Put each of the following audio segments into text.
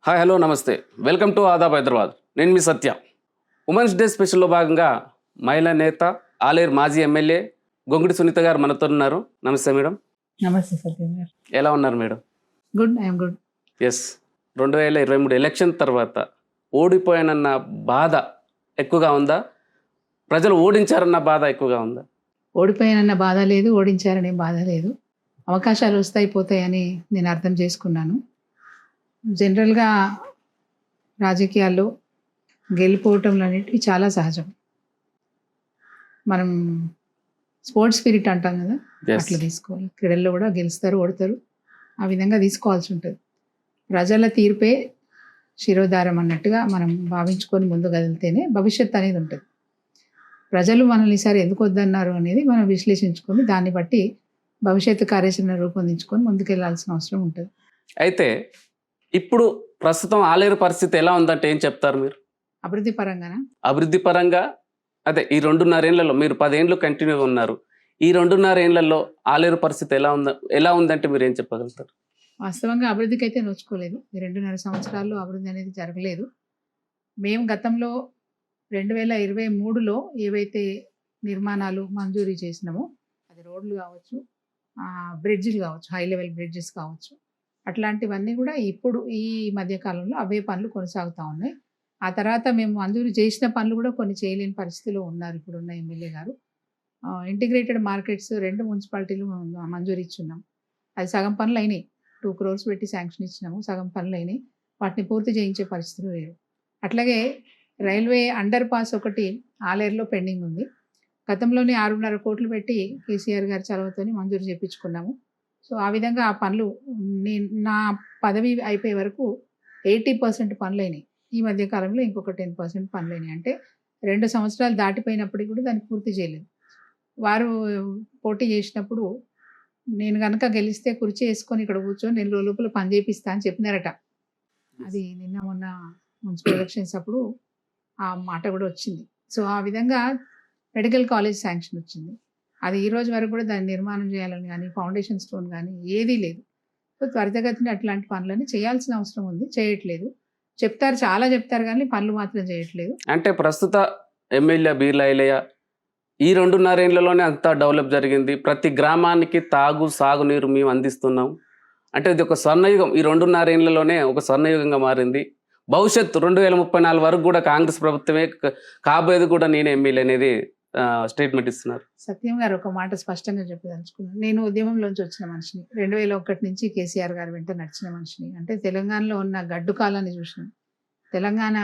Hi hello నమస్తే welcome to Aadab Hyderabad. నేను మీ సత్య. Women's day స్పెషల్లో భాగంగా మహిళా నేత ఆలేరు మాజీ ఎమ్మెల్యే గొంగుడి సునీత గారు మనతో ఉన్నారు. నమస్తే మేడం. నమస్తే సత్యం గారు. ఎలా ఉన్నారు madam? Good, I'm good. Yes, 2023 election తర్వాత ఓడిపోయానన్న బాధ ఎక్కువగా ఉందా, ప్రజలు ఓడించారన్న బాధ ఎక్కువగా ఉందా? ఓడిపోయానన్న బాధ లేదు, ఓడించారనే బాధ లేదు. అవకాశాలు వస్తాయి పోతాయని నేను అర్థం చేసుకున్నాను. జనరల్గా రాజకీయాల్లో గెలిపోవటంలు అనేటివి చాలా సహజం. మనం స్పోర్ట్స్ స్పిరిట్ అంటాం కదా, Yes. అట్లా తీసుకోవాలి. క్రీడల్లో కూడా గెలుస్తారు, ఓడతారు, ఆ విధంగా తీసుకోవాల్సి ఉంటుంది. ప్రజల తీర్పే శిరోధారం అన్నట్టుగా మనం భావించుకొని ముందు కదిలితేనే భవిష్యత్తు అనేది ఉంటుంది. ప్రజలు మనల్ని ఈసారి ఎందుకు వద్దన్నారు అనేది మనం విశ్లేషించుకొని దాన్ని బట్టి భవిష్యత్తు కార్యాచరణ రూపొందించుకొని ముందుకెళ్లాల్సిన అవసరం ఉంటుంది. అయితే ఇప్పుడు ప్రస్తుతం ఆలేరు పరిస్థితి ఎలా ఉందంటే ఏం చెప్తారు మీరు? అభివృద్ధి పరంగానా? అభివృద్ధి పరంగా అదే ఈ 2.5 ఏళ్లలో మీరు 10 ఏళ్ళు కంటిన్యూగా ఉన్నారు. ఈ 2.5 ఏళ్లలో ఆలేరు పరిస్థితి ఎలా ఉందంటే మీరు ఏం చెప్పగలుగుతారు? వాస్తవంగా అభివృద్ధికి అయితే నోచుకోలేదు. ఈ 2.5 సంవత్సరాల్లో అభివృద్ధి అనేది జరగలేదు. మేము గతంలో 2023లో ఏవైతే నిర్మాణాలు మంజూరీ చేసినామో, అది రోడ్లు కావచ్చు, బ్రిడ్జిలు కావచ్చు, హై లెవెల్ బ్రిడ్జెస్ కావచ్చు, అట్లాంటివన్నీ కూడా ఇప్పుడు ఈ మధ్యకాలంలో అవే పనులు కొనసాగుతూ ఉన్నాయి. ఆ తర్వాత మేము మంజూరు చేసిన పనులు కూడా కొన్ని చేయలేని పరిస్థితిలో ఉన్నారు ఇప్పుడున్న ఎమ్మెల్యే గారు. ఇంటిగ్రేటెడ్ మార్కెట్స్ 2 మున్సిపాలిటీలు మంజూరు ఇచ్చున్నాం. అది సగం పనులు అయినాయి. 2 crores పెట్టి శాంక్షన్ ఇచ్చినాము, సగం పనులు అయినాయి. వాటిని పూర్తి చేయించే పరిస్థితులు లేవు. అట్లాగే రైల్వే అండర్ పాస్ ఒకటి ఆలేరులో పెండింగ్ ఉంది. గతంలోనే 6.5 కోట్లు పెట్టి కేసీఆర్ గారి చొరవతోని మంజూరు చేయించుకున్నాము. సో ఆ విధంగా ఆ పనులు నా పదవి అయిపోయే వరకు 80% పనులు అయినాయి. ఈ మధ్య కాలంలో ఇంకొక 10% పనులు అయినాయి. అంటే 2 సంవత్సరాలు దాటిపోయినప్పటికీ కూడా దాన్ని పూర్తి చేయలేదు. వారు పోటీ చేసినప్పుడు నేను కనుక గెలిస్తే కుర్చీ వేసుకొని ఇక్కడ కూర్చొని 2 రోజుల లోపల పని చేపిస్తా అని చెప్పినారట. అది నిన్న మొన్న మున్సిపల్ ఎలక్షన్స్ అప్పుడు ఆ మాట కూడా వచ్చింది. సో ఆ విధంగా మెడికల్ కాలేజ్ శాంక్షన్ వచ్చింది. అది ఈ రోజు వరకు కూడా దాన్ని నిర్మాణం చేయాలని కానీ ఫౌండేషన్ స్టోన్ కానీ ఏదీ లేదు. సో త్వరితగతిన అట్లాంటి పనులని చేయాల్సిన అవసరం ఉంది, చేయట్లేదు. చెప్తారు, చాలా చెప్తారు కానీ పనులు మాత్రం చేయట్లేదు. అంటే ప్రస్తుత ఎమ్మెల్యే బీర్లా ఐలయ్య ఈ 2.5 ఏళ్లలోనే అంతా డెవలప్ జరిగింది. ప్రతి గ్రామానికి సాగునీరు మేము అందిస్తున్నాం. అంటే ఇది ఒక స్వర్ణయుగం. ఈ 2.5 ఏళ్లలోనే ఒక స్వర్ణయుగంగా మారింది. భవిష్యత్తు 2034 వరకు కూడా కాంగ్రెస్ ప్రభుత్వమే కాబోయేది కూడా నేనే ఎమ్మెల్యే అనేది స్టేట్మెంట్ ఇస్తున్నారు. సత్యం గారు ఒక మాట స్పష్టంగా చెప్పదలుచుకున్నాను. నేను ఉద్యమంలోంచి వచ్చిన మనిషిని, 2001 నుంచి కేసీఆర్ గారి వెంట నడిచిన మనిషిని. అంటే తెలంగాణలో ఉన్న గడ్డు కాలాన్ని చూసినాం, తెలంగాణ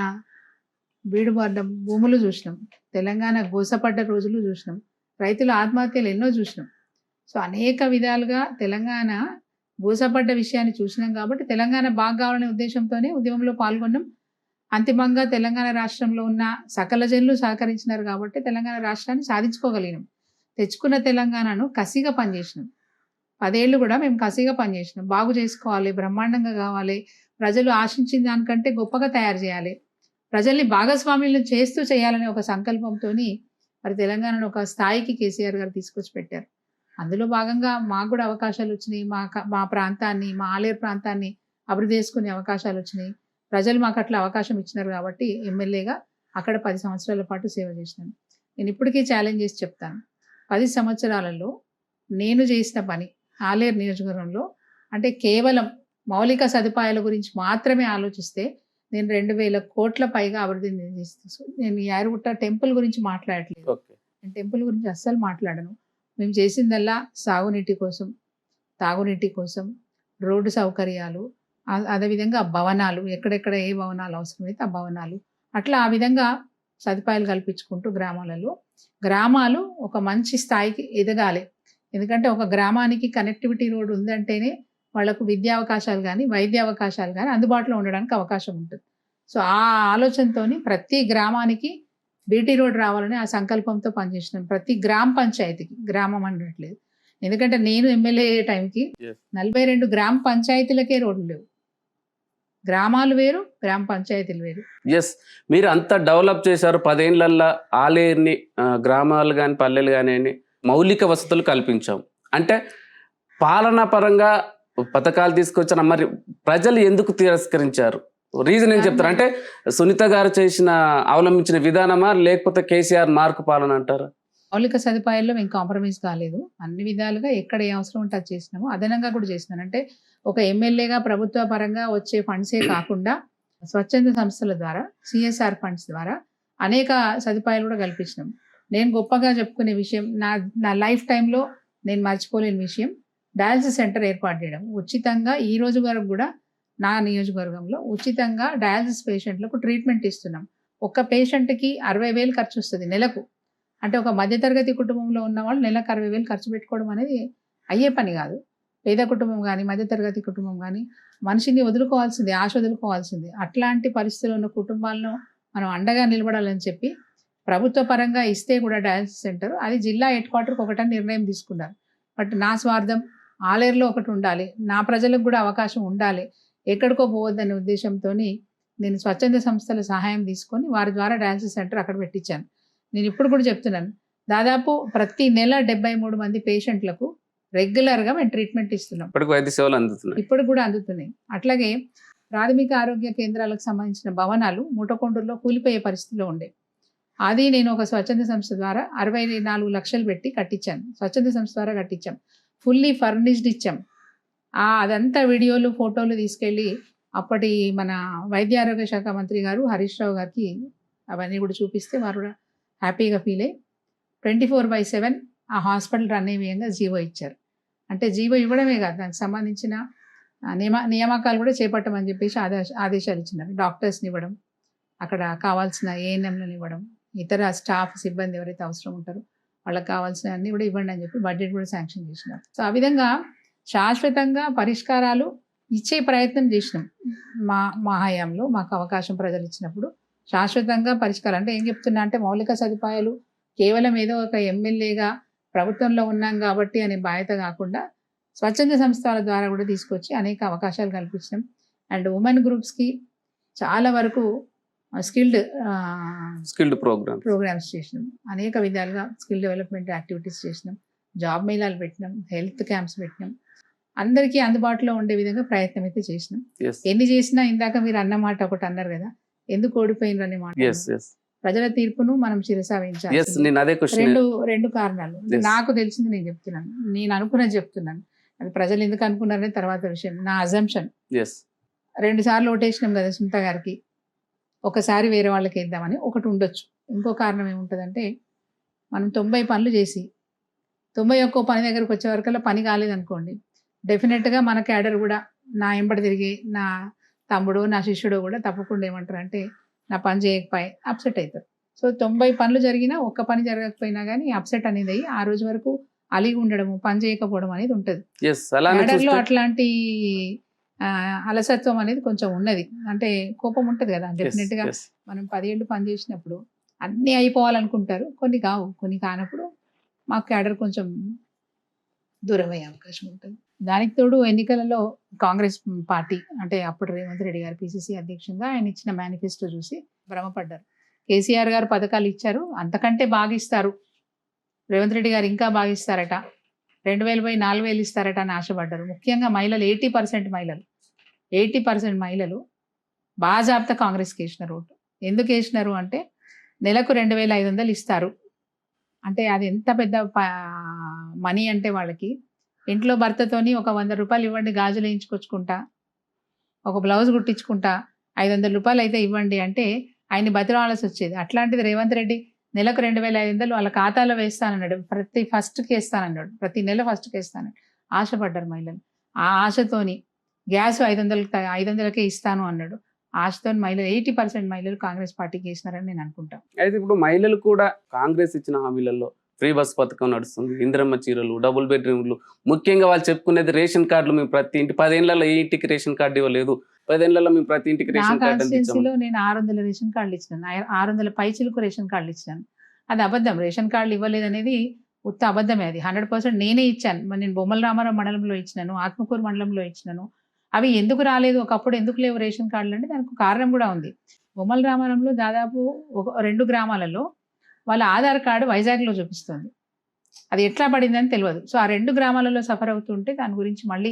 బీడుబాడ్డ భూములు చూసినాం, తెలంగాణ గోసపడ్డ రోజులు చూసినాం, రైతుల ఆత్మహత్యలు ఎన్నో చూసినాం. సో అనేక విధాలుగా తెలంగాణ గోసపడ్డ విషయాన్ని చూసినాం. కాబట్టి తెలంగాణ బాగా కావాలనే ఉద్దేశంతోనే ఉద్యమంలో పాల్గొన్నాం. అంతిమంగా తెలంగాణ రాష్ట్రంలో ఉన్న సకల జనులు సహకరించినారు కాబట్టి తెలంగాణ రాష్ట్రాన్ని సాధించుకోగలిగినాం. తెచ్చుకున్న తెలంగాణను కసిగా పనిచేసినాం. 10 ఏళ్ళు కూడా మేము కసిగా పనిచేసినాం. బాగు చేసుకోవాలి, బ్రహ్మాండంగా కావాలి, ప్రజలు ఆశించిన దానికంటే గొప్పగా తయారు చేయాలి, ప్రజల్ని భాగస్వామ్యులను చేస్తూ చేయాలనే ఒక సంకల్పంతో మరి తెలంగాణను ఒక స్థాయికి కేసీఆర్ గారు తీసుకొచ్చి పెట్టారు. అందులో భాగంగా మాకు కూడా అవకాశాలు వచ్చినాయి. మా ప్రాంతాన్ని, మా ఆలేరు ప్రాంతాన్ని అభివృద్ధి చేసుకునే అవకాశాలు వచ్చినాయి. ప్రజలు మాకు అట్లా అవకాశం ఇచ్చినారు కాబట్టి ఎమ్మెల్యేగా అక్కడ 10 సంవత్సరాల పాటు సేవ చేసినాను. నేను ఇప్పటికీ ఛాలెంజ్ చేసి చెప్తాను, 10 సంవత్సరాలలో నేను చేసిన పని ఆలేరు నియోజకవర్గంలో అంటే కేవలం మౌలిక సదుపాయాల గురించి మాత్రమే ఆలోచిస్తే నేను 2,000 కోట్ల పైగా అభివృద్ధిని చేస్తాను. నేను ఈ యారుగుట్ట టెంపుల్ గురించి మాట్లాడట్లేదు. నేను టెంపుల్ గురించి అస్సలు మాట్లాడను. మేము చేసిందల్లా సాగునీటి కోసం, తాగునీటి కోసం, రోడ్డు సౌకర్యాలు, అదేవిధంగా భవనాలు, ఎక్కడెక్కడ ఏ భవనాలు అవసరమైతే ఆ భవనాలు, అట్లా ఆ విధంగా సదుపాయాలు కల్పించుకుంటూ గ్రామాలు ఒక మంచి స్థాయికి ఎదగాలి. ఎందుకంటే ఒక గ్రామానికి కనెక్టివిటీ రోడ్ ఉందంటేనే వాళ్లకు విద్యా అవకాశాలు కానీ వైద్య అవకాశాలు కానీ అందుబాటులో ఉండడానికి అవకాశం ఉంటుంది. సో ఆ ఆలోచనతోని ప్రతి గ్రామానికి బీటీ రోడ్ రావాలని ఆ సంకల్పంతో పనిచేసినాను. ప్రతి గ్రామ పంచాయతీకి, గ్రామం అనట్లేదు, ఎందుకంటే నేను ఎమ్మెల్యే అయ్యే టైంకి 42 గ్రామ పంచాయతీలకే రోడ్లు లేవు. గ్రామాలు వేరు, గ్రామ పంచాయతీలు వేరు. ఎస్, మీరు అంతా డెవలప్ చేశారు. 10 ఏళ్లల్లో ఆలేరుని గ్రామాలు కానీ పల్లెలు కానీ మౌలిక వసతులు కల్పించాం. అంటే పాలనా పరంగా పథకాలు తీసుకొచ్చిన మరి ప్రజలు ఎందుకు తిరస్కరించారు? రీజన్ ఏం చెప్తారు? అంటే సునీత గారు చేసిన అవలంబించిన విధానమా, లేకపోతే కేసీఆర్ మార్కు పాలన అంటారా? మౌలిక సదుపాయాల్లో మేము కాంప్రమైజ్ కాలేదు. అన్ని విధాలుగా ఎక్కడ ఏ అవసరం ఉంటే అది చేసినాము. అదనంగా కూడా చేసినాను. అంటే ఒక ఎమ్మెల్యేగా ప్రభుత్వ పరంగా వచ్చే ఫండ్సే కాకుండా స్వచ్ఛంద సంస్థల ద్వారా, సిఎస్ఆర్ ఫండ్స్ ద్వారా అనేక సదుపాయాలు కూడా కల్పించినాం. నేను గొప్పగా చెప్పుకునే విషయం, నా లైఫ్ టైంలో నేను మర్చిపోలేని విషయం, డయాలసిస్ సెంటర్ ఏర్పాటు చేయడం. ఉచితంగా ఈ రోజు వరకు కూడా నా నియోజకవర్గంలో ఉచితంగా డయాలసిస్ పేషెంట్లకు ట్రీట్మెంట్ ఇస్తున్నాం. ఒక్క పేషెంట్కి 60,000 ఖర్చు వస్తుంది నెలకు. అంటే ఒక మధ్యతరగతి కుటుంబంలో ఉన్న వాళ్ళు నెలకు 60,000 ఖర్చు పెట్టుకోవడం అనేది అయ్యే పని కాదు. పేద కుటుంబం కానీ, మధ్యతరగతి కుటుంబం కానీ మనిషిని వదులుకోవాల్సిందే, ఆశ వదులుకోవాల్సిందే. అట్లాంటి పరిస్థితుల్లో ఉన్న కుటుంబాలను మనం అండగా నిలబడాలని చెప్పి ప్రభుత్వ పరంగా ఇస్తే కూడా డయాలసిస్ సెంటర్ అది జిల్లా హెడ్ క్వార్టర్కి ఒకటని నిర్ణయం తీసుకున్నారు. బట్ నా స్వార్థం ఆలేరులో ఒకటి ఉండాలి, నా ప్రజలకు కూడా అవకాశం ఉండాలి, ఎక్కడికో పోవద్దనే ఉద్దేశంతో నేను స్వచ్ఛంద సంస్థల సహాయం తీసుకొని వారి ద్వారా డయాలసిస్ సెంటర్ అక్కడ పెట్టించాను. నేను ఇప్పుడు కూడా చెప్తున్నాను, దాదాపు ప్రతి నెల 73 మంది పేషెంట్లకు రెగ్యులర్గా మేము ట్రీట్మెంట్ ఇస్తున్నాం. ఇప్పటికి వైద్య సేవలు అందుతున్నాయి. ఇప్పుడు కూడా అందుతున్నాయి. అట్లాగే ప్రాథమిక ఆరోగ్య కేంద్రాలకు సంబంధించిన భవనాలు మూటకొండూరులో కూలిపోయే పరిస్థితిలో ఉండే. అది నేను ఒక స్వచ్ఛంద సంస్థ ద్వారా 64 లక్షలు పెట్టి కట్టించాను. స్వచ్ఛంద సంస్థ ద్వారా కట్టించాం. ఫుల్లీ ఫర్నిష్డ్ ఇచ్చాం. అదంతా వీడియోలు, ఫోటోలు తీసుకెళ్ళి అప్పటి మన వైద్య ఆరోగ్య శాఖ మంత్రి గారు హరీష్ రావు గారికి అవన్నీ కూడా చూపిస్తే వారు కూడా హ్యాపీగా ఫీల్ అయ్యి 24/7 ఆ హాస్పిటల్ రన్ అయ్యే విధంగా జీవో ఇచ్చారు. అంటే జీవో ఇవ్వడమే కాదు, దానికి సంబంధించిన నియామకాలు కూడా చేపట్టమని చెప్పేసి ఆదేశాలు ఇచ్చినారు. డాక్టర్స్ని ఇవ్వడం, అక్కడ కావాల్సిన ఏఎన్ఎంలను ఇవ్వడం, ఇతర స్టాఫ్ సిబ్బంది ఎవరైతే అవసరం ఉంటారో వాళ్ళకి కావాల్సిన అన్నీ కూడా ఇవ్వండి అని చెప్పి బడ్జెట్ కూడా శాంక్షన్ చేసినారు. సో ఆ విధంగా శాశ్వతంగా పరిష్కారాలు ఇచ్చే ప్రయత్నం చేసినాం. మా హయాంలో మాకు అవకాశం ప్రజలు ఇచ్చినప్పుడు శాశ్వతంగా పరిష్కారం. అంటే ఏం చెప్తున్నా అంటే మౌలిక సదుపాయాలు కేవలం ఏదో ఒక ఎమ్మెల్యేగా ప్రభుత్వంలో ఉన్నాం కాబట్టి అనే బాధ్యత కాకుండా స్వచ్ఛంద సంస్థల ద్వారా కూడా తీసుకొచ్చి అనేక అవకాశాలు కల్పించినాం. అండ్ ఉమెన్ గ్రూప్స్కి చాలా వరకు స్కిల్డ్ ప్రోగ్రామ్స్ చేసినాం. అనేక విధాలుగా స్కిల్ డెవలప్మెంట్ యాక్టివిటీస్ చేసినాం. జాబ్ మేళాలు పెట్టినాం, హెల్త్ క్యాంప్స్ పెట్టినాం. అందరికీ అందుబాటులో ఉండే విధంగా ప్రయత్నం అయితే చేసినాం. ఎన్ని చేసినా ఇందాక మీరు అన్నమాట ఒకటి అన్నారు కదా, ఎందుకు ఓడిపోయినరు అనే మాట. ప్రజల తీర్పును మనం శిరసావించాలి. రెండు కారణాలు నాకు తెలిసింది నేను చెప్తున్నాను, నేను అనుకున్నది చెప్తున్నాను. అది ప్రజలు ఎందుకు అనుకున్నారనే తర్వాత విషయం. నా అజంప్షన్ 2 సార్లు ఓటేసినాం కదా సునీత గారికి, ఒకసారి వేరే వాళ్ళకి వేద్దామని ఒకటి ఉండొచ్చు. ఇంకో కారణం ఏముంటుందంటే మనం 90 పనులు చేసి 91 పని దగ్గరకు వచ్చే వరకల్లా పని కాలేదనుకోండి, డెఫినెట్గా మన క్యాడర్ కూడా నా ఎంబడి తిరిగి నా తమ్ముడు నా శిష్యుడు కూడా తప్పకుండా ఏమంటారు అంటే నా పని చేయకపోయి అప్సెట్ అవుతారు. సో 90 పనులు జరిగినా ఒక్క పని జరగకపోయినా కానీ అప్సెట్ అనేది అయ్యి ఆ రోజు వరకు అలిగి ఉండడము, పని చేయకపోవడం అనేది ఉంటుంది. క్యాడర్లో అట్లాంటి అలసత్వం అనేది కొంచెం ఉన్నది. అంటే కోపం ఉంటుంది కదా, డెఫినెట్గా మనం 10 ఏళ్ళు పని చేసినప్పుడు అన్నీ అయిపోవాలనుకుంటారు, కొన్ని కావు, కొన్ని కానప్పుడు మాకు క్యాడర్ కొంచెం దూరం అయ్యే అవకాశం ఉంటుంది. దానికి తోడు ఎన్నికలలో కాంగ్రెస్ పార్టీ అంటే అప్పుడు రేవంత్ రెడ్డి గారు పిసిసి అధ్యక్షునిగా ఆయన ఇచ్చిన మేనిఫెస్టో చూసి భ్రమపడ్డారు. కేసీఆర్ గారు పథకాలు ఇచ్చారు, అంతకంటే బాగా ఇస్తారు, రేవంత్ రెడ్డి గారు ఇంకా బాగా ఇస్తారట, 2,000 పోయి 4,000 ఇస్తారట అని ఆశపడ్డారు. ముఖ్యంగా మహిళలు 80% మహిళలు బాజాబ్తా కాంగ్రెస్కి వేసినారు ఓటు. ఎందుకు వేసినారు అంటే నెలకు 2,500 ఇస్తారు. అంటే అది ఎంత పెద్ద మనీ అంటే వాళ్ళకి ఇంట్లో భర్తతోని ఒక 100 రూపాయలు ఇవ్వండి గాజులు వేయించుకొచ్చుకుంటా, ఒక బ్లౌజ్ కుట్టించుకుంటా, 500 రూపాయలు అయితే ఇవ్వండి అంటే ఆయన్ని బతిరావాల్సి వచ్చేది. అట్లాంటిది రేవంత్ రెడ్డి నెలకు 2,500 వాళ్ళ ఖాతాలో వేస్తానన్నాడు, ప్రతి ఫస్ట్కి వేస్తానన్నాడు, ప్రతి నెల ఫస్ట్కి వేస్తానన్నాడు. ఆశపడ్డారు మహిళలు. ఆ ఆశతోని గ్యాస్ 500కే ఇస్తాను అన్నాడు. ఆశతో మహిళలు 80% మహిళలు కాంగ్రెస్ పార్టీకి వేసినారని నేను అనుకుంటాను. అయితే ఇప్పుడు మహిళలు కూడా కాంగ్రెస్ ఇచ్చిన హామీలలో ఫ్రీ బస్ పథకం నడుస్తుంది, ఇందిరమ్మ చీరలు, డబుల్ బెడ్రూమ్లు, ముఖ్యంగా వాళ్ళు చెప్పుకునేది రేషన్ కార్డులు. మేము ప్రతి ఇంటి 10 ఏళ్లలో ఏ ఇంటికి రేషన్ కార్డు ఇవ్వలేదు, 10 ఏళ్లలో మేము ప్రతి ఇంటికి రేషన్ కార్డు కాన్స్టిట్యున్సీలో నేను 600 రేషన్ కార్డులు ఇచ్చినాను, 600 పైచిలకు రేషన్ కార్డులు ఇచ్చినాను. అది అబద్ధం. రేషన్ కార్డులు ఇవ్వలేదు అనేది ఉత్త అబద్ధమే. అది 100% నేనే ఇచ్చాను. నేను బొమ్మల రామారావు మండలంలో ఇచ్చినాను, ఆత్మకూరు మండలంలో ఇచ్చినాను. అవి ఎందుకు రాలేదు, ఒకప్పుడు ఎందుకు లేవు రేషన్ కార్డులు అంటే దానికి కారణం కూడా ఉంది. బొమ్మల రామారంలో దాదాపు 2 గ్రామాలలో వాళ్ళ ఆధార్ కార్డు వైజాగ్లో చూపిస్తుంది, అది ఎట్లా పడిందని తెలియదు. సో ఆ 2 గ్రామాలలో సఫర్ అవుతుంటే దాని గురించి మళ్ళీ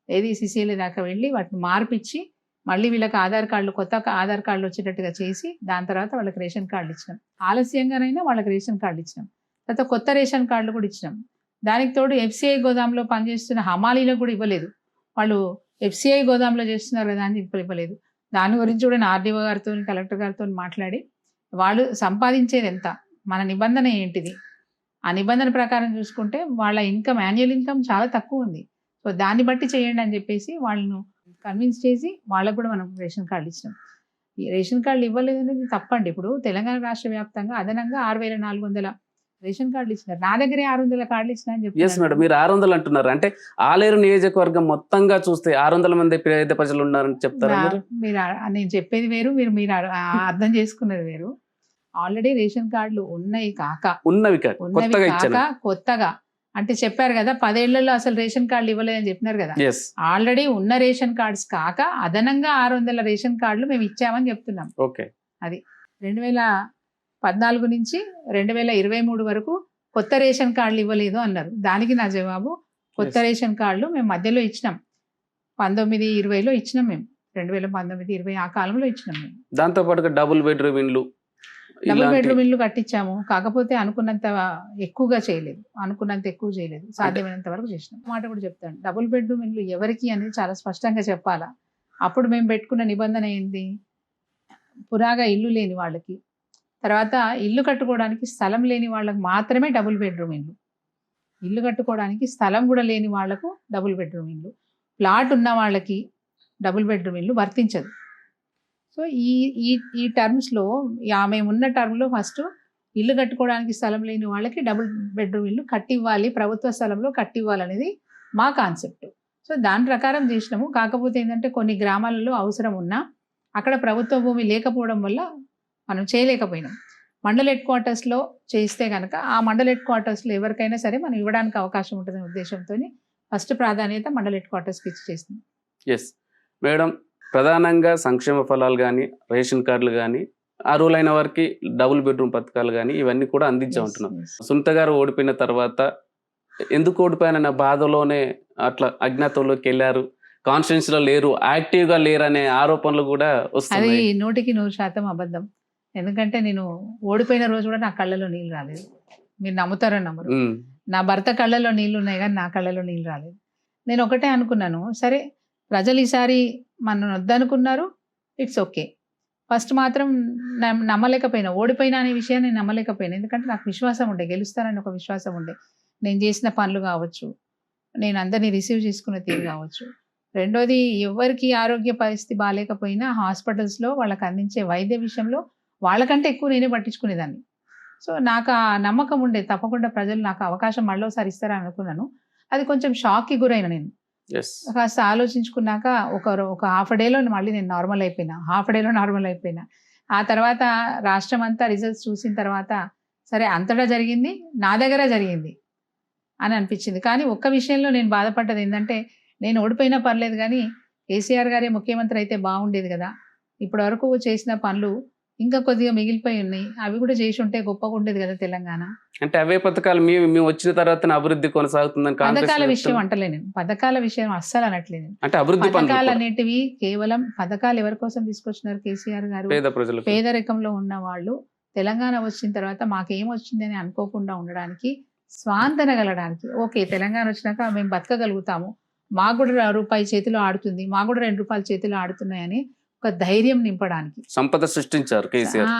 ఏది సిసిఎల్ఏ దాకా వెళ్ళి వాటిని మార్పిచ్చి మళ్ళీ వీళ్ళకి ఆధార్ కార్డులు కొత్త ఆధార్ కార్డులు వచ్చేటట్టుగా చేసి దాని తర్వాత వాళ్ళకి రేషన్ కార్డులు ఇచ్చినాం. ఆలస్యంగానైనా వాళ్ళకి రేషన్ కార్డులు ఇచ్చినాం. తర్వాత కొత్త రేషన్ కార్డులు కూడా ఇచ్చినాం. దానికి తోడు ఎఫ్సిఐ గోదాంలో పనిచేస్తున్న హమాలీలకు కూడా ఇవ్వలేదు. వాళ్ళు ఎఫ్సిఐ గోదాంలో చేస్తున్నారు కదా అని ఇవ్వలేదు. దాని గురించి కూడా ఆర్డీఓ గారితో కలెక్టర్ గారితో మాట్లాడి వాళ్ళు సంపాదించేది ఎంత, మన నిబంధన ఏంటిది, ఆ నిబంధన ప్రకారం చూసుకుంటే వాళ్ళ ఇన్కమ్ యాన్యువల్ ఇన్కమ్ చాలా తక్కువ ఉంది. సో దాన్ని బట్టి చేయండి అని చెప్పేసి వాళ్ళను కన్విన్స్ చేసి వాళ్ళకు కూడా మనం రేషన్ కార్డులు ఇచ్చినాం. ఈ రేషన్ కార్డులు ఇవ్వలేదు అనేది తప్పండి. ఇప్పుడు తెలంగాణ రాష్ట్ర వ్యాప్తంగా అదనంగా 6,400 రేషన్ కార్డులు ఇచ్చినారు. నా దగ్గరే 600 కార్డులు ఇచ్చినా అని ఎస్ మేడం, చెప్పి మీరు 600 అంటున్నారు. అంటే ఆలేరు నియోజకవర్గం మొత్తంగా చూస్తే 600 మంది పేద ప్రజలు ఉన్నారని చెప్తారా మీరు? మీరు నేను చెప్పేది వేరు, మీరు మీరు అర్థం చేసుకున్నది వేరు. ఆల్రెడీ రేషన్ కార్డులు ఉన్నాయి కాక ఉన్నవి కొత్తగా ఇచ్చాను. కొత్తగా అంటే చెప్పారు కదా 10 ఏళ్లలో అసలు రేషన్ కార్డులు ఇవ్వలేదని చెప్పినారు కదా. ఎస్, ఆల్రెడీ ఉన్న రేషన్ కార్డ్స్ కాక అదనంగా 600 రేషన్ కార్డులు మేము ఇచ్చామని చెప్తున్నాం. ఓకే. అది 2014 నుంచి 2023 వరకు కొత్త రేషన్ కార్డులు ఇవ్వలేదు అన్నారు. దానికి నా జవాబు, కొత్త Yes. రేషన్ కార్డులు మేము మధ్యలో ఇచ్చినాం. 19-20లో ఇచ్చినాం మేము. 2019-20 ఆ కాలంలో ఇచ్చినాం మేము. దాంతో పాటుగా డబుల్ బెడ్రూమ్ ఇండ్లు డబుల్ ఇలాంటి బెడ్రూమ్ ఇల్లు కట్టించాము. కాకపోతే అనుకున్నంత ఎక్కువ చేయలేదు. సాధ్యమైనంత వరకు చేసినాం. మాట కూడా చెప్తాను, డబుల్ బెడ్రూమ్ ఇల్లు ఎవరికి అనేది చాలా స్పష్టంగా చెప్పాలా. అప్పుడు మేము పెట్టుకున్న నిబంధన ఏంది, పురాగా ఇల్లు లేని వాళ్ళకి, తర్వాత ఇల్లు కట్టుకోవడానికి స్థలం లేని వాళ్ళకి మాత్రమే డబుల్ బెడ్రూమ్ ఇల్లు. ఇల్లు కట్టుకోవడానికి స్థలం కూడా లేని వాళ్లకు డబుల్ బెడ్రూమ్ ఇల్లు. ప్లాట్ ఉన్న వాళ్ళకి డబుల్ బెడ్రూమ్ ఇల్లు వర్తించదు. సో ఈ టర్మ్స్లో మేము ఉన్న టర్మ్లో ఫస్ట్ ఇల్లు కట్టుకోవడానికి స్థలం లేని వాళ్ళకి డబుల్ బెడ్రూమ్ ఇల్లు కట్టివ్వాలి, ప్రభుత్వ స్థలంలో కట్టివ్వాలనేది మా కాన్సెప్ట్. సో దాని ప్రకారం చేసినాము. కాకపోతే ఏంటంటే కొన్ని గ్రామాలలో అవసరం ఉన్నా అక్కడ ప్రభుత్వ భూమి లేకపోవడం వల్ల మనం చేయలేకపోయినాం. మండల్ హెడ్ క్వార్టర్స్లో చేస్తే కనుక ఆ మండల్ హెడ్ క్వార్టర్స్లో ఎవరికైనా సరే మనం ఇవ్వడానికి అవకాశం ఉంటుందనే ఉద్దేశంతో ఫస్ట్ ప్రాధాన్యత మండల్ హెడ్ క్వార్టర్స్కి ఇచ్చి చేస్తుంది. ఎస్ మేడం, ప్రధానంగా సంక్షేమ ఫలాలు కానీ రేషన్ కార్డులు కానీ అర్హులైన వారికి డబుల్ బెడ్రూమ్ పథకాలు కానీ ఇవన్నీ కూడా అందించే ఉంటున్నాం. సునీత గారు ఓడిపోయిన తర్వాత ఎందుకు ఓడిపోయానన్న బాధలోనే అట్లా అజ్ఞాతంలోకి వెళ్ళారు, కాన్స్టిట్యూన్సీలో లేరు, యాక్టివ్గా లేరు అనే ఆరోపణలు కూడా అది వస్తున్నాయి. 100% అబద్ధం. ఎందుకంటే నేను ఓడిపోయిన రోజు కూడా నా కళ్ళలో నీళ్ళు రాలేదు. మీరు నమ్ముతారో నమ్మరు. ఉమ్, నా భర్త కళ్ళలో నీళ్ళు ఉన్నాయి కానీ నా కళ్ళలో నీళ్ళు రాలేదు. నేను ఒకటే అనుకున్నాను, సరే ప్రజలు ఈసారి మనం వద్దనుకున్నారు, ఇట్స్ ఓకే. ఫస్ట్ మాత్రం నమ్మలేకపోయినా, ఓడిపోయినా అనే విషయాన్ని నేను నమ్మలేకపోయినా. ఎందుకంటే నాకు విశ్వాసం ఉండే, గెలుస్తానని ఒక విశ్వాసం ఉండే. నేను చేసిన పనులు కావచ్చు, నేను అందరినీ రిసీవ్ చేసుకున్న తీరు కావచ్చు. రెండోది, ఎవరికి ఆరోగ్య పరిస్థితి బాగాలేకపోయినా హాస్పిటల్స్లో వాళ్ళకి అందించే వైద్య విషయంలో వాళ్ళకంటే ఎక్కువ నేనే పట్టించుకునేదాన్ని. సో నాకు ఆ నమ్మకం ఉండే, తప్పకుండా ప్రజలు నాకు అవకాశం మళ్ళీసారి ఇస్తారని అనుకున్నాను. అది కొంచెం షాక్కి గురైన నేను. yes, కాస్త ఆలోచించుకున్నాక ఒక హాఫ్ డేలో మళ్ళీ నేను నార్మల్ అయిపోయినా. ఆ తర్వాత రాష్ట్రం అంతా రిజల్ట్స్ చూసిన తర్వాత సరే అంతటా జరిగింది, నా దగ్గర జరిగింది అని అనిపించింది. కానీ ఒక్క విషయంలో నేను బాధపడ్డది ఏంటంటే, నేను ఓడిపోయినా పర్లేదు కానీ కేసీఆర్ గారే ముఖ్యమంత్రి అయితే బాగుండేది కదా, ఇప్పటి వరకు చేసిన పనులు ఇంకా కొద్దిగా మిగిలిపోయి ఉన్నాయి, అవి కూడా చేసి ఉంటే గొప్పగా ఉండేది కదా తెలంగాణ. అంటే అవే పథకాలు మేము వచ్చిన తర్వాత అభివృద్ధి కొనసాగుతుందని కాంగ్రెస్ పథకాల విషయం చెప్తుంది. అంటలేను, పథకాల విషయం అస్సలు అనట్లేదు. అంటే అభివృద్ధి పనులు పథకాలు కూడా అనేటివి కేవలం పథకాలు ఎవరి కోసం తీసుకొచ్చినారు కేసీఆర్ గారు? పేద ప్రజలకు. పేదరికంలో ఉన్న వాళ్ళు తెలంగాణ వచ్చిన తర్వాత మాకేం వచ్చిందని అనుకోకుండా ఉండడానికి, స్వాంతన కలగడానికి. ఓకే, తెలంగాణ వచ్చినాక మేము బతకగలుగుతాము, మాకు కూడా రూపాయి చేతిలో ఆడుతుంది, మాకు కూడా 2 రూపాయలు చేతిలో ఆడుతున్నాయని ఒక ధైర్యం నింపడానికి, సంపద సృష్టించారు కేసీఆర్.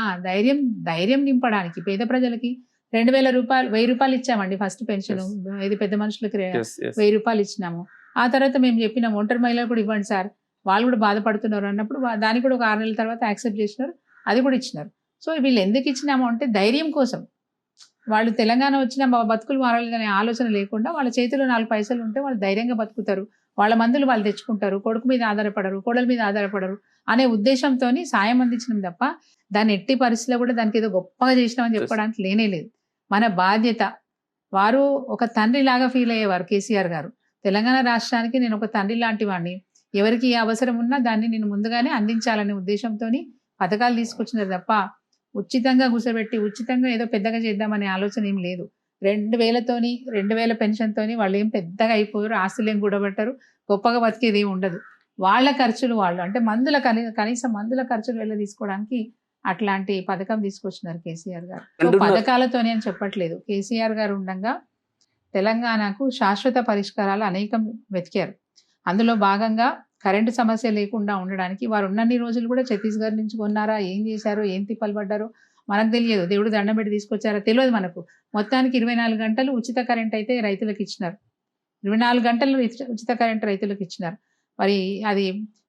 ధైర్యం నింపడానికి పేద ప్రజలకి 2,000 రూపాయలు, 1,000 రూపాయలు ఇచ్చామండి ఫస్ట్ పెన్షన్. ఇది పెద్ద మనుషులకి Yes, yes. 1,000 రూపాయలు ఇచ్చినాము. ఆ తర్వాత మేము చెప్పినాం ఒంటరి మహిళలు కూడా ఇవ్వండి సార్, వాళ్ళు కూడా బాధపడుతున్నారు అన్నప్పుడు దానికి కూడా ఒక 6 నెలల తర్వాత యాక్సెప్ట్ చేసినారు, అది కూడా ఇచ్చినారు. సో వీళ్ళు ఎందుకు ఇచ్చినాము అంటే ధైర్యం కోసం. వాళ్ళు తెలంగాణ వచ్చినా మా బతుకులు మారాలనే ఆలోచన లేకుండా వాళ్ళ చేతిలో 4 పైసలు ఉంటే వాళ్ళు ధైర్యంగా బతుకుతారు, వాళ్ళ మందులు వాళ్ళు తెచ్చుకుంటారు, కొడుకు మీద ఆధారపడరు, కోడల మీద ఆధారపడరు అనే ఉద్దేశంతో సాయం అందించడం తప్ప దాన్ని ఎట్టి పరిస్థితిలో కూడా దానికి ఏదో గొప్పగా చేసినామని చెప్పడానికి లేనే లేదు. మన బాధ్యత. వారు ఒక తండ్రి లాగా ఫీల్ అయ్యేవారు కేసీఆర్ గారు. తెలంగాణ రాష్ట్రానికి నేను ఒక తండ్రి లాంటి వాడిని, ఎవరికి ఏ అవసరం ఉన్నా దాన్ని నేను ముందుగానే అందించాలనే ఉద్దేశంతో పథకాలు తీసుకొచ్చినారు తప్ప ఉచితంగా కూర్చోబెట్టి ఉచితంగా ఏదో పెద్దగా చేద్దామనే ఆలోచన ఏం లేదు. 2,000 పెన్షన్తోని వాళ్ళు ఏం పెద్దగా అయిపోయారు, ఆస్తులు ఏం కూడబెట్టారు, గొప్పగా బతికేది ఏమి ఉండదు. వాళ్ళ ఖర్చులు వాళ్ళు అంటే కనీసం మందుల ఖర్చులు వెళ్ళ తీసుకోవడానికి అట్లాంటి పథకం తీసుకొచ్చినారు కేసీఆర్ గారు. సో అంటున్నారు. పథకాలతోనే అని చెప్పట్లేదు. కేసీఆర్ గారు ఉండగా తెలంగాణకు శాశ్వత పరిష్కారాలు అనేకం వెతికారు. అందులో భాగంగా కరెంటు సమస్య లేకుండా ఉండడానికి వారు ఉన్నన్ని రోజులు కూడా ఛత్తీస్గఢ్ నుంచి కొన్నారా, ఏం చేశారో, ఏం తిప్పలు పడ్డారో మనకు తెలియదు. దేవుడు దండం పెట్టి తీసుకొచ్చారో తెలియదు మనకు. మొత్తానికి 24 గంటలు ఉచిత కరెంట్ అయితే రైతులకు ఇచ్చినారు. 24 గంటలు ఉచిత కరెంట్ రైతులకు ఇచ్చినారు. మరి అది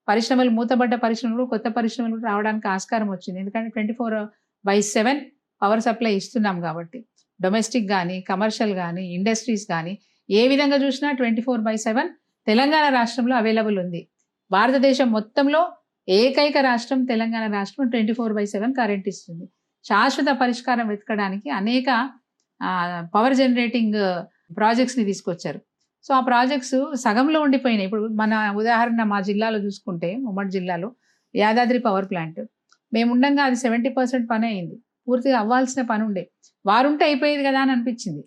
పరిశ్రమలు మూతబడ్డ పరిశ్రమలు కొత్త పరిశ్రమలు రావడానికి ఆస్కారం వచ్చింది. ఎందుకంటే 24/7 పవర్ సప్లై ఇస్తున్నాం కాబట్టి డొమెస్టిక్ కానీ కమర్షియల్ కానీ ఇండస్ట్రీస్ కానీ ఏ విధంగా చూసినా 24/7 తెలంగాణ రాష్ట్రంలో అవైలబుల్ ఉంది. భారతదేశం మొత్తంలో ఏకైక రాష్ట్రం తెలంగాణ రాష్ట్రం 24/7 కరెంట్ ఇస్తుంది. శాశ్వత పరిష్కారం వెతకడానికి అనేక పవర్ జనరేటింగ్ ప్రాజెక్ట్స్ని తీసుకొచ్చారు. సో ఆ ప్రాజెక్ట్స్ సగంలో ఉండిపోయినాయి. ఇప్పుడు మన ఉదాహరణ మా జిల్లాలో చూసుకుంటే ఉమ్మడి జిల్లాలో యాదాద్రి పవర్ ప్లాంట్ మేము ఉండగా అది 70% పని అయింది. పూర్తిగా అవ్వాల్సిన పని ఉండే. వారుంటే అయిపోయేది కదా అని అనిపించింది.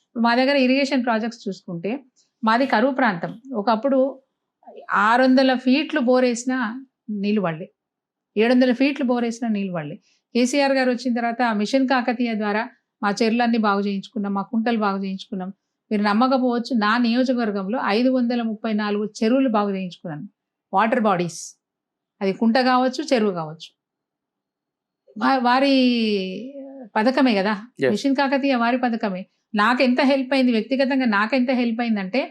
ఇప్పుడు మా దగ్గర ఇరిగేషన్ ప్రాజెక్ట్స్ చూసుకుంటే మాది కరువు ప్రాంతం. ఒకప్పుడు 600 ఫీట్లు బోరేసినా నీళ్ళు పడలే, 700 ఫీట్లు బోరేసినా నీళ్ళు పడలే. కేసీఆర్ గారు వచ్చిన తర్వాత మిషన్ కాకతీయ ద్వారా మా చెరువులన్నీ బాగు చేయించుకున్నాం, మా కుంటలు బాగు చేయించుకున్నాం. మీరు నమ్మకపోవచ్చు, నా నియోజకవర్గంలో 534 చెరువులు బాగు చేయించుకున్నాను. వాటర్ బాడీస్, అది కుంట కావచ్చు, చెరువు కావచ్చు. వారి పథకమే కదా, మిషన్ కాకతీయ వారి పథకమే. నాకెంత హెల్ప్ అయింది, వ్యక్తిగతంగా నాకెంత హెల్ప్ అయిందంటే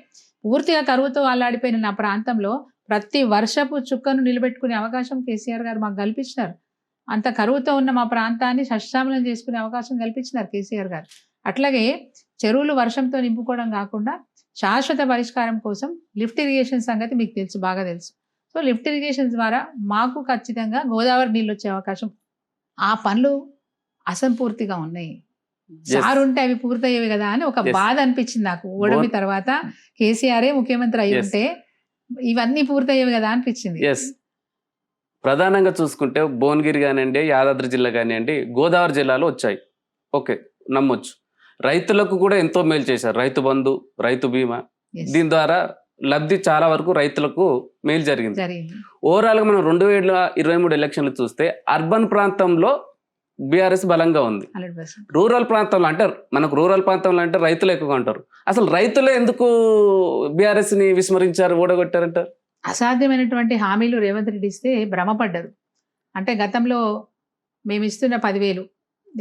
పూర్తిగా కరువుతో అల్లాడిపోయిన నా ప్రాంతంలో ప్రతి వర్షపు చుక్కను నిలబెట్టుకునే అవకాశం కేసీఆర్ గారు మాకు కల్పించినారు. అంత కరువుతో ఉన్న మా ప్రాంతాన్ని సస్యశ్యామలం చేసుకునే అవకాశం కల్పించినారు కేసీఆర్ గారు. అట్లాగే చెరువులు వర్షంతో నింపుకోవడం కాకుండా శాశ్వత పరిష్కారం కోసం లిఫ్ట్ ఇరిగేషన్ సంగతి మీకు తెలుసు, బాగా తెలుసు. సో లిఫ్ట్ ఇరిగేషన్ ద్వారా మాకు ఖచ్చితంగా గోదావరి నీళ్ళు వచ్చే అవకాశం. ఆ పనులు అసంపూర్తిగా ఉన్నాయి. సార్ ఉంటే అవి పూర్తయ్యేవి కదా అని ఒక బాధ అనిపించింది నాకు. ఓడమి తర్వాత కేసీఆరే ముఖ్యమంత్రి అయి ఉంటే ఇవన్నీ పూర్తయ్యేవి కదా అనిపించింది. ప్రధానంగా చూసుకుంటే భువనగిరి కానివ్వండి, యాదాద్రి జిల్లా కానివ్వండి, గోదావరి జిల్లాలో వచ్చాయి. ఓకే, నమ్మొచ్చు. రైతులకు కూడా ఎంతో మేలు చేశారు. రైతు బంధు, రైతు బీమా, దీని ద్వారా లబ్ధి చాలా వరకు రైతులకు మేలు జరిగింది. ఓవరాల్గా మనం 2023 ఎలక్షన్లు చూస్తే అర్బన్ ప్రాంతంలో బీఆర్ఎస్ బలంగా ఉంది. రూరల్ ప్రాంతంలో అంటే మనకు రూరల్ ప్రాంతంలో అంటే రైతులు ఎక్కువగా ఉంటారు. అసలు రైతులే ఎందుకు బీఆర్ఎస్ ని విస్మరించారు, ఓడగొట్టారంటారు? అసాధ్యమైనటువంటి హామీలు రేవంత్ రెడ్డి ఇస్తే భ్రమపడ్డారు. అంటే గతంలో మేము ఇస్తున్న 10,000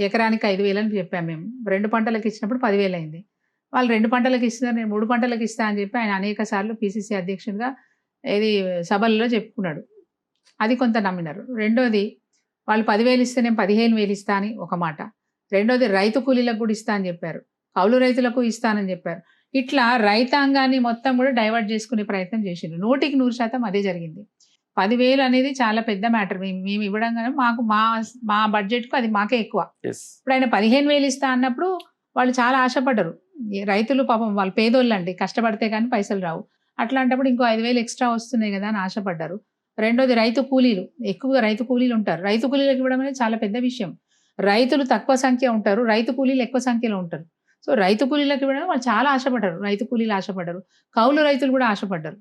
ఎకరానికి 5,000 అని చెప్పాము. మేము 2 పంటలకు ఇచ్చినప్పుడు 10,000 అయింది. వాళ్ళు 2 పంటలకు ఇస్తున్నారు, నేను 3 పంటలకు ఇస్తా అని చెప్పి ఆయన అనేక సార్లు పిసిసి అధ్యక్షుడిగా సభల్లో చెప్పుకున్నాడు. అది కొంత నమ్మినారు. రెండోది, వాళ్ళు 10,000 ఇస్తే నేను 15,000 ఇస్తా అని ఒక మాట. రెండోది, రైతు కూలీలకు కూడా ఇస్తా అని చెప్పారు, కౌలు రైతులకు ఇస్తానని చెప్పారు. ఇట్లా రైతాంగాన్ని మొత్తం కూడా డైవర్ట్ చేసుకునే ప్రయత్నం చేసిండ్రు. 100% అదే జరిగింది. 10,000 అనేది చాలా పెద్ద మ్యాటర్. మేము ఇవ్వడం కానీ మాకు మా బడ్జెట్కు అది మాకే ఎక్కువ. ఇప్పుడు ఆయన 15,000 ఇస్తా అన్నప్పుడు వాళ్ళు చాలా ఆశపడ్డరు. రైతులు పాపం వాళ్ళు పేదోళ్ళండి, కష్టపడితే కానీ పైసలు రావు. అట్లాంటప్పుడు ఇంకో 5,000 ఎక్స్ట్రా వస్తున్నాయి కదా అని ఆశపడ్డారు. రెండోది, రైతు కూలీలు, ఎక్కువగా రైతు కూలీలు ఉంటారు. రైతు కూలీలకు ఇవ్వడం అనేది చాలా పెద్ద విషయం. రైతులు తక్కువ సంఖ్య ఉంటారు, రైతు కూలీలు ఎక్కువ సంఖ్యలో ఉంటారు. సో రైతు కూలీలకు ఇవ్వడం వాళ్ళు చాలా ఆశపడ్డారు. రైతు కూలీలు ఆశపడ్డారు, కౌలు రైతులు కూడా ఆశపడ్డారు.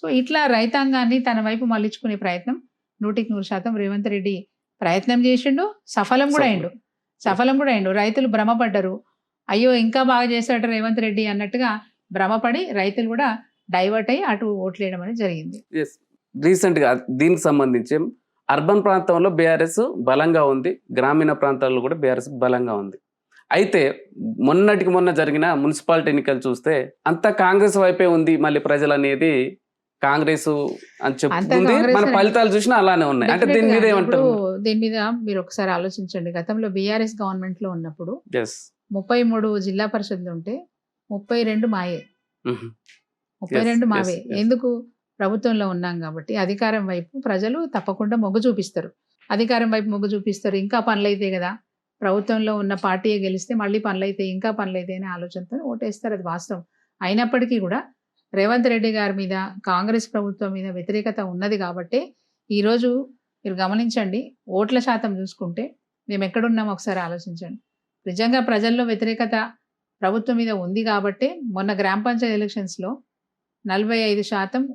సో ఇట్లా రైతాంగాన్ని తన వైపు మళ్ళించుకునే ప్రయత్నం 100% రేవంత్ రెడ్డి ప్రయత్నం చేసిండు. సఫలం కూడా అయిండు. రైతులు భ్రమపడ్డారు, అయ్యో ఇంకా బాగా చేశాడు రేవంత్ రెడ్డి అన్నట్టుగా భ్రమపడి రైతులు కూడా డైవర్ట్ అయ్యి అటు ఓట్లేయడం అనేది జరిగింది. రీసెంట్గా దీనికి సంబంధించి అర్బన్ ప్రాంతంలో బీఆర్ఎస్ బలంగా ఉంది, గ్రామీణ ప్రాంతాల్లో కూడా బీఆర్ఎస్ బలంగా ఉంది. అయితే మొన్నటికి మొన్న జరిగిన మున్సిపాలిటీ ఎన్నికలు చూస్తే అంతా కాంగ్రెస్ వైపే ఉంది. మళ్ళీ ప్రజలు అనేది కాంగ్రెస్ అని చెప్తుంది, మన ఫలితాలు చూసినా అలానే ఉన్నాయి. అంటే దీని మీద ఏమంటారు? దీని మీద మీరు ఒకసారి ఆలోచించండి. గతంలో బీఆర్ఎస్ గవర్నమెంట్ లో ఉన్నప్పుడు 33 జిల్లా పరిషత్లు ఉంటే 32 మాయే. 32 మావే. ఎందుకు? ప్రభుత్వంలో ఉన్నాం కాబట్టి అధికారం వైపు ప్రజలు తప్పకుండా మొగ్గు చూపిస్తారు. ఇంకా పనులైతే కదా, ప్రభుత్వంలో ఉన్న పార్టీయే గెలిస్తే మళ్ళీ పనులైతే, ఇంకా పనులైతే అనే ఆలోచనతో ఓటేస్తారు. అది వాస్తవం. అయినప్పటికీ కూడా రేవంత్ రెడ్డి గారి మీద, కాంగ్రెస్ ప్రభుత్వం మీద వ్యతిరేకత ఉన్నది కాబట్టి ఈరోజు మీరు గమనించండి, ఓట్ల శాతం చూసుకుంటే మేము ఎక్కడున్నాం ఒకసారి ఆలోచించండి. నిజంగా ప్రజల్లో వ్యతిరేకత ప్రభుత్వం మీద ఉంది కాబట్టి మొన్న గ్రామ పంచాయతీ ఎలక్షన్స్లో 45%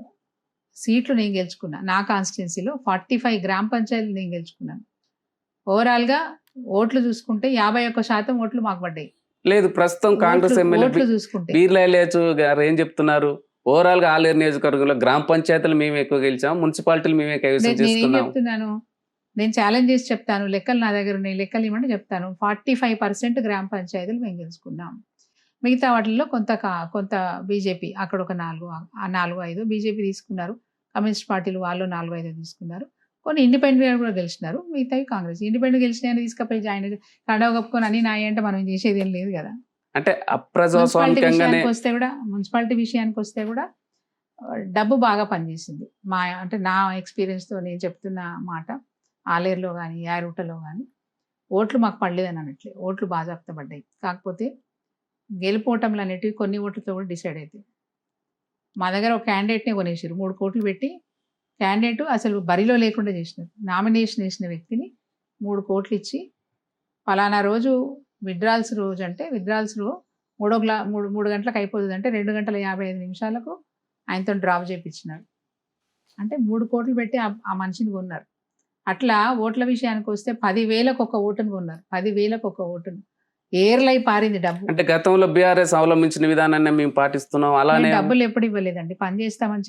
సీట్లు నేను గెలుచుకున్నా. నా కాన్స్టిట్యున్సీలో 45 గ్రామ పంచాయతీలు నేను గెలుచుకున్నాను. ఓవరాల్‌గా ఓట్లు చూసుకుంటే 51% ఓట్లు మాకు పడ్డాయి. లేదు ప్రస్తుతం కాంగ్రెస్ ఎమ్మెల్యే ఓట్లు చూసుకుంటే. బీర్లా ఇలియాసు గారు ఏం చెప్తున్నారు? ఓవరాల్ గా ఆలేరు నియోజకవర్గంలో గ్రామ పంచాయతీలు మేము ఎక్కువ గెలిచాం, మున్సిపాలిటీలు మేమే కైవసం నేనేం చేసుకున్నాం. చెప్తున్నాను, నేను ఛాలెంజ్ చేసి చెప్తాను. లెక్కలు నా దగ్గర ఉన్నాయి. లెక్కలు ఇవ్వమంటే చెప్తాను. 45% గ్రామ పంచాయతీలు మేము గెలుచుకున్నాం. మిగతా వాటిల్లో కొంత బీజేపీ అక్కడ ఒక 4, 5 బీజేపీ తీసుకున్నారు. కమ్యూనిస్ట్ పార్టీలు వాళ్ళు 4, 5 తీసుకున్నారు. కొన్ని ఇండిపెండెంట్ కూడా గెలిచినారు. మిగతావి కాంగ్రెస్. ఇండిపెండెంట్ గెలిచినాయని తీసుకపోయి జాయిన్ కండవ కప్పుకొని అన్ని నాయి అంటే మనం చేసేది ఏం లేదు కదా. అంటే అప్రజాస్వామికంగానే మున్సిపాలిటీ విషయానికి వస్తే కూడా డబ్బు బాగా పనిచేసింది. అంటే నా ఎక్స్పీరియన్స్‌తో నేను చెప్తున్న మాట. ఆలేరులో గానీ, యారుటలో గానీ ఓట్లు మాకు పడలేదని అనట్లే. ఓట్లు బాజాప్తా పడ్డాయి. కాకపోతే గెలుపోటములు అనేటివి కొన్ని ఓట్లతో కూడా డిసైడ్ అయితాయి. మా దగ్గర ఒక క్యాండిడేట్‌నే కొనేసిర్రు. 3 కోట్లు పెట్టి క్యాండిడేట్ అసలు బరిలో లేకుండా చేసినారు. నామినేషన్ వేసిన వ్యక్తిని 3 కోట్లు ఇచ్చి పలానా రోజు విత్‌డ్రాయల్స్ రోజు అంటే విత్‌డ్రాయల్స్‌లో 3 గంటలకు అయిపోతుందంటే 2 గంటల 55 నిమిషాలకు ఆయనతోని డ్రాప్ చేపించినారు. అంటే 3 కోట్లు పెట్టి ఆ మనిషిని కొన్నారు. అట్లా ఓట్ల విషయానికి వస్తే 10,000కు ఒక ఓటును కొన్నారు. 10,000కు ఒక ఓటును. ఏర్లై పారింది డబ్బు. అంటే గతంలో బీఆర్ఎస్ అవలంబించిన విధానాన్ని మేము పాటిస్తున్నాం. అలానే నేను డబ్బులు ఎప్పుడు ఇవ్వలేదండి. పని చేస్తామని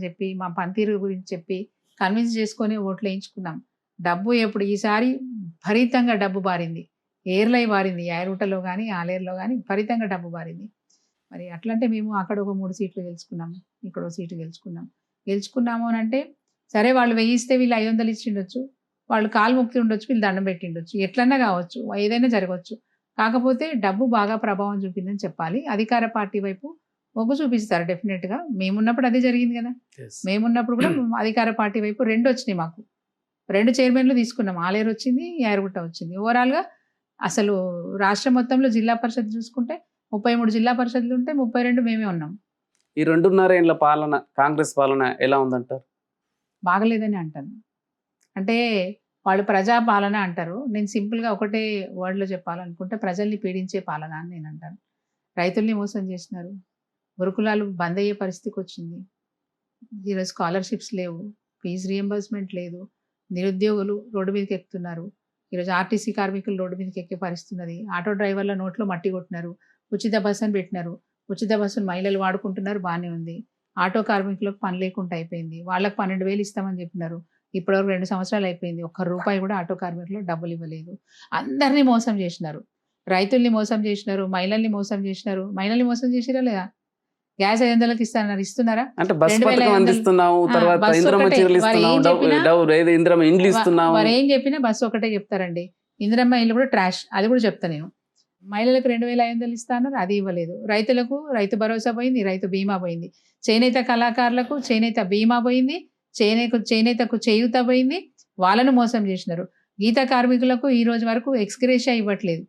చెప్పి మా పనితీరు గురించి చెప్పి కన్విన్స్ చేసుకొని ఓట్లు వేయించుకున్నాం. డబ్బు ఎప్పుడు ఈసారి విపరీతంగా డబ్బు బారింది. ఏర్లై బారింది. యారుటలో కానీ ఆలేరులో కానీ విపరీతంగా డబ్బు బారింది. మరి అట్లంటే మేము అక్కడ ఒక 3 సీట్లు గెలుచుకున్నాము. ఇక్కడ ఒక సీటు గెలుచుకున్నాము అని అంటే సరే వాళ్ళు 1000 ఇస్తే వీళ్ళు 500 ఇచ్చిండొచ్చు. వాళ్ళు కాలు మొక్కి ఉండొచ్చు, వీళ్ళు దండం పెట్టిండొచ్చు. ఎట్లన్నా కావచ్చు, ఏదైనా జరగవచ్చు. కాకపోతే డబ్బు బాగా ప్రభావం చూపిందని చెప్పాలి. అధికార పార్టీ వైపు మొగ్గు చూపిస్తారు డెఫినెట్‌గా. మేమున్నప్పుడు అదే జరిగింది కదా. మేమున్నప్పుడు కూడా అధికార పార్టీ వైపు 2 వచ్చినాయి మాకు. 2 చైర్మన్‌లు తీసుకున్నాం. ఆలేరు వచ్చింది, యారుగుట్ట వచ్చింది. ఓవరాల్‌గా అసలు రాష్ట్రం మొత్తంలో జిల్లా పరిషత్ చూసుకుంటే 33 జిల్లా పరిషత్లు ఉంటే 32 మేమే ఉన్నాం. ఈ 2.5 ఏళ్ల పాలన, కాంగ్రెస్ పాలన ఎలా ఉందంటారు? బాగలేదని అంటాను. అంటే వాళ్ళు ప్రజా పాలన అంటారు. నేను సింపుల్‌గా ఒకటే వర్డ్‌లో చెప్పాలనుకుంటే ప్రజల్ని పీడించే పాలన అని నేను అంటాను. రైతుల్ని మోసం చేసినారు. గురుకులాలు బంద్ అయ్యే పరిస్థితికొచ్చింది. ఈరోజు స్కాలర్‌షిప్స్ లేవు. ఫీజ్ రీయింబర్స్‌మెంట్ లేదు. నిరుద్యోగులు రోడ్డు మీదకి ఎక్కుతున్నారు. ఈరోజు ఆర్టీసీ కార్మికులు రోడ్డు మీదకి ఎక్కే పరిస్థితి ఉన్నది. ఆటో డ్రైవర్ల నోట్లో మట్టి కొట్టినారు. ఉచిత బస్సు అని పెట్టినారు. ఉచిత బస్సును మహిళలు వాడుకుంటున్నారు, బానే ఉంది. ఆటో కార్మికులకు పని లేకుండా అయిపోయింది. వాళ్ళకి 12,000 ఇస్తామని చెప్పినారు. ఇప్పటివరకు 2 సంవత్సరాలు అయిపోయింది. ఒక్క రూపాయి కూడా ఆటో కార్మికులకు డబ్బులు ఇవ్వలేదు. అందరినీ మోసం చేసినారు. రైతుల్ని మోసం చేసినారు. మహిళల్ని మోసం చేసినారు. మహిళల్ని మోసం చేసిరా లేదా? గ్యాస్ 500కి ఇస్తానన్నారు, ఇస్తున్నారా? అంటే బస్ పథకం అందిస్తున్నాము, తర్వాత ఇంద్రమ్మ చీరలు ఇస్తున్నాము, ఇంద్రమ్మ ఇండ్లు ఇస్తున్నాము. వారు ఏం చెప్పినా బస్సు ఒకటే చెప్తారండి. ఇంద్రమ్మ ఇల్లు కూడా ట్రాష్. అది కూడా చెప్తా నేను. మహిళలకు 2,500 ఇస్తా అన్నారు, అది ఇవ్వలేదు. రైతులకు రైతు భరోసా పోయింది, రైతు బీమా పోయింది. చేనేత కళాకారులకు చేనేత బీమా పోయింది, చేనేతకు చేయూత పోయింది. వాళ్ళను మోసం చేసినారు. గీత కార్మికులకు ఈ రోజు వరకు ఎక్స్‌గ్రేషియా ఇవ్వట్లేదు.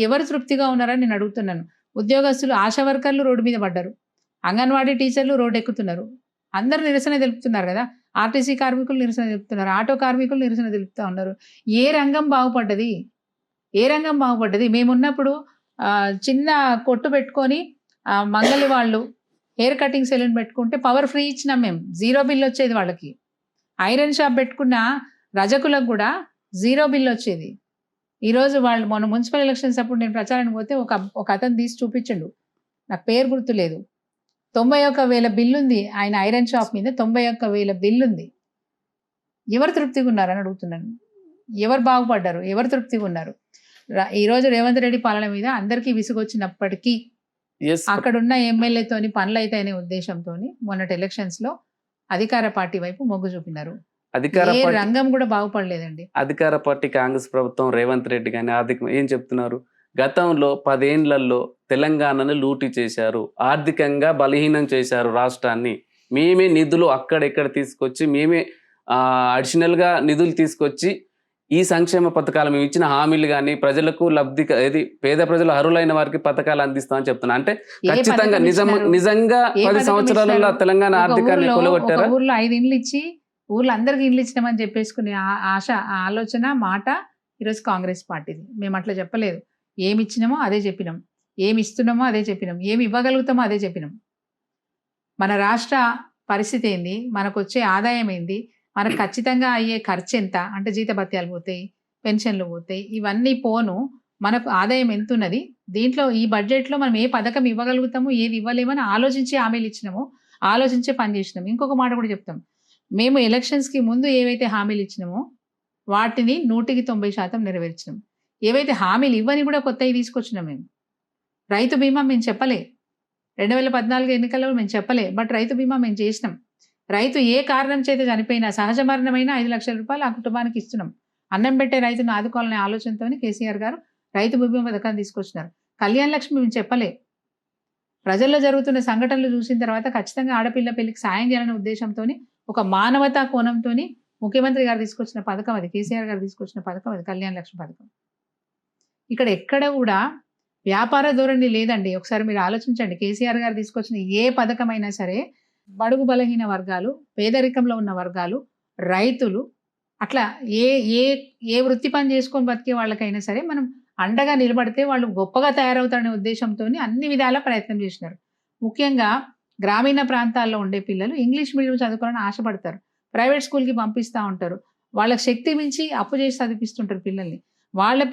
ఎవరు తృప్తిగా ఉన్నారని నేను అడుగుతున్నాను. ఉద్యోగస్తులు, ఆశా వర్కర్లు రోడ్డు మీద పడ్డారు. అంగన్వాడీ టీచర్లు రోడ్డు ఎక్కుతున్నారు. అందరూ నిరసన తెలుపుతున్నారు కదా. ఆర్టీసీ కార్మికులు నిరసన తెలుపుతున్నారు. ఆటో కార్మికులు నిరసన తెలుపుతా ఉన్నారు. ఏ రంగం బాగుపడ్డది? మేమున్నప్పుడు చిన్న కొట్టు పెట్టుకొని మంగలి వాళ్ళు హెయిర్ కటింగ్ సెలూన్ పెట్టుకుంటే పవర్ ఫ్రీ ఇచ్చినాం మేము. 0 బిల్ వచ్చేది వాళ్ళకి. ఐరన్ షాప్ పెట్టుకున్న రజకులకు కూడా 0 బిల్ వచ్చేది. ఈరోజు వాళ్ళు మొన్న మున్సిపల్ ఎలక్షన్స్ అప్పుడు నేను ప్రచారానికి పోతే ఒక అతను తీసి చూపించండు. నాకు పేరు గుర్తులేదు. 91,000 బిల్లు ఉంది ఆయన ఐరన్ షాప్ మీద. 91,000 బిల్లు ఉంది. ఎవరు తృప్తిగా ఉన్నారు అని అడుగుతున్నాను. ఎవరు బాగుపడ్డారు? ఎవరు తృప్తిగా ఉన్నారు? ఈరోజు రేవంత్ రెడ్డి పాలన మీద అందరికీ విసుగొచ్చినప్పటికీ అక్కడున్న ఎమ్మెల్యేతోని పనులు అయితే అనే ఉద్దేశంతో మొన్నటి ఎలక్షన్స్ లో అధికార పార్టీ వైపు మొగ్గు చూపినారు. రంగం కూడా బాగుపడలేదండి. అధికార పార్టీ కాంగ్రెస్ ప్రభుత్వం, రేవంత్ రెడ్డి కానీ ఏం చెప్తున్నారు? గతంలో 10 ఏళ్లలో తెలంగాణను లూటీ చేశారు, ఆర్థికంగా బలహీనం చేశారు రాష్ట్రాన్ని. మేమే నిధులు అక్కడెక్కడ తీసుకొచ్చి, మేమే అడిషనల్గా నిధులు తీసుకొచ్చి ఈ సంక్షేమ పథకాలు మేము ఇచ్చిన హామీలు కానీ ప్రజలకు పేద ప్రజలు అర్హులైన వారికి పథకాలు అందిస్తామని చెప్తున్నా. అంటే ఖచ్చితంగా నిజంగా 10 సంవత్సరాలలో తెలంగాణ ఆర్థికాన్ని కొలగొట్టారా? ఊర్లో 5 ఇండ్లు ఇచ్చి ఊర్లో అందరికి ఇండ్లు ఇచ్చినామని చెప్పేసుకునే ఆలోచన మాట ఈరోజు కాంగ్రెస్ పార్టీది. మేము అట్లా చెప్పలేదు. ఏమి ఇచ్చినామో అదే చెప్పినాం. ఏమి ఇస్తున్నామో అదే చెప్పినాం, ఏమి ఇవ్వగలుగుతామో అదే చెప్పినాం. మన రాష్ట్ర పరిస్థితి ఏంది, మనకు వచ్చే ఆదాయం ఏంది, మనకు ఖచ్చితంగా అయ్యే ఖర్చు ఎంత, అంటే జీతభత్యాలు పోతాయి, పెన్షన్లు పోతాయి, ఇవన్నీ పోను మనకు ఆదాయం ఎంత ఉన్నది, దీంట్లో ఈ బడ్జెట్లో మనం ఏ పథకం ఇవ్వగలుగుతాము, ఏది ఇవ్వలేమని ఆలోచించి హామీలు ఇచ్చినామో ఆలోచించే పని చేసినాం. ఇంకొక మాట కూడా చెప్తాం, మేము ఎలక్షన్స్కి ముందు ఏవైతే హామీలు ఇచ్చినామో వాటిని 100% నెరవేర్చినాం. ఏవైతే హామీలు ఇవ్వని కూడా కొత్తవి తీసుకొచ్చినాం. మేము రైతు బీమా మేము చెప్పలే, 2014 ఎన్నికల్లో మేము చెప్పలే, బట్ రైతు బీమా మేము చేసినాం. రైతు ఏ కారణం చేత చనిపోయినా, సహజ మరణమైన 5 లక్షల రూపాయలు ఆ కుటుంబానికి ఇస్తున్నాం. అన్నం పెట్టే రైతును ఆదుకోవాలనే ఆలోచనతో కేసీఆర్ గారు రైతు బీమా పథకాన్ని తీసుకొచ్చినారు. కళ్యాణ లక్ష్మి మేము చెప్పలే, ప్రజల్లో జరుగుతున్న సంఘటనలు చూసిన తర్వాత ఖచ్చితంగా ఆడపిల్ల పెళ్లికి సాయం చేయాలనే ఉద్దేశంతో ఒక మానవతా కోణంతో ముఖ్యమంత్రి గారు తీసుకొచ్చిన పథకం అది, కేసీఆర్ గారు తీసుకొచ్చిన పథకం అది కళ్యాణ లక్ష్మి పథకం. ఇక్కడ ఎక్కడ కూడా వ్యాపార ధోరణి లేదండి. ఒకసారి మీరు ఆలోచించండి, కేసీఆర్ గారు తీసుకొచ్చిన ఏ పథకమైనా సరే బడుగు బలహీన వర్గాలు, పేదరికంలో ఉన్న వర్గాలు, రైతులు, అట్లా ఏ ఏ ఏ వృత్తి పని చేసుకొని బతికే వాళ్ళకైనా సరే మనం అండగా నిలబడితే వాళ్ళు గొప్పగా తయారవుతారనే ఉద్దేశంతో అన్ని విధాల ప్రయత్నం చేసినారు. ముఖ్యంగా గ్రామీణ ప్రాంతాల్లో ఉండే పిల్లలు ఇంగ్లీష్ మీడియం చదువుకోవాలని ఆశపడతారు, ప్రైవేట్ స్కూల్కి పంపిస్తూ ఉంటారు, వాళ్ళకి శక్తి మించి అప్పు చేసి చదివిస్తుంటారు పిల్లల్ని. వాళ్ళ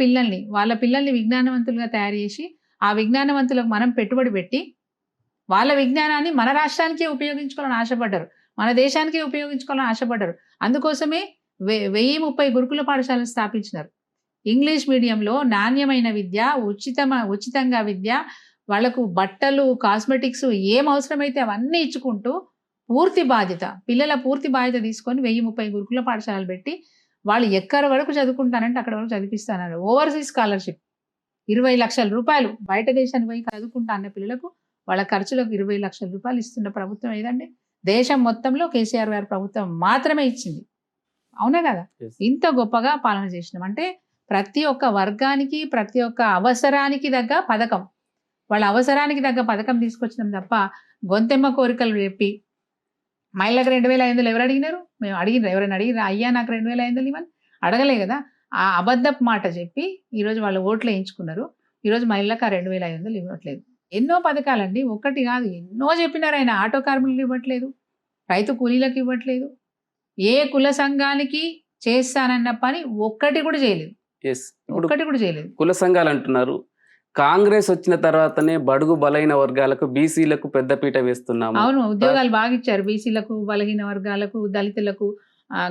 పిల్లల్ని విజ్ఞానవంతులుగా తయారు చేసి ఆ విజ్ఞానవంతులకు మనం పెట్టుబడి పెట్టి వాళ్ళ విజ్ఞానాన్ని మన రాష్ట్రానికే ఉపయోగించుకోవాలని ఆశపడ్డారు, మన దేశానికే ఉపయోగించుకోవాలని ఆశపడ్డారు. అందుకోసమే 1030 గురుకుల పాఠశాలను స్థాపించినారు. ఇంగ్లీష్ మీడియంలో నాణ్యమైన విద్య, ఉచితంగా విద్య, వాళ్లకు బట్టలు, కాస్మెటిక్స్ ఏం అవసరమైతే అవన్నీ ఇచ్చుకుంటూ పిల్లల పూర్తి బాధ్యత తీసుకొని 1030 గురుకుల పాఠశాలలు పెట్టి వాళ్ళు ఎక్కడి వరకు చదువుకుంటానంటే అక్కడ వరకు చదివిస్తానన్నారు. ఓవర్సీస్ స్కాలర్షిప్ 20 లక్షల రూపాయలు, బయట దేశానికి పోయి చదువుకుంటా అన్న పిల్లలకు వాళ్ళ ఖర్చులకు 20 లక్షల రూపాయలు ఇస్తున్న ప్రభుత్వం ఏదండి? దేశం మొత్తంలో కేసీఆర్ గారి ప్రభుత్వం మాత్రమే ఇచ్చింది. అవునా కదా? ఇంత గొప్పగా పాలన చేసినాం అంటే ప్రతి ఒక్క వర్గానికి, ప్రతి ఒక్క అవసరానికి తగ్గ పథకం, వాళ్ళ అవసరానికి తగ్గ పథకం తీసుకొచ్చినాం తప్ప గొంతెమ్మ కోరికలు చెప్పి మహిళలకు 2500 ఎవరు అడిగినారు? మేము ఎవరైనా అడిగినా అయ్యా నాకు 2500 ఇవ్వని అడగలే కదా. ఆ అబద్ధపు మాట చెప్పి ఈరోజు వాళ్ళు ఓట్లు వేయించుకున్నారు. ఈరోజు మహిళలకు ఆ 2500 ఇవ్వట్లేదు. ఎన్నో పథకాలండి, ఒక్కటి కాదు ఎన్నో చెప్పినారు. ఆయన ఆటో కార్మికులకు ఇవ్వట్లేదు, రైతు కూలీలకు ఇవ్వట్లేదు, ఏ కుల సంఘానికి చేస్తానన్న పని ఒక్కటి కూడా చేయలేదు. ఒక్కటి కూడా చేయలేదు. కుల సంఘాలు అంటున్నారు, కాంగ్రెస్ వచ్చిన తర్వాతనే బడుగు బలహీన వర్గాలకు, బీసీలకు పెద్దపీట వేస్తున్నాము. అవును, ఉద్యోగాలు బాగా ఇచ్చారు. బీసీలకు, బలహీన వర్గాలకు, దళితులకు,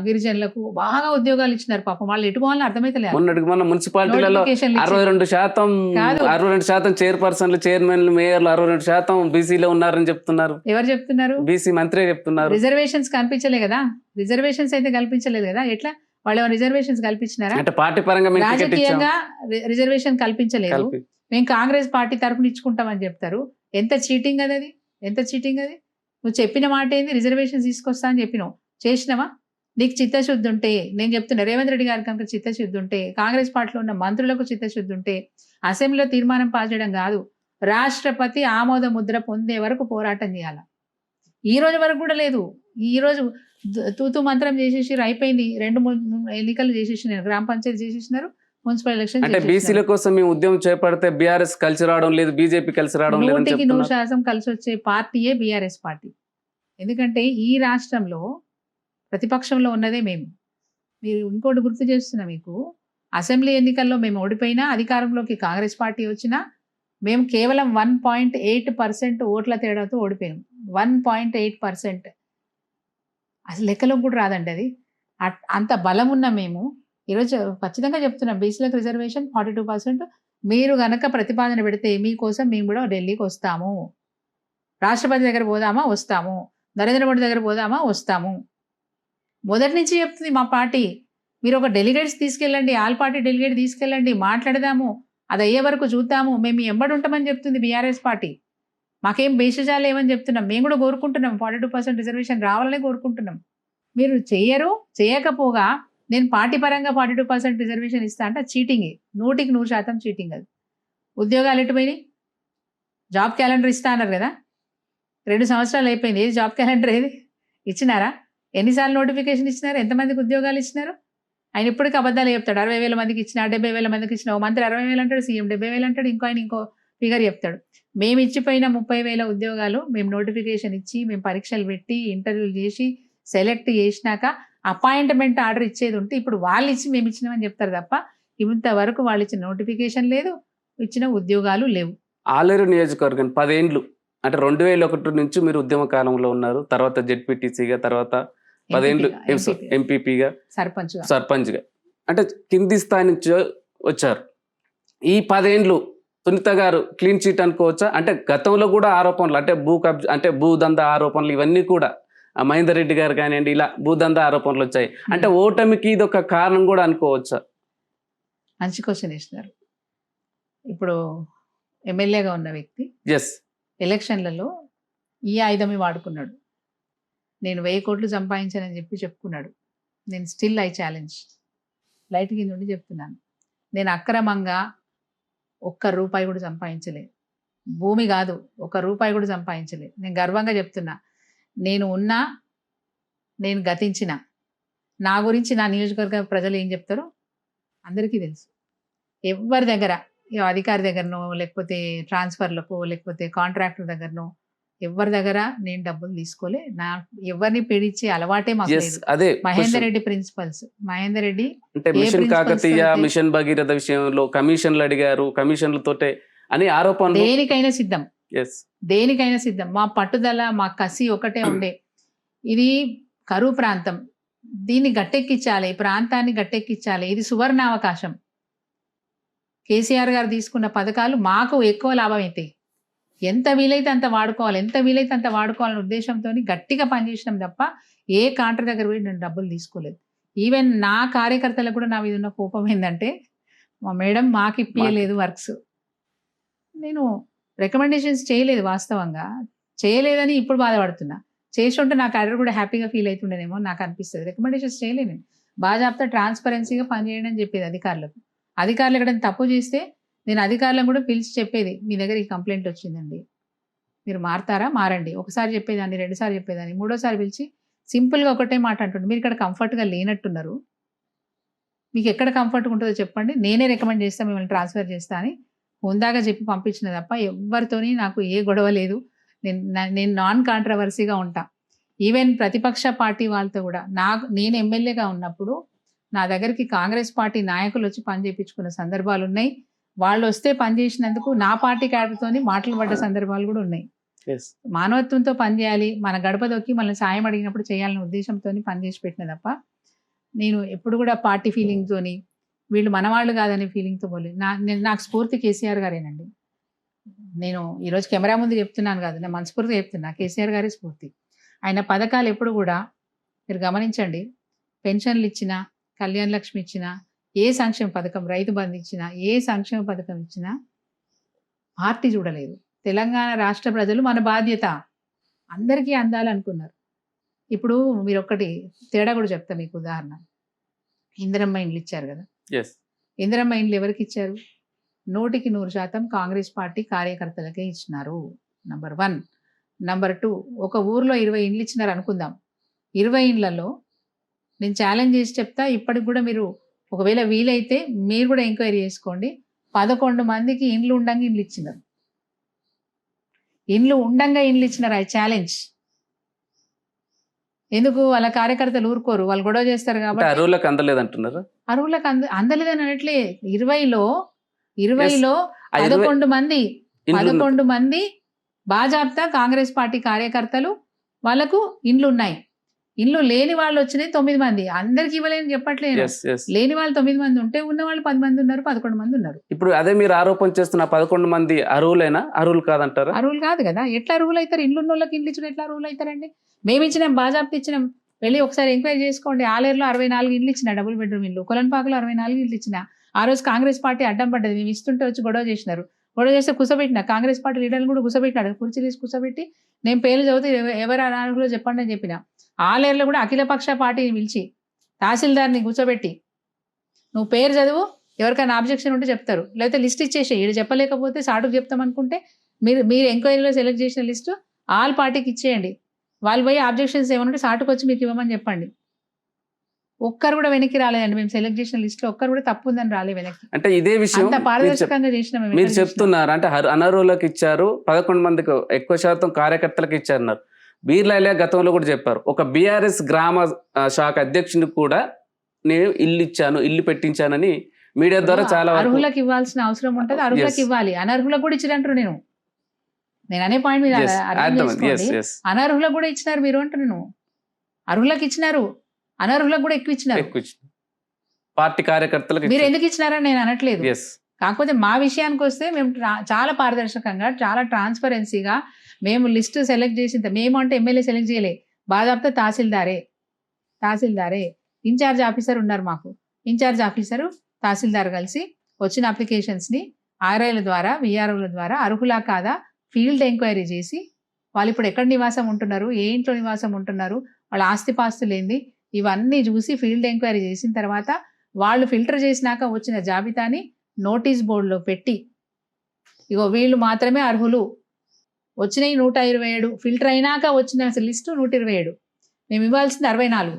గిరిజనులకు బాగా ఉద్యోగాలు ఇచ్చినారు. పాపం వాళ్ళు ఎటు పోవాలని అర్థమైతలేదు. మొన్న మున్సిపాలిటీలలో 62% చైర్పర్సన్లు, చైర్మన్లు, మేయర్లు 62% బీసీలో ఉన్నారని చెప్తున్నారు. ఎవరు చెప్తున్నారు? బీసీ మంత్రి చెప్తున్నారు. రిజర్వేషన్స్ కల్పించలే కదా, రిజర్వేషన్స్ అయితే కల్పించలేదు కదా. ఎట్లా వాళ్ళు రిజర్వేషన్స్ కల్పించినారా? అంటే పార్టీ పరంగా రాజకీయంగా రిజర్వేషన్ కల్పించలేదు. మేము కాంగ్రెస్ పార్టీ తరఫున ఇచ్చుకుంటామని చెప్తారు. ఎంత చీటింగ్ అది, ఎంత చీటింగ్ అది. నువ్వు చెప్పిన మాట ఏంది? రిజర్వేషన్స్ తీసుకొస్తా అని చెప్పినావు, చేసినావా? నీకు చిత్తశుద్ధి ఉంటే, నేను చెప్తున్నా, రేవంత్ రెడ్డి గారి కనుక చిత్తశుద్ధి ఉంటే, కాంగ్రెస్ పార్టీలో ఉన్న మంత్రులకు చిత్తశుద్ధి ఉంటే అసెంబ్లీలో తీర్మానం పాస్ చేయడం కాదు, రాష్ట్రపతి ఆమోద ముద్ర పొందే వరకు పోరాటం చేయాలి. ఈ రోజు వరకు కూడా లేదు. ఈ రోజు తూతూ మంత్రం చేసేసి అయిపోయింది. 2-3 ఎన్నికలు చేసేసినారు, గ్రామ పంచాయతీ చేసేసినారు, మున్సిపల్ ఎలక్షన్. అంటే బీసీల కోసం మేము ఉద్యమం చేపడితే బీఆర్ఎస్ కలిసి రావడం లేదు, బీజేపీ కలిసి రావడం లేదు. 100% కలిసి వచ్చే పార్టీయే బీఆర్ఎస్ పార్టీ. ఎందుకంటే ఈ రాష్ట్రంలో ప్రతిపక్షంలో ఉన్నదే మేము. మీరు ఇంకోటి గుర్తు చేస్తున్నా మీకు, అసెంబ్లీ ఎన్నికల్లో మేము ఓడిపోయినా, అధికారంలోకి కాంగ్రెస్ పార్టీ వచ్చినా మేము కేవలం 1.8% ఓట్ల తేడాతో ఓడిపోయాం. 1.8% అసలు లెక్కలోకి కూడా రాదండి అది. అంత బలం ఉన్న మేము ఈరోజు ఖచ్చితంగా చెప్తున్నాం, బీసీలకు రిజర్వేషన్ 42%. మీరు గనక ప్రతిపాదన పెడితే మీకోసం మేము కూడా ఢిల్లీకి వస్తాము, రాష్ట్రపతి దగ్గర పోదామా వస్తాము, నరేంద్ర మోడీ దగ్గర పోదామా వస్తాము. మొదటి నుంచి చెప్తుంది మా పార్టీ. మీరు ఒక డెలిగేట్స్ తీసుకెళ్ళండి, ఆల్ పార్టీ డెలిగేట్ తీసుకెళ్ళండి, మాట్లాడదాము, అది అయ్యే వరకు చూద్దాము, మేము ఎంబడి ఉంటామని చెప్తుంది బీఆర్ఎస్ పార్టీ. మాకేం భేషజాలు ఏమని చెప్తున్నాం, మేము కూడా కోరుకుంటున్నాం 42% రిజర్వేషన్ రావాలని కోరుకుంటున్నాం. మీరు చేయకపోగా నేను పార్టీ పరంగా 42% రిజర్వేషన్ ఇస్తా అంటే చీటింగే, 100% చీటింగ్. అది ఉద్యోగాలు ఎటుపోయినాయి? జాబ్ క్యాలెండర్ ఇస్తా అన్నారు కదా, 2 సంవత్సరాలు అయిపోయింది. ఏది జాబ్ క్యాలెండర్? ఏది ఇచ్చినారా? ఎన్నిసార్లు నోటిఫికేషన్ ఇచ్చినారు? ఎంతమందికి ఉద్యోగాలు ఇచ్చినారు? ఆయన ఇప్పటికీ అబద్ధాలు చెప్తాడు. 60,000 మందికి ఇచ్చిన, 70,000 మందికి ఇచ్చిన. ఓ మంత్రి 60,000 అంటాడు, సీఎం 70,000 అంటాడు, ఇంకో ఆయన ఫిగర్ చెప్తాడు. మేము ఇచ్చిపోయిన 30,000 ఉద్యోగాలు మేము నోటిఫికేషన్ ఇచ్చి మేము పరీక్షలు పెట్టి ఇంటర్వ్యూలు చేసి సెలెక్ట్ చేసినాక అపాయింట్మెంట్ ఆర్డర్ ఇచ్చేది ఉంటే ఇప్పుడు వాళ్ళు ఇచ్చి మేము ఇచ్చినామని చెప్తారు తప్ప ఇంతవరకు వాళ్ళు ఇచ్చిన నోటిఫికేషన్ లేదు, ఇచ్చిన ఉద్యోగాలు లేవు. ఆలేరు నియోజకవర్గం 10 ఏండ్లు అంటే 2001 నుంచి మీరు ఉద్యమ కాలంలో ఉన్నారు. తర్వాత జెడ్పీటీసీగా, తర్వాత 10 ఏండ్లు ఎంపీపీగా, సర్పంచ్గా అంటే కింది స్థాయి నుంచి వచ్చారు. ఈ 10 ఏండ్లు సునీత గారు క్లీన్ చీట్ అనుకోవచ్చా? అంటే గతంలో కూడా ఆరోపణలు అంటే అంటే భూదందా ఆరోపణలు ఇవన్నీ కూడా మహేందర్ రెడ్డి గారు కానివ్వండి ఇలా భూదందా ఆరోపణలు వచ్చాయి. అంటే ఓటమికి ఇది ఒక కారణం కూడా అనుకోవచ్చా? మంచి క్వశ్చన్ ఇస్తున్నారు. ఇప్పుడు ఎమ్మెల్యేగా ఉన్న వ్యక్తి ఎలక్షన్లలో ఈ ఆయుధమే వాడుకున్నాడు. నేను 1000 కోట్లు సంపాదించానని చెప్పుకున్నాడు. నేను స్టిల్ ఐ ఛాలెంజ్ లైట్ కింద నుండి చెప్తున్నాను. నేను అక్రమంగా ₹1 కూడా సంపాదించలే. భూమి కాదు, ₹1 కూడా సంపాదించలే. నేను గర్వంగా చెప్తున్నా. నేను గతించిన నా గురించి నా నియోజకవర్గ ప్రజలు ఏం చెప్తారో అందరికీ తెలుసు. ఎవరి దగ్గర అధికారి దగ్గరనో లేకపోతే ట్రాన్స్ఫర్లకు లేకపోతే కాంట్రాక్టర్ దగ్గరనో ఎవరి దగ్గర నేను డబ్బులు తీసుకోలే. నా ఎవరిని పీడించే అలవాటే మాకు లేదు. మహేందర్ రెడ్డి ప్రిన్సిపల్స్, మహేందర్ రెడ్డి అంటే మిషన్ కాకతీయ, మిషన్ భగీరథ విషయంలో కమిషన్లు అడిగారు, కమిషన్లతోటే అని ఆరోపణలు. దేనికైనా సిద్ధం. మా పట్టుదల, మా కసి ఒకటే ఉండే. ఇది కరువు ప్రాంతం, దీన్ని గట్టెక్కించాలి, ఈ ప్రాంతాన్ని గట్టెక్కించాలి. ఇది సువర్ణ అవకాశం. కేసీఆర్ గారు తీసుకున్న పథకాలు మాకు ఎక్కువ లాభం అవుతాయి. ఎంత వీలైతే అంత వాడుకోవాలనే ఉద్దేశంతో గట్టిగా పనిచేసినాం తప్ప ఏ కాంట్రాక్టర్ దగ్గర పోయి నేను డబ్బులు తీసుకోలేదు. ఈవెన్ నా కార్యకర్తలకు కూడా నా మీద ఉన్న కోపం ఏంటంటే మా మేడం మాకు ఇప్పియలేదు వర్క్స్. నేను రికమెండేషన్స్ చేయలేదు, వాస్తవంగా చేయలేదని ఇప్పుడు బాధపడుతున్నా. చేసి ఉంటే నా క్యాడర్ కూడా హ్యాపీగా ఫీల్ అవుతుండేనేమో నాకు అనిపిస్తుంది. రికమెండేషన్స్ చేయలేదు. నేను బాజాబ్తా ట్రాన్స్పరెన్సీగా పనిచేయడం అని చెప్పేది అధికారులకు. అధికారులు ఎక్కడైనా తప్పు చేస్తే నేను అధికారులను కూడా పిలిచి చెప్పేది, మీ దగ్గర ఈ కంప్లైంట్ వచ్చిందండి, మీరు మారతారా, మారండి. ఒకసారి చెప్పేదాన్ని, 2 సార్లు చెప్పేదాన్ని, 3వ సారి పిలిచి సింపుల్గా ఒకటే మాట అంటుండే, మీరు ఇక్కడ కంఫర్ట్గా లేనట్టున్నారు, మీకు ఎక్కడ కంఫర్ట్గా ఉంటుందో చెప్పండి, నేనే రికమెండ్ చేస్తాను, మిమ్మల్ని ట్రాన్స్ఫర్ చేస్తా అని హుందాగా చెప్పి పంపించిన తప్ప ఎవరితోని నాకు ఏ గొడవ లేదు. నేను నాన్ కాంట్రవర్సీగా ఉంటా. ఈవెన్ ప్రతిపక్ష పార్టీ వాళ్ళతో కూడా నేను ఎమ్మెల్యేగా ఉన్నప్పుడు నా దగ్గరికి కాంగ్రెస్ పార్టీ నాయకులు వచ్చి పని చేయించుకున్న సందర్భాలు ఉన్నాయి. వాళ్ళు వస్తే పని చేసినందుకు నా పార్టీ క్యాడర్తోని మాటలు పడ్డ సందర్భాలు కూడా ఉన్నాయి. మానవత్వంతో పనిచేయాలి, మన గడప దొక్కి మనల్ని సాయం అడిగినప్పుడు చేయాలనే ఉద్దేశంతో పనిచేసి పెట్టిన తప్ప నేను ఎప్పుడు కూడా పార్టీ ఫీలింగ్తోని వీళ్ళు మనవాళ్ళు కాదనే ఫీలింగ్తో పోలేదు. నాకు స్ఫూర్తి కేసీఆర్ గారేనండి. నేను ఈరోజు కెమెరా ముందు చెప్తున్నాను కాదు, నేను మనస్ఫూర్తిగా చెప్తున్నా, కేసీఆర్ గారి స్ఫూర్తి. ఆయన పథకాలు ఎప్పుడు కూడా మీరు గమనించండి, పెన్షన్లు ఇచ్చినా, కళ్యాణ లక్ష్మి ఇచ్చినా, ఏ సంక్షేమ పథకం, రైతు బంధు ఇచ్చినా, ఏ సంక్షేమ పథకం ఇచ్చినా పార్టీ చూడలేదు. తెలంగాణ రాష్ట్ర ప్రజలు మన బాధ్యత అందరికీ అందాలనుకున్నారు. ఇప్పుడు మీరు ఒక్కటి తేడా కూడా చెప్తా మీకు ఉదాహరణ. ఇందిరమ్మ ఇండ్లు ఇచ్చారు కదా, ఇందిరమ్మ ఇండ్లు ఎవరికి ఇచ్చారు? 100% కాంగ్రెస్ పార్టీ కార్యకర్తలకే ఇచ్చినారు. నంబర్ 1. నంబర్ 2, ఒక ఊర్లో 20 ఇండ్లు ఇచ్చినారు అనుకుందాం. 20 ఇండ్లలో నేను ఛాలెంజ్ చేసి చెప్తా, ఇప్పటికి కూడా మీరు ఒకవేళ వీలైతే మీరు కూడా ఎంక్వైరీ చేసుకోండి. 11 మందికి ఇండ్లు ఉండంగా ఇండ్లు ఇచ్చినారు. ఇండ్లు ఇచ్చినారు. I challenge. ఎందుకు? వాళ్ళ కార్యకర్తలు ఊరుకోరు, వాళ్ళు గొడవ చేస్తారు కాబట్టి. అరువులకు అందలేదంటున్నారు. అరువులకు అందలేదని అనట్లే. 20లో 11 మంది బాజాబ్తా కాంగ్రెస్ పార్టీ కార్యకర్తలు, వాళ్ళకు ఇండ్లు ఉన్నాయి. ఇండ్లు లేని వాళ్ళు వచ్చినాయి 9 మంది. అందరికి ఇవ్వలేని చెప్పట్లేదు. లేని వాళ్ళు 9 మంది ఉంటే ఉన్న వాళ్ళు 10 మంది ఉన్నారు, 11 మంది ఉన్నారు. ఇప్పుడు అదే మీరు ఆరోపణ చేస్తున్న 11 మంది అరువులేనా? అరువులు కాదంటారా? అరువులు కాదు కదా. ఎట్లా అరువులు అవుతారు? ఇండ్లు ఉన్న వాళ్ళకి ఇండ్లు ఇచ్చిన ఎట్లా అరువులు అవుతారండి? మేము ఇచ్చినాం, బాజాబ్తా ఇచ్చినాం. వెళ్ళి ఒకసారి ఎంక్వైరీ చేసుకోండి. ఆలేరులో 64 ఇండ్లు ఇచ్చిన, డబుల్ బెడ్రూమ్ ఇండ్లు. కొలన్పాకలో 64 ఇండ్లు ఇచ్చిన. ఆ రోజు కాంగ్రెస్ పార్టీ అడ్డం పడ్డది. మేము ఇస్తుంటే వచ్చి గొడవ చేసినారు. గొడవ చేస్తే కుసబెట్టిన కాంగ్రెస్ పార్టీ లీడర్లు కూడా కుసబెట్టినాడు. కుర్చీ తీసి కుసబెట్టి నేను పేర్లు చదివితే ఎవరు అనార్హులో చెప్పండి అని చెప్పిన. ఆలేరులో కూడా అఖిలపక్ష పార్టీని పిలిచి తహసీల్దార్ని కూర్చోబెట్టి నువ్వు పేరు చదువు, ఎవరికైనా ఆబ్జెక్షన్ ఉంటే చెప్తారు, లేకపోతే లిస్ట్ ఇచ్చేసి ఈడు చెప్పలేకపోతే సాటుకు చెప్తాం అనుకుంటే మీరు ఎంక్వైరీలో సెలెక్ట్ చేసిన లిస్టు ఆల్ పార్టీకి ఇచ్చేయండి. వాళ్ళు పోయి ఆబ్జెక్షన్స్ ఏమనుంటే సాటుకు వచ్చి మీకు ఇవ్వమని చెప్పండి. ఒక్కరు కూడా వెనక్కి రాలేదండి. మేము సెలెక్ట్ చేసిన లిస్ట్ లో ఒక్కరు కూడా తప్పు ఉందని రాలే వెనక్కి. అంటే ఇదే విషయం అంత పారదర్శకంగా చేసిన మీరు చెప్తున్నారు. అంటే అనర్హులకు ఇచ్చారు, 11 మందికి ఎక్కువ శాతం కార్యకర్తలకు ఇచ్చారన్నారు. బీర్లాయిలే గతంలో కూడా చెప్పారు, ఒక బీఆర్ఎస్ గ్రామ శాఖ అధ్యక్షునికి కూడా నేను ఇల్లు ఇచ్చాను, ఇల్లు పెట్టించానని మీడియా ద్వారా చాలా వరకు అర్హులకు ఇవ్వాల్సిన అవసరం ఉంటుంది, అర్హులకు ఇవ్వాలి. అనర్హులకు కూడా ఇచ్చినట్టు నేను అనే పాయింట్ మీద అర్థం చేసుకోండి. అనర్హులకు కూడా ఇచ్చినారు మీరు అంటున్నాను. అర్హులకు ఇచ్చినారు, అనర్హులకు కూడా ఎక్కువ ఇచ్చినారు. పార్టీ కార్యకర్తలకు మీరు ఎందుకు ఇచ్చినారని నేను అనట్లేదు. కాకపోతే మా విషయానికి వస్తే మేము చాలా పారదర్శకంగా, చాలా ట్రాన్స్పరెన్సీగా మేము లిస్టు సెలెక్ట్ చేసిన, మేము అంటే ఎమ్మెల్యే సెలెక్ట్ చేయలే, బాధాప్త తహసీల్దారే ఇన్ఛార్జ్ ఆఫీసర్ ఉన్నారు మాకు. ఇన్ఛార్జ్ ఆఫీసరు తహసీల్దార్ కలిసి వచ్చిన అప్లికేషన్స్ని ఆర్ఐల ద్వారా, విఆర్ఓల ద్వారా అర్హులా కాదా ఫీల్డ్ ఎంక్వైరీ చేసి వాళ్ళు ఇప్పుడు ఎక్కడ నివాసం ఉంటున్నారు, ఏ ఇంట్లో నివాసం ఉంటున్నారు, వాళ్ళ ఆస్తిపాస్తులు ఏంది, ఇవన్నీ చూసి ఫీల్డ్ ఎంక్వైరీ చేసిన తర్వాత వాళ్ళు ఫిల్టర్ చేసినాక వచ్చిన జాబితాని నోటీస్ బోర్డులో పెట్టి, ఇగో వీళ్ళు మాత్రమే అర్హులు, వచ్చినవి 127, ఫిల్టర్ అయినాక వచ్చిన లిస్టు 127, మేము ఇవ్వాల్సింది 64.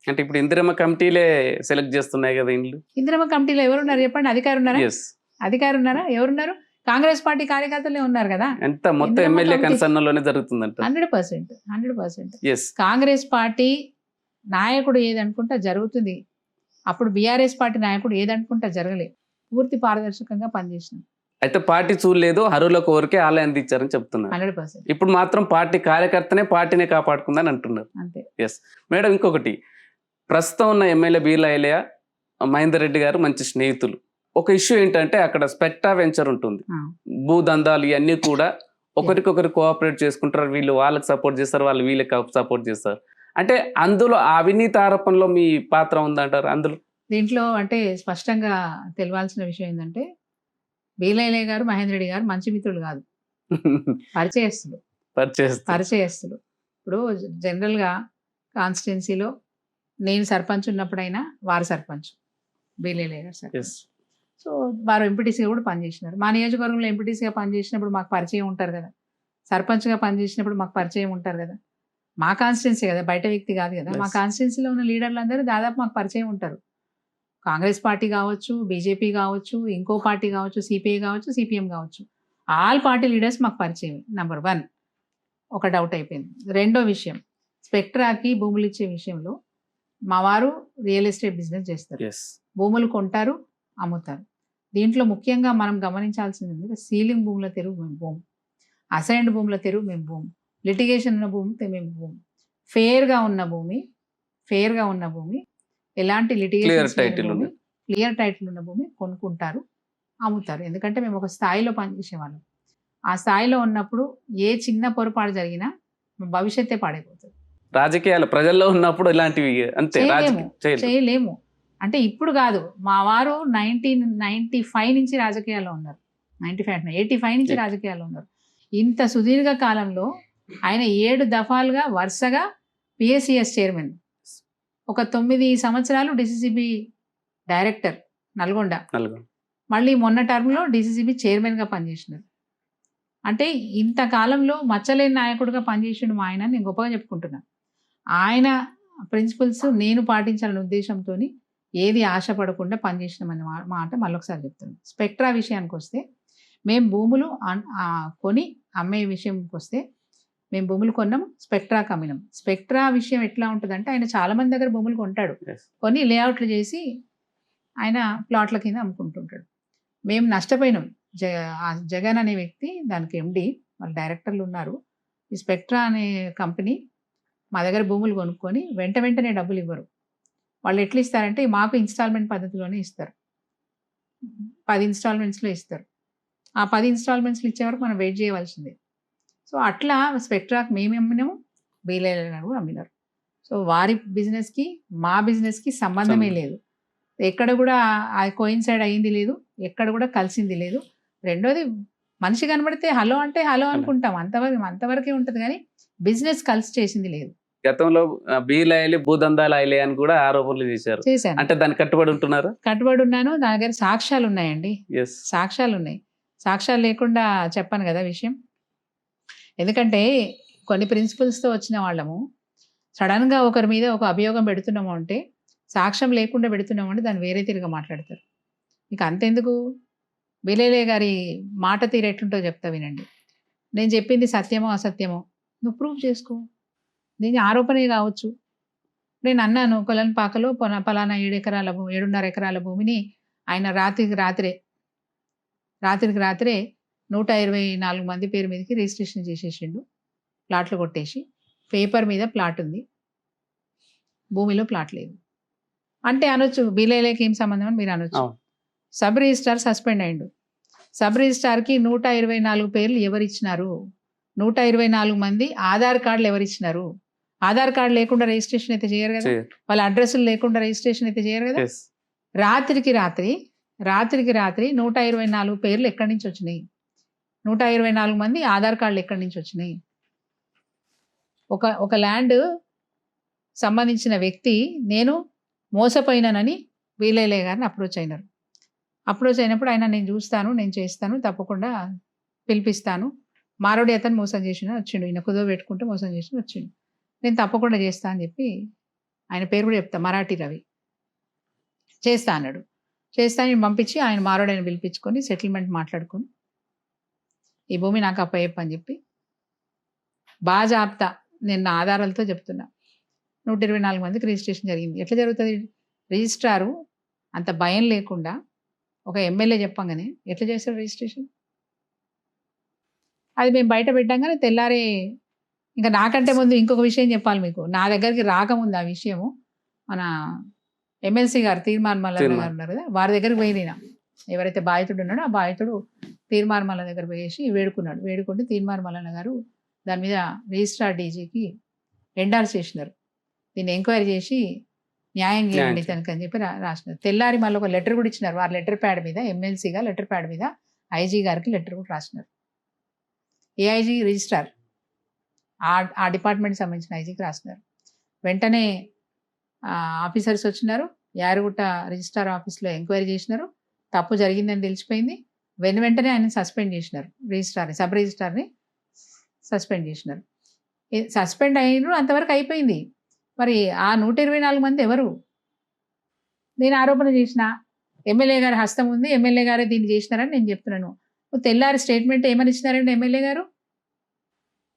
అంటే ఇప్పుడు ఇందిరమ్మ కమిటీలే సెలెక్ట్ చేస్తున్నాయి కదా ఇండ్లు. ఇందిరమ్మ కమిటీలో ఎవరున్నారు చెప్పండి? అధికారు ఉన్నారా? ఎవరున్నారు? కాంగ్రెస్ పార్టీ కార్యకర్తలే ఉన్నారు కదా. ఎంత మొత్తం ఎమ్మెల్యే కన్సర్న్లోనే జరుగుతుందంట. 100%. కాంగ్రెస్ పార్టీ నాయకుడు ఏదనుకుంటా జరుగుతుంది. అప్పుడు బీఆర్ఎస్ పార్టీ నాయకుడు ఏదనుకుంటా జరగలే. పూర్తి పారదర్శకంగా పనిచేసినాం. అయితే పార్టీ చూడలేదు, అర్హులకు కోరికే ఆలయం అందించారని చెప్తున్నారు. 100%. ఇప్పుడు మాత్రం పార్టీ కార్యకర్తనే పార్టీనే కాపాడుకుందని అంటున్నారు. అంతే. మేడం, ఇంకొకటి, ప్రస్తుతం ఉన్న ఎమ్మెల్యే బీర్లాయిలే మహేందర్ రెడ్డి గారు మంచి స్నేహితులు. ఒక ఇష్యూ ఏంటంటే అక్కడ స్పెక్ట్రా వెంచర్ ఉంటుంది, భూదందాలు ఇవన్నీ కూడా ఒకరికొకరు కోఆపరేట్ చేసుకుంటారు. వీళ్ళు వాళ్ళకి సపోర్ట్ చేస్తారు, వాళ్ళు వీళ్ళకి సపోర్ట్ చేస్తారు. అంటే అందులో అవినీతి ఆరోపణలో మీ పాత్ర ఉందంటారు? అందులో దీంట్లో అంటే స్పష్టంగా తెలియాల్సిన విషయం ఏంటంటే, బీర్లాయిలే గారు మహేందర్ రెడ్డి గారు మంచి మిత్రులు కాదు, పరిచయస్తులు. ఇప్పుడు జనరల్గా కాన్స్టిట్యున్సీలో నేను సర్పంచ్ ఉన్నప్పుడైనా వారు సర్పంచ్, బీర్లాయిలే గారు సర్పంచ్. సో వారు ఎంపీటీసీగా కూడా పనిచేసినారు. మా నియోజకవర్గంలో ఎంపీటీసీగా పనిచేసినప్పుడు మాకు పరిచయం ఉంటారు కదా, సర్పంచ్గా పనిచేసినప్పుడు మాకు పరిచయం ఉంటారు కదా. మా కాన్స్టిట్యున్సీ కదా, బయట వ్యక్తి కాదు కదా. మా కాన్స్టిట్యున్సీలో ఉన్న లీడర్లు అందరూ దాదాపు మాకు పరిచయం ఉంటారు. కాంగ్రెస్ పార్టీ కావచ్చు, బీజేపీ కావచ్చు, ఇంకో పార్టీ కావచ్చు, సిపిఐ కావచ్చు, సిపిఎం కావచ్చు, ఆల్ పార్టీ లీడర్స్ మాకు పరిచయం. నెంబర్ 1 ఒక డౌట్ అయిపోయింది. రెండో విషయం, స్పెక్ట్రాకి భూములు ఇచ్చే విషయంలో మా వారు రియల్ ఎస్టేట్ బిజినెస్ చేస్తారు. భూములు కొంటారు, అమ్ముతారు. దీంట్లో ముఖ్యంగా మనం గమనించాల్సింది సీలింగ్ భూముల తెరువు మేము భూమి, అసైన్డ్ భూముల తెరువు మేము భూమి, లిటిగేషన్ ఉన్న భూమి మేము భూమి, ఫేర్గా ఉన్న భూమి, ఎలాంటి లిటిగేషన్ క్లియర్ టైటిల్ ఉన్న భూమి కొనుక్కుంటారు, అమ్ముతారు. ఎందుకంటే మేము ఒక స్థాయిలో పనిచేసేవాళ్ళం. ఆ స్థాయిలో ఉన్నప్పుడు ఏ చిన్న పొరపాటు జరిగినా భవిష్యత్తే పాడైపోతుంది. రాజకీయాలు ప్రజల్లో ఉన్నప్పుడు ఇలాంటివి అంతే చేయలేము. అంటే ఇప్పుడు కాదు, మా వారు 1995 నుంచి రాజకీయాల్లో ఉన్నారు, 85 నుంచి రాజకీయాల్లో ఉన్నారు. ఇంత సుదీర్ఘ కాలంలో ఆయన 7 దఫాలుగా వరుసగా పిఎస్సిఎస్ చైర్మన్, ఒక 9 సంవత్సరాలు డిసిసిబి డైరెక్టర్ నల్గొండ, మళ్ళీ మొన్న టర్మ్లో డిసిసిబి చైర్మన్గా పనిచేసినారు. అంటే ఇంతకాలంలో మచ్చలేని నాయకుడిగా పనిచేసిన మా ఆయన నేను గొప్పగా చెప్పుకుంటున్నాను. ఆయన ప్రిన్సిపల్స్ నేను పాటించాలనే ఉద్దేశంతో ఏది ఆశపడకుండా పనిచేసినామనే మాట మళ్ళొకసారి చెప్తున్నాను. స్పెక్ట్రా విషయానికి వస్తే, మేము భూములు కొని అమ్మే విషయంకి వస్తే, మేము భూములు కొన్నాం, స్పెక్ట్రాకి అమ్మినాం. స్పెక్ట్రా విషయం ఎట్లా ఉంటుందంటే, ఆయన చాలా మంది దగ్గర భూములు కొంటాడు, కొన్ని లేఅవుట్లు చేసి ఆయన ప్లాట్ల కింద అమ్ముకుంటుంటాడు. మేము నష్టపోయినాం. జగన్ అనే వ్యక్తి దానికి ఎండి, వాళ్ళ డైరెక్టర్లు ఉన్నారు. ఈ స్పెక్ట్రా అనే కంపెనీ మా దగ్గర భూములు కొనుక్కొని వెంటనే డబ్బులు ఇవ్వరు. వాళ్ళు ఎట్లా ఇస్తారంటే, మాకు ఇన్స్టాల్మెంట్ పద్ధతిలోనే ఇస్తారు, 10 ఇన్స్టాల్మెంట్స్లో ఇస్తారు. ఆ 10 ఇన్స్టాల్మెంట్స్లో ఇచ్చే వరకు మనం వెయిట్ చేయవలసిందే. సో అట్లా స్పెక్ట్రాకి మేము అమ్మినాము, బీర్లాయిలే గారు కూడా అమ్మినారు. సో వారి బిజినెస్కి మా బిజినెస్కి సంబంధమే లేదు. ఎక్కడ కూడా కోయిన్సైడ్ అయ్యింది లేదు, ఎక్కడ కూడా కలిసింది లేదు. రెండోది, మనిషి కనబడితే హలో అంటే హలో అనుకుంటాం, అంతవరకే ఉంటుంది, కానీ బిజినెస్ కలిసి చేసింది లేదు. గతంలో బీర్లాయిలే భూదందాలు అయిలే అని కూడా ఆరోపణలు చేశాను. అంటే దాన్ని కట్టుబడి ఉంటున్నారు? కట్టుబడి ఉన్నాను. నా దగ్గర సాక్ష్యాలు ఉన్నాయండి, సాక్ష్యాలు ఉన్నాయి. సాక్ష్యాలు లేకుండా చెప్పాను కదా విషయం. ఎందుకంటే కొన్ని ప్రిన్సిపల్స్తో వచ్చిన వాళ్ళము సడన్గా ఒకరి మీద ఒక అభియోగం పెడుతున్నాము అంటే సాక్ష్యం లేకుండా పెడుతున్నామంటే దాన్ని వేరే తీరుగా మాట్లాడతారు. మీకు అంతెందుకు, బిలేలే గారి మాట తీరు ఎట్లుంటో చెప్తా వినండి. నేను చెప్పింది సత్యమో అసత్యమో నువ్వు ప్రూవ్ చేసుకో. దీని ఆరోపణే కావచ్చు. నేను అన్నాను కొలన్పాకలో పలానా 7.5 ఎకరాల భూమిని ఆయన రాత్రికి రాత్రే 124 మంది పేరు మీదకి రిజిస్ట్రేషన్ చేసేసిండు. ప్లాట్లు కొట్టేసి పేపర్ మీద ప్లాట్ ఉంది, భూమిలో ప్లాట్ లేదు అంటే అనొచ్చు. బిలేలేకి ఏం సంబంధం అని మీరు అనొచ్చు. సబ్ రిజిస్ట్రార్ సస్పెండ్ అయిండు. సబ్ రిజిస్ట్రార్కి 124 పేర్లు ఎవరిచ్చినారు? 124 మంది ఆధార్ కార్డులు ఎవరిచ్చినారు? ఆధార్ కార్డు లేకుండా రిజిస్ట్రేషన్ అయితే చేయరు కదా, వాళ్ళ అడ్రస్లు లేకుండా రిజిస్ట్రేషన్ అయితే చేయరు కదా. రాత్రికి రాత్రి 124 పేర్లు ఎక్కడి నుంచి వచ్చినాయి? 124 మంది ఆధార్ కార్డులు ఎక్కడి నుంచి వచ్చినాయి? ఒక ల్యాండ్ సంబంధించిన వ్యక్తి నేను మోసపోయినానని బిలేలే గారిని అప్రోచ్ అయినప్పుడు ఆయన నేను చూస్తాను, నేను చేస్తాను, తప్పకుండా పిలిపిస్తాను, మారోడి అతను మోసం చేసిన వచ్చిండు, ఈయన కుదవ పెట్టుకుంటే మోసం చేసిన వచ్చిండు, నేను తప్పకుండా చేస్తా అని చెప్పి ఆయన పేరు కూడా చెప్తా, మరాఠీ రవి, చేస్తా అన్నాడు. చేస్తా అని పంపించి ఆయన మారోడైన పిలిపించుకొని సెటిల్మెంట్ మాట్లాడుకొని ఈ భూమి నాకు అప్పయ్యప్ప అని చెప్పి బాగా జాప్తా, నేను నా ఆధారాలతో చెప్తున్నా. 124 మందికి రిజిస్ట్రేషన్ జరిగింది. ఎట్లా జరుగుతుంది? రిజిస్ట్రారు అంత భయం లేకుండా ఒక ఎమ్మెల్యే చెప్పంగానే ఎట్లా చేస్తారు రిజిస్ట్రేషన్? అది మేము బయట పెట్టంగానే తెల్లారే, ఇంకా నాకంటే ముందు ఇంకొక విషయం చెప్పాలి మీకు. నా దగ్గరికి రాకముందు ఆ విషయము మన ఎమ్మెల్సీ గారు తీర్మాన్ గారు ఉన్నారు కదా, వారి దగ్గరికి పోయినా. ఎవరైతే బాధితుడు ఉన్నాడో ఆ బాధితుడు తీర్మాన్ మల్ల దగ్గర పోయేసి వేడుకుంటే తీర్మాన్ మల్లన్న గారు దాని మీద రిజిస్ట్రార్ డీజీకి ఎండార్స్ చేసినారు. దీన్ని ఎంక్వైరీ చేసి న్యాయం చేయండి తనకని చెప్పి రాసినారు. తెల్లారి మళ్ళీ ఒక లెటర్ కూడా ఇచ్చినారు. వారి లెటర్ ప్యాడ్ మీద, ఎమ్మెల్సీగా లెటర్ ప్యాడ్ మీద ఐజీ గారికి లెటర్ కూడా రాసినారు. ఏఐజీ రిజిస్ట్రార్ ఆ డిపార్ట్మెంట్ సంబంధించిన ఐజీకి రాసినారు. వెంటనే ఆఫీసర్స్ వచ్చినారు, యారుగుట్ట రిజిస్ట్రార్ ఆఫీస్లో ఎంక్వైరీ చేసినారు. తప్పు జరిగిందని తెలిసిపోయింది. వెంటనే ఆయన సస్పెండ్ చేసినారు. సబ్ రిజిస్ట్రార్ని సస్పెండ్ చేసినారు. సస్పెండ్ అయినారు, అంతవరకు అయిపోయింది. మరి ఆ 124 మంది ఎవరు? నేను ఆరోపణ చేసిన ఎమ్మెల్యే గారి హస్తం ఉంది, ఎమ్మెల్యే గారే దీన్ని చేసినారని నేను చెప్తున్నాను. తెల్లారి స్టేట్మెంట్ ఏమని ఇచ్చినారండి ఎమ్మెల్యే గారు?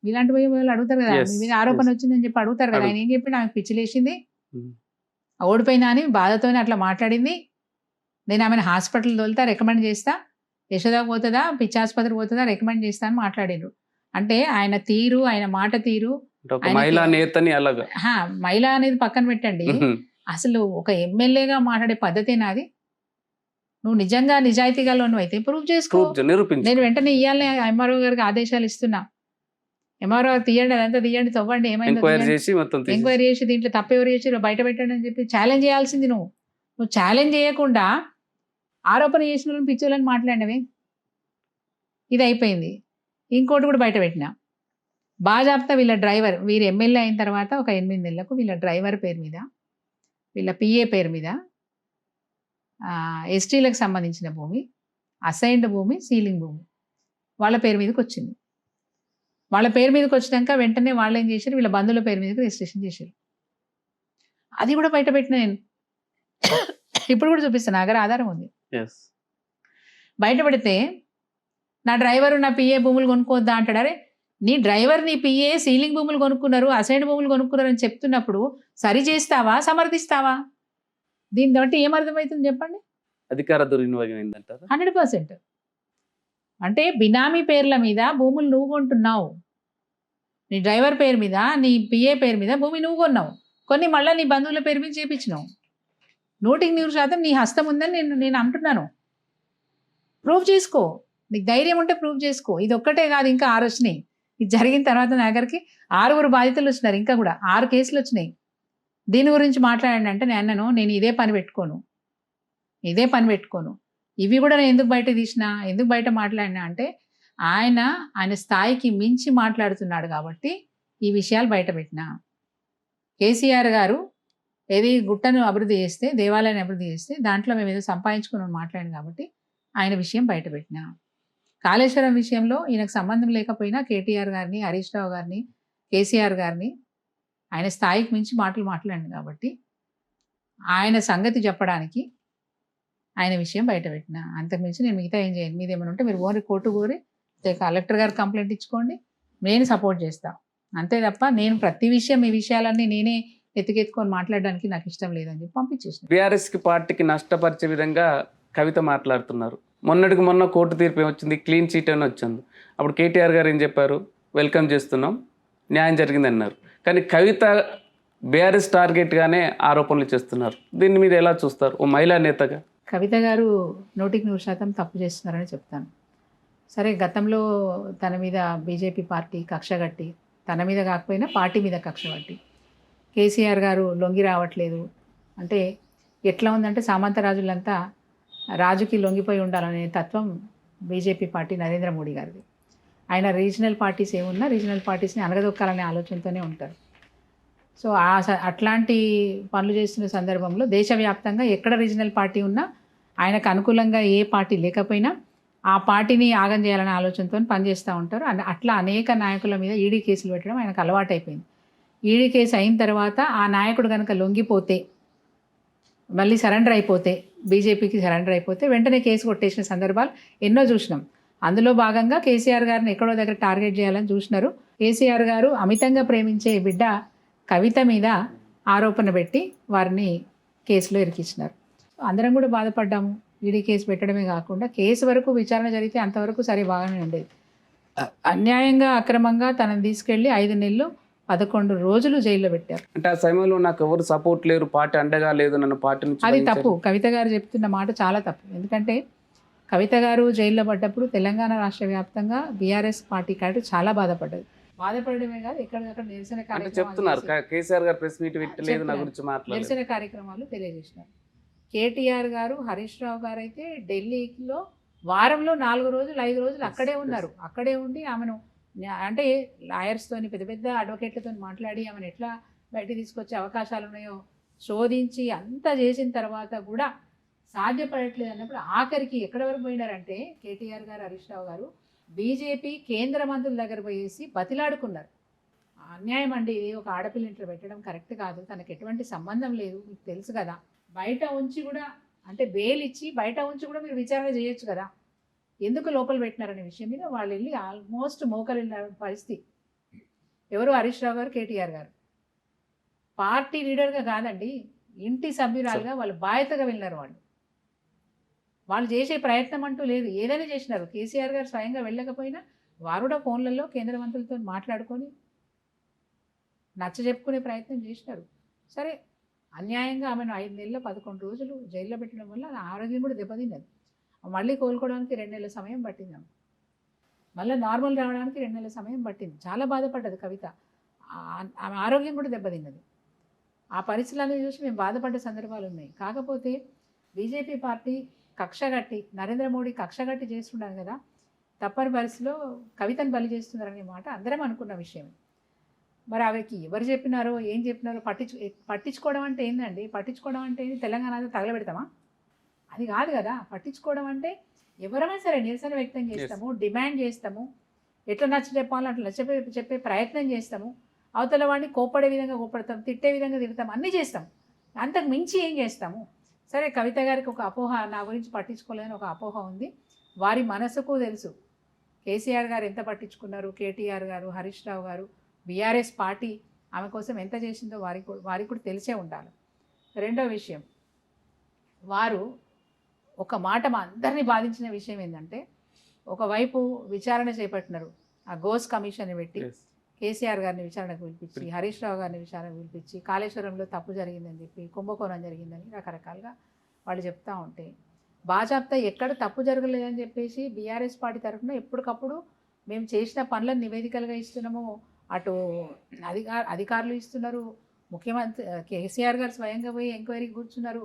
ఇలాంటి వాళ్ళు అడుగుతారు కదా, మీ మీద ఆరోపణ వచ్చిందని చెప్పి అడుగుతారు కదా. ఆయన ఏం చెప్పి నాకు పిచ్చిలేసింది, ఓడిపోయినా అని బాధతోనే అట్లా మాట్లాడింది, నేను ఆమెను హాస్పిటల్ తోలుతా, రికమెండ్ చేస్తా, యశోదా పోతుందా, పిచ్చి ఆసుపత్రి పోతుందా, రికమెండ్ చేస్తా అని మాట్లాడిండ్రు. అంటే ఆయన తీరు, ఆయన మాట తీరు, మహిళా నేతని అలాగా మహిళ అనేది పక్కన పెట్టండి, అసలు ఒక ఎమ్మెల్యేగా మాట్లాడే పద్ధతేనా అది? నువ్వు నిజంగా నిజాయితీగా నువ్వు అయితే ప్రూవ్ చేసుకో. నేను వెంటనే ఇవ్వాలని ఎంఆర్ఓ గారికి ఆదేశాలు ఇస్తున్నా. ఎంఆర్ఓ తీయండి, అదంతా తీయండి, తవ్వండి, ఏమైంది ఎంక్వైరీ చేసి దీంట్లో తప్పెవరు చేసి బయట పెట్టండి అని చెప్పి ఛాలెంజ్ చేయాల్సింది. నువ్వు ఛాలెంజ్ చేయకుండా ఆరోపణ చేసిన వాళ్ళని పిచ్చోళ్ళని మాట్లాడినవి. ఇది అయిపోయింది. ఇంకోటి కూడా బయట పెట్టినా, బాజాప్తా వీరు ఎమ్మెల్యే అయిన తర్వాత ఒక 8 నెలలకు వీళ్ళ డ్రైవర్ పేరు మీద, వీళ్ళ పిఏ పేరు మీద ఎస్టీలకు సంబంధించిన భూమి, అసైన్డ్ భూమి, సీలింగ్ భూమి వాళ్ళ పేరు మీదకి వచ్చింది. వాళ్ళ పేరు మీదకి వచ్చినాక వెంటనే వాళ్ళు ఏం చేశారు, వీళ్ళ బంధువుల పేరు మీదకి రిజిస్ట్రేషన్ చేశారు. అది కూడా బయట పెట్టిన నేను ఇప్పుడు కూడా చూపిస్తాను, నా దగ్గర ఆధారం ఉంది. బయట పెడితే నా డ్రైవరు నా పిఏ భూములు కొనుక్కోవద్దా అంటాడు. అరే నీ డ్రైవర్ నీ పిఏ సీలింగ్ భూములు కొనుక్కున్నారు, అసైన్డ్ భూములు కొనుక్కున్నారు అని చెప్తున్నప్పుడు సరి చేస్తావా, సమర్థిస్తావా? దీన్ని బట్టి ఏమర్థమవుతుంది చెప్పండి? అధికార దుర్వినియోగం ఏంటంటారు? 100%. అంటే బినామీ పేర్ల మీద భూములు నువ్వు కొంటున్నావు. నీ డ్రైవర్ పేరు మీద, నీ పిఏ పేరు మీద భూమి నువ్వు కొన్నావు, కొన్ని మళ్ళీ నీ బంధువుల పేరు మీద చేపించినావు. 100% నీ హస్తం ఉందని నేను అంటున్నాను. ప్రూవ్ చేసుకో, నీకు ధైర్యం ఉంటే ప్రూవ్ చేసుకో. ఇది ఒక్కటే కాదు, ఇంకా 6 వచ్చినాయి. ఇది జరిగిన తర్వాత నా దగ్గరికి 6 బాధితులు వచ్చినారు, ఇంకా కూడా 6 కేసులు వచ్చినాయి. దీని గురించి మాట్లాడండి అంటే నేను ఇదే పని పెట్టుకోను. ఇవి కూడా నేను ఎందుకు బయట తీసినా, ఎందుకు బయట మాట్లాడినా అంటే ఆయన స్థాయికి మించి మాట్లాడుతున్నాడు కాబట్టి ఈ విషయాలు బయట పెట్టినా. కేసీఆర్ గారు ఏది గుట్టను అభివృద్ధి చేస్తే, దేవాలయాన్ని అభివృద్ధి చేస్తే దాంట్లో మేము ఏదో సంపాదించుకుని మాట్లాడాను కాబట్టి ఆయన విషయం బయట పెట్టినా. కాళేశ్వరం విషయంలో ఈయనకు సంబంధం లేకపోయినా కేటీఆర్ గారిని, హరీష్ రావు గారిని, కేసీఆర్ గారిని ఆయన స్థాయికి మించి మాటలు మాట్లాడింది కాబట్టి ఆయన సంగతి చెప్పడానికి ఆయన విషయం బయట పెట్టిన, అంతకుమించి నేను మిగతా ఏం చేయను. మీది ఏమైనా ఉంటే మీరు ఓన్లీ కోర్టు కోరి కలెక్టర్ గారు కంప్లైంట్ ఇచ్చుకోండి, నేను సపోర్ట్ చేస్తా. అంతే తప్ప నేను ప్రతి విషయం ఈ విషయాలన్నీ నేనే ఎత్తుకెత్తుకొని మాట్లాడడానికి నాకు ఇష్టం లేదని చెప్పి పంపించేసిన. బీఆర్ఎస్కి పార్టీకి నష్టపరిచే విధంగా కవిత మాట్లాడుతున్నారు. మొన్నటికి మొన్న కోర్టు తీర్పు ఏమొచ్చింది, క్లీన్ చీట్ అని వచ్చింది. అప్పుడు కేటీఆర్ గారు ఏం చెప్పారు, వెల్కమ్ చేస్తున్నాం, న్యాయం జరిగింది అన్నారు. కానీ కవిత బీఆర్ఎస్ టార్గెట్గానే ఆరోపణలు చేస్తున్నారు. దీన్ని మీరు ఎలా చూస్తారు ఓ మహిళా నేతగా? కవిత గారు 100% తప్పు చేస్తున్నారని చెప్తాను. సరే, గతంలో తన మీద బీజేపీ పార్టీ కక్ష కట్టి, తన మీద కాకపోయినా పార్టీ మీద కక్ష కట్టి కేసీఆర్ గారు లొంగి రావట్లేదు అంటే ఎట్లా ఉందంటే సామంతరాజులంతా రాజుకి లొంగిపోయి ఉండాలనే తత్వం బీజేపీ పార్టీ నరేంద్ర మోడీ గారిది. ఆయన రీజనల్ పార్టీస్ ఏమున్నా రీజనల్ పార్టీస్ని అనగదొక్కాలనే ఆలోచనతోనే ఉంటారు. సో అట్లాంటి పనులు చేస్తున్న సందర్భంలో దేశవ్యాప్తంగా ఎక్కడ రీజనల్ పార్టీ ఉన్నా ఆయనకు అనుకూలంగా ఏ పార్టీ లేకపోయినా ఆ పార్టీని ఆగం చేయాలనే ఆలోచనతో పనిచేస్తూ ఉంటారు. అట్లా అనేక నాయకుల మీద ఈడీ కేసులు పెట్టడం ఆయనకు అలవాటైపోయింది. ఈడీ కేసు అయిన తర్వాత ఆ నాయకుడు కనుక లొంగిపోతే, మళ్ళీ సరెండర్ అయిపోతే, బీజేపీకి సరెండర్ అయిపోతే వెంటనే కేసు కొట్టేసిన సందర్భాలు ఎన్నో చూసినాం. అందులో భాగంగా కేసీఆర్ గారిని ఎక్కడో దగ్గర టార్గెట్ చేయాలని చూసినారు. కేసీఆర్ గారు అమితంగా ప్రేమించే బిడ్డ కవిత మీద ఆరోపణ పెట్టి వారిని కేసులో ఇరికించినారు. అందరం కూడా బాధపడ్డాము. ఈడీ కేసు పెట్టడమే కాకుండా కేసు వరకు విచారణ జరిగితే అంతవరకు సరే బాగానే ఉండేది. అన్యాయంగా అక్రమంగా తనని తీసుకెళ్ళి 5 నెలలు 11 రోజులు జైల్లో పెట్టారు. అంటే ఆ సమయంలో నాకు ఎవరు సపోర్ట్ లేరు, పార్టీ అండగా లేదు, నన్ను పార్టీ నుంచి అది తప్పు. కవిత గారు చెప్తున్న మాట చాలా తప్పు. ఎందుకంటే కవిత గారు జైల్లో పడ్డప్పుడు తెలంగాణ రాష్ట్ర వ్యాప్తంగా బీఆర్ఎస్ పార్టీ కాదు చాలా బాధపడ్డది. బాధపడమే కాదు, ఎక్కడికక్కడ నిరసన చెప్తున్నారు. కేసీఆర్ గారు ప్రెస్ మీట్ పెట్టలేదు, నా గురించి మాట్లాడారు, నిరసన కార్యక్రమాలు తెలియజేసినారు. కేటీఆర్ గారు, హరీష్ రావు గారు అయితే ఢిల్లీలో వారంలో 4 రోజులు 5 రోజులు అక్కడే ఉన్నారు. అక్కడే ఉండి ఆమెను అంటే లాయర్స్తోని పెద్ద పెద్ద అడ్వకేట్లతో మాట్లాడి ఆమెను ఎట్లా బయటికి తీసుకొచ్చే అవకాశాలు ఉన్నాయో శోధించి అంతా చేసిన తర్వాత కూడా సాధ్యపడట్లేదు అన్నప్పుడు ఆఖరికి ఎక్కడి వరకు పోయినారంటే కేటీఆర్ గారు, హరీష్ రావు గారు బీజేపీ కేంద్ర మంత్రుల దగ్గర పోయేసి బతిలాడుకున్నారు. అన్యాయం అండి, ఇది ఒక ఆడపిల్ల ఇంట్లో పెట్టడం కరెక్ట్ కాదు, తనకు ఎటువంటి సంబంధం లేదు, మీకు తెలుసు కదా, బయట ఉంచి కూడా అంటే బెయిల్ ఇచ్చి బయట ఉంచి కూడా మీరు విచారణ చేయొచ్చు కదా, ఎందుకు లోపల పెట్టినారనే విషయం మీద వాళ్ళు వెళ్ళి ఆల్మోస్ట్ మోకలిన పరిస్థితి. ఎవరు? హరీష్ రావు గారు, కేటీఆర్ గారు. పార్టీ లీడర్గా కాదండి, ఇంటి సభ్యురాలుగా వాళ్ళు బాధ్యతగా వెళ్ళినారు. వాళ్ళు చేసే ప్రయత్నం అంటూ లేదు, ఏదైనా చేసినారు. కేసీఆర్ గారు స్వయంగా వెళ్ళకపోయినా వారు కూడా ఫోన్లలో కేంద్ర మంత్రులతో మాట్లాడుకొని నచ్చ చెప్పుకునే ప్రయత్నం చేసినారు. సరే, అన్యాయంగా ఆమెను 5 నెలల 11 రోజులు జైల్లో పెట్టడం వల్ల ఆరోగ్యం కూడా దెబ్బతిన్నది. మళ్ళీ కోలుకోవడానికి 2 నెలల సమయం పట్టింది. మళ్ళీ నార్మల్ రావడానికి 2 నెలల సమయం పట్టింది. చాలా బాధపడ్డది కవిత. ఆమె ఆరోగ్యం కూడా దెబ్బతిన్నది. ఆ పరిస్థితులన్నీ చూసి మేము బాధపడ్డ సందర్భాలు ఉన్నాయి. కాకపోతే బీజేపీ పార్టీ కక్షగట్టి, నరేంద్ర మోడీ కక్షగట్టి చేస్తున్నాడు కదా, తప్పని పరిస్థితిలో కవితను బలి చేస్తున్నారనే మాట అందరం అనుకున్న విషయం. మరి ఆమెకి ఎవరు చెప్పినారో ఏం చెప్పినారో పట్టించుకోవడం అంటే ఏందండి? పట్టించుకోవడం అంటే తెలంగాణ తగలబెడతామా? అది కాదు కదా. పట్టించుకోవడం అంటే ఎవరైనా సరే నిరసన వ్యక్తం చేస్తాము, డిమాండ్ చేస్తాము, ఎట్లా నచ్చ చెప్పాలో అట్లా చెప్పే ప్రయత్నం చేస్తాము, అవతల వాడిని కోప్పడే విధంగా కోప్పడతాం, తిట్టే విధంగా తిడతాం, అన్నీ చేస్తాం. అంతకు మించి ఏం చేస్తాము? సరే, కవిత గారికి ఒక అపోహ, నా గురించి పట్టించుకోలేదని ఒక అపోహ ఉంది. వారి మనసుకు తెలుసు కేసీఆర్ గారు ఎంత పట్టించుకున్నారు, కేటీఆర్ గారు, హరీష్ రావు గారు, బీఆర్ఎస్ పార్టీ ఆమె కోసం ఎంత చేసిందో వారికి కూడా తెలిసే ఉండాలి. రెండో విషయం, వారు ఒక మాట మా అందరినీ బాధించిన విషయం ఏంటంటే, ఒకవైపు విచారణ చేపట్టినారు, ఆ గోస్ కమిషన్ పెట్టి కేసీఆర్ గారిని విచారణకు పిలిపించి, హరీష్ రావు గారిని విచారణకు పిలిపించి, కాళేశ్వరంలో తప్పు జరిగిందని చెప్పి, కుంభకోణం జరిగిందని రకరకాలుగా వాళ్ళు చెప్తూ ఉంటే, బాజాప్తా ఎక్కడ తప్పు జరగలేదని చెప్పేసి బీఆర్ఎస్ పార్టీ తరఫున ఎప్పటికప్పుడు మేము చేసిన పనులను నివేదికలుగా ఇస్తున్నాము, అటు అధికారులు ఇస్తున్నారు, ముఖ్యమంత్రి కేసీఆర్ గారు స్వయంగా పోయి ఎంక్వైరీకి కూర్చున్నారు.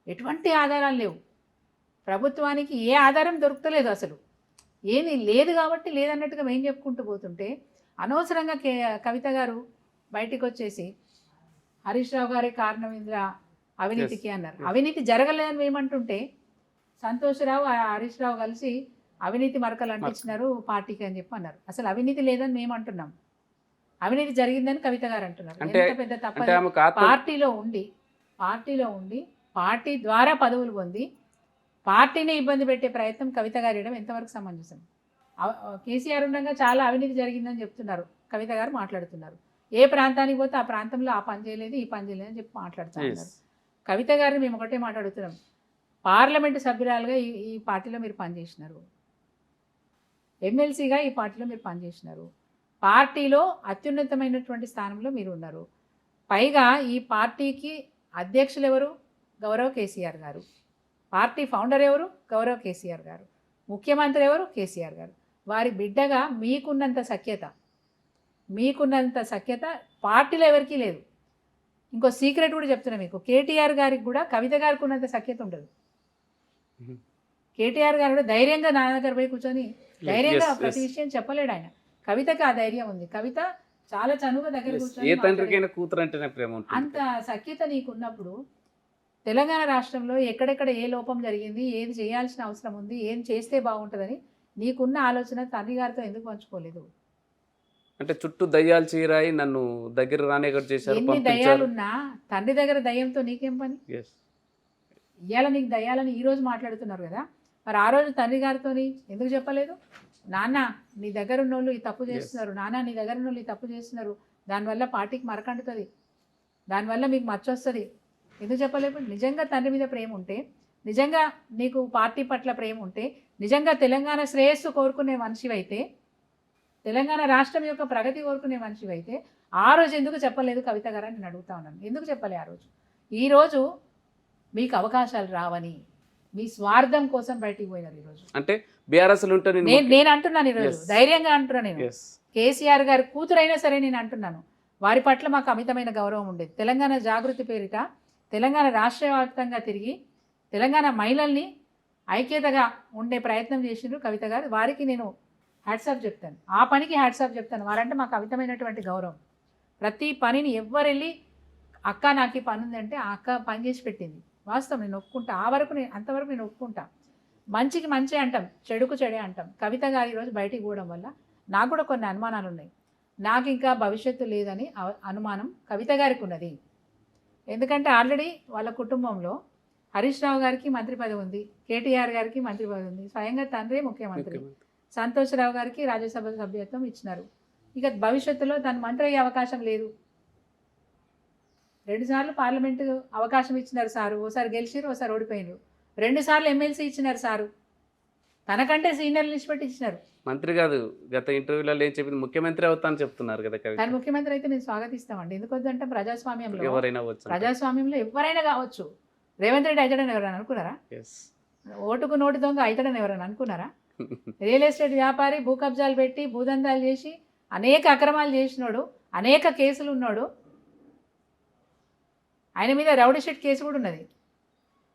ఎటువంటి ఆధారాలు లేవు, ప్రభుత్వానికి ఏ ఆధారం దొరకలేదు, అసలు ఏమీ లేదు. కాబట్టి లేదన్నట్టుగా మేము చెప్పుకుంటూ పోతుంటే అనవసరంగా కవిత గారు బయటికి వచ్చేసి హరీష్ రావు గారే కారణం ఇందులో అవినీతికి అన్నారు. అవినీతి జరగలేదని ఏమంటుంటే సంతోషరావు, హరీష్ రావు కలిసి అవినీతి మరకలు అంటించినారు పార్టీకి అని చెప్పి అన్నారు. అసలు అవినీతి లేదని మేము అంటున్నాం, అవినీతి జరిగిందని కవిత గారు అంటున్నారు. ఎంత పెద్ద తప్ప. పార్టీలో ఉండి పార్టీలో ఉండి పార్టీ ద్వారా పదవులు పొంది పార్టీని ఇబ్బంది పెట్టే ప్రయత్నం కవిత గారు చేయడం ఎంతవరకు సమంజసం? కేసీఆర్ ఉండగా చాలా అవినీతి జరిగిందని చెప్తున్నారు, కవిత గారు మాట్లాడుతున్నారు. ఏ ప్రాంతానికి పోతే ఆ ప్రాంతంలో ఆ పని చేయలేదు, ఈ పని చేయలేదు అని చెప్పి మాట్లాడుతున్నారు. కవిత గారిని మేము ఒకటే మాట్లాడుతున్నాం, పార్లమెంటు సభ్యురాలుగా ఈ పార్టీలో మీరు పనిచేసినారు, ఎమ్మెల్సీగా ఈ పార్టీలో మీరు పనిచేసినారు, పార్టీలో అత్యున్నతమైనటువంటి స్థానంలో మీరు ఉన్నారు. పైగా ఈ పార్టీకి అధ్యక్షులు ఎవరు? గౌరవ కేసీఆర్ గారు. పార్టీ ఫౌండర్ ఎవరు? గౌరవ కేసీఆర్ గారు. ముఖ్యమంత్రి ఎవరు? కేసీఆర్ గారు. వారి బిడ్డగా మీకున్నంత సఖ్యత పార్టీలో ఎవరికీ లేదు. ఇంకో సీక్రెట్ కూడా చెప్తున్నా మీకు, కేటీఆర్ గారికి కూడా కవిత గారికి ఉన్నంత సఖ్యత ఉండదు. కేటీఆర్ గారు కూడా ధైర్యంగా నాన్న దగ్గర పోయి కూర్చొని ధైర్యంగా ప్రతి విషయం చెప్పలేడు ఆయన. కవితకి ఆ ధైర్యం ఉంది. కవిత చాలా చనువుగా దగ్గర కూర్చొని అంత సఖ్యత నీకున్నప్పుడు తెలంగాణ రాష్ట్రంలో ఎక్కడెక్కడ ఏ లోపం జరిగింది, ఏది చేయాల్సిన అవసరం ఉంది, ఏం చేస్తే బాగుంటుందని నీకున్న ఆలోచన తండ్రి గారితో ఎందుకు పంచుకోలేదు? అంటే చుట్టూ దయ్యాలు చీరాయి నన్ను దగ్గర రానేగట్టు చేశారు. ఎన్ని దయ్యాలున్నా తండ్రి దగ్గర దయ్యంతో నీకేం పని? ఇవాళ నీకు దయ్యాలని ఈ రోజు మాట్లాడుతున్నారు కదా, మరి ఆ రోజు తండ్రి గారితో ఎందుకు చెప్పలేదు? నాన్న నీ దగ్గర ఉన్న వాళ్ళు ఈ తప్పు చేస్తున్నారు, నాన్న నీ దగ్గర ఉన్న వాళ్ళు ఈ తప్పు చేస్తున్నారు, దానివల్ల పార్టీకి మరకంటుతుంది, దానివల్ల మీకు మచ్చొస్తుంది, ఎందుకు చెప్పలేదు? నిజంగా తండ్రి మీద ప్రేమ ఉంటే, నిజంగా నీకు పార్టీ పట్ల ప్రేమ ఉంటే, నిజంగా తెలంగాణ శ్రేయస్సు కోరుకునే మనిషివైతే, తెలంగాణ రాష్ట్రం యొక్క ప్రగతి కోరుకునే మనిషివైతే ఆ రోజు ఎందుకు చెప్పలేదు కవిత గారు అని నేను అడుగుతా ఉన్నాను. ఎందుకు చెప్పలే ఆ రోజు? ఈరోజు మీకు అవకాశాలు రావని మీ స్వార్థం కోసం బయటికి పోయినారు. ఈరోజు అంటే బీఆర్ఎస్ నేను అంటున్నాను, ఈరోజు ధైర్యంగా అంటున్నాను నేను, కేసీఆర్ గారి కూతురైనా సరే నేను అంటున్నాను, వారి పట్ల మాకు అమితమైన గౌరవం ఉండేది. తెలంగాణ జాగృతి పేరిట తెలంగాణ రాష్ట్ర వ్యాప్తంగా తిరిగి తెలంగాణ మహిళల్ని ఐక్యతగా ఉండే ప్రయత్నం చేసిండ్రు కవిత గారు. వారికి నేను హ్యాట్సాప్ చెప్తాను, ఆ పనికి హ్యాట్సాప్ చెప్తాను. వారంటే మాకు అమితమైనటువంటి గౌరవం. ప్రతి పనిని ఎవ్వరెళ్ళి అక్క నాకు ఈ పని ఉందంటే ఆ అక్క పని చేసి పెట్టింది. వాస్తవం, నేను ఒప్పుకుంటా. అంతవరకు నేను ఒప్పుకుంటా. మంచికి మంచి అంటాం, చెడుకు చెడే అంటాం. కవిత గారు ఈరోజు బయటికి పోవడం వల్ల నాకు కూడా కొన్ని అనుమానాలు ఉన్నాయి. నాకు ఇంకా భవిష్యత్తు లేదని అనుమానం కవిత గారికి ఉన్నది. ఎందుకంటే ఆల్రెడీ వాళ్ళ కుటుంబంలో హరీష్ రావు గారికి మంత్రి పదవి ఉంది, కేటీఆర్ గారికి మంత్రి పదవి ఉంది, స్వయంగా తండ్రి ముఖ్యమంత్రి, సంతోష్ రావు గారికి రాజ్యసభ సభ్యత్వం ఇచ్చినారు. ఇక భవిష్యత్తులో తను మంత్రి అయ్యే అవకాశం లేదు. 2 సార్లు పార్లమెంటు అవకాశం ఇచ్చినారు సారు, ఓసారి గెలిచిరు, ఓసారి ఓడిపోయినారు. 2 సార్లు ఎమ్మెల్సీ ఇచ్చినారు సారు, తనకంటే సీనియర్ లిస్ట్ పెట్టి ఇచ్చినారు. మంత్రి కాదు, గత ఇంటర్వ్యూలలో ఏం చెప్పింది, ముఖ్యమంత్రి అవుతాను చెప్తున్నారు కదా. కానీ ముఖ్యమంత్రి అయితే మేము స్వాగతిస్తామండి. ఎందుకంటే ప్రజాస్వామ్యంలో ఎవరైనా కావచ్చు. రేవంత్ రెడ్డి అవుతాడని ఎవరైనా అనుకున్నారా? ఓటుకు నోటు దొంగ అవుతాడని ఎవరైనా అనుకున్నారా? రియల్ ఎస్టేట్ వ్యాపారి, భూ కబ్జాలు పెట్టి భూదందాలు చేసి అనేక అక్రమాలు చేసినోడు, అనేక కేసులు ఉన్నాడు, ఆయన మీద రౌడీ షీట్ కేసు కూడా ఉన్నది.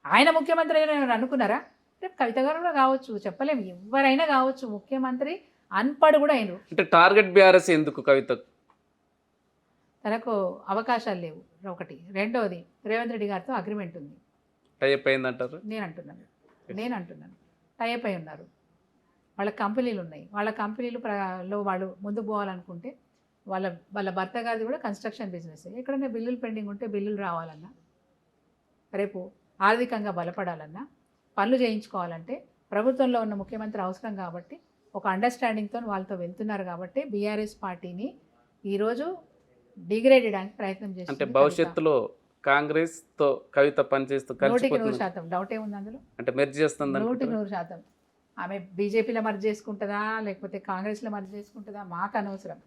ఆయన ముఖ్యమంత్రి అయినా అనుకున్నారా? రేపు కవిత గారు కూడా కావచ్చు, చెప్పలేము, ఎవరైనా కావచ్చు. ముఖ్యమంత్రి అన్పడు కూడా అయినరు. అంటే టార్గెట్ బీఆర్ఎస్ ఎందుకు కవిత? తనకు అవకాశాలు లేవు ఒకటి. రెండవది, రేవంత్ రెడ్డి గారితో అగ్రిమెంట్ ఉంది. టైప్ అయిందంటారు. నేను అంటున్నాను టైప్ అయి ఉన్నారు. వాళ్ళ కంపెనీలు ఉన్నాయి. వాళ్ళ కంపెనీలో వాళ్ళు ముందుకు పోవాలనుకుంటే వాళ్ళ భర్త గారిది కూడా కన్స్ట్రక్షన్ బిజినెస్. ఎక్కడైనా బిల్లులు పెండింగ్ ఉంటే బిల్లులు రావాలన్నా, రేపు ఆర్థికంగా బలపడాలన్నా, పనులు చేయించుకోవాలంటే ప్రభుత్వంలో ఉన్న ముఖ్యమంత్రి అవసరం కాబట్టి ఒక అండర్స్టాండింగ్తో వాళ్ళతో వెళ్తున్నారు. కాబట్టి బీఆర్ఎస్ పార్టీని ఈరోజు డిగ్రేడ్ చేయడానికి ప్రయత్నం చేస్తుంది. అంటే భవిష్యత్తులో కాంగ్రెస్ తో కవిత పనిచేస్తూ 100% డౌట్ ఏముంది అందులో? అంటే మెర్జ్ చేస్తుంది 100%. ఆమె బీజేపీలో మర్జ్ చేసుకుంటుందా లేకపోతే కాంగ్రెస్లో మర్జ్ చేసుకుంటుందా మాకు అనవసరం.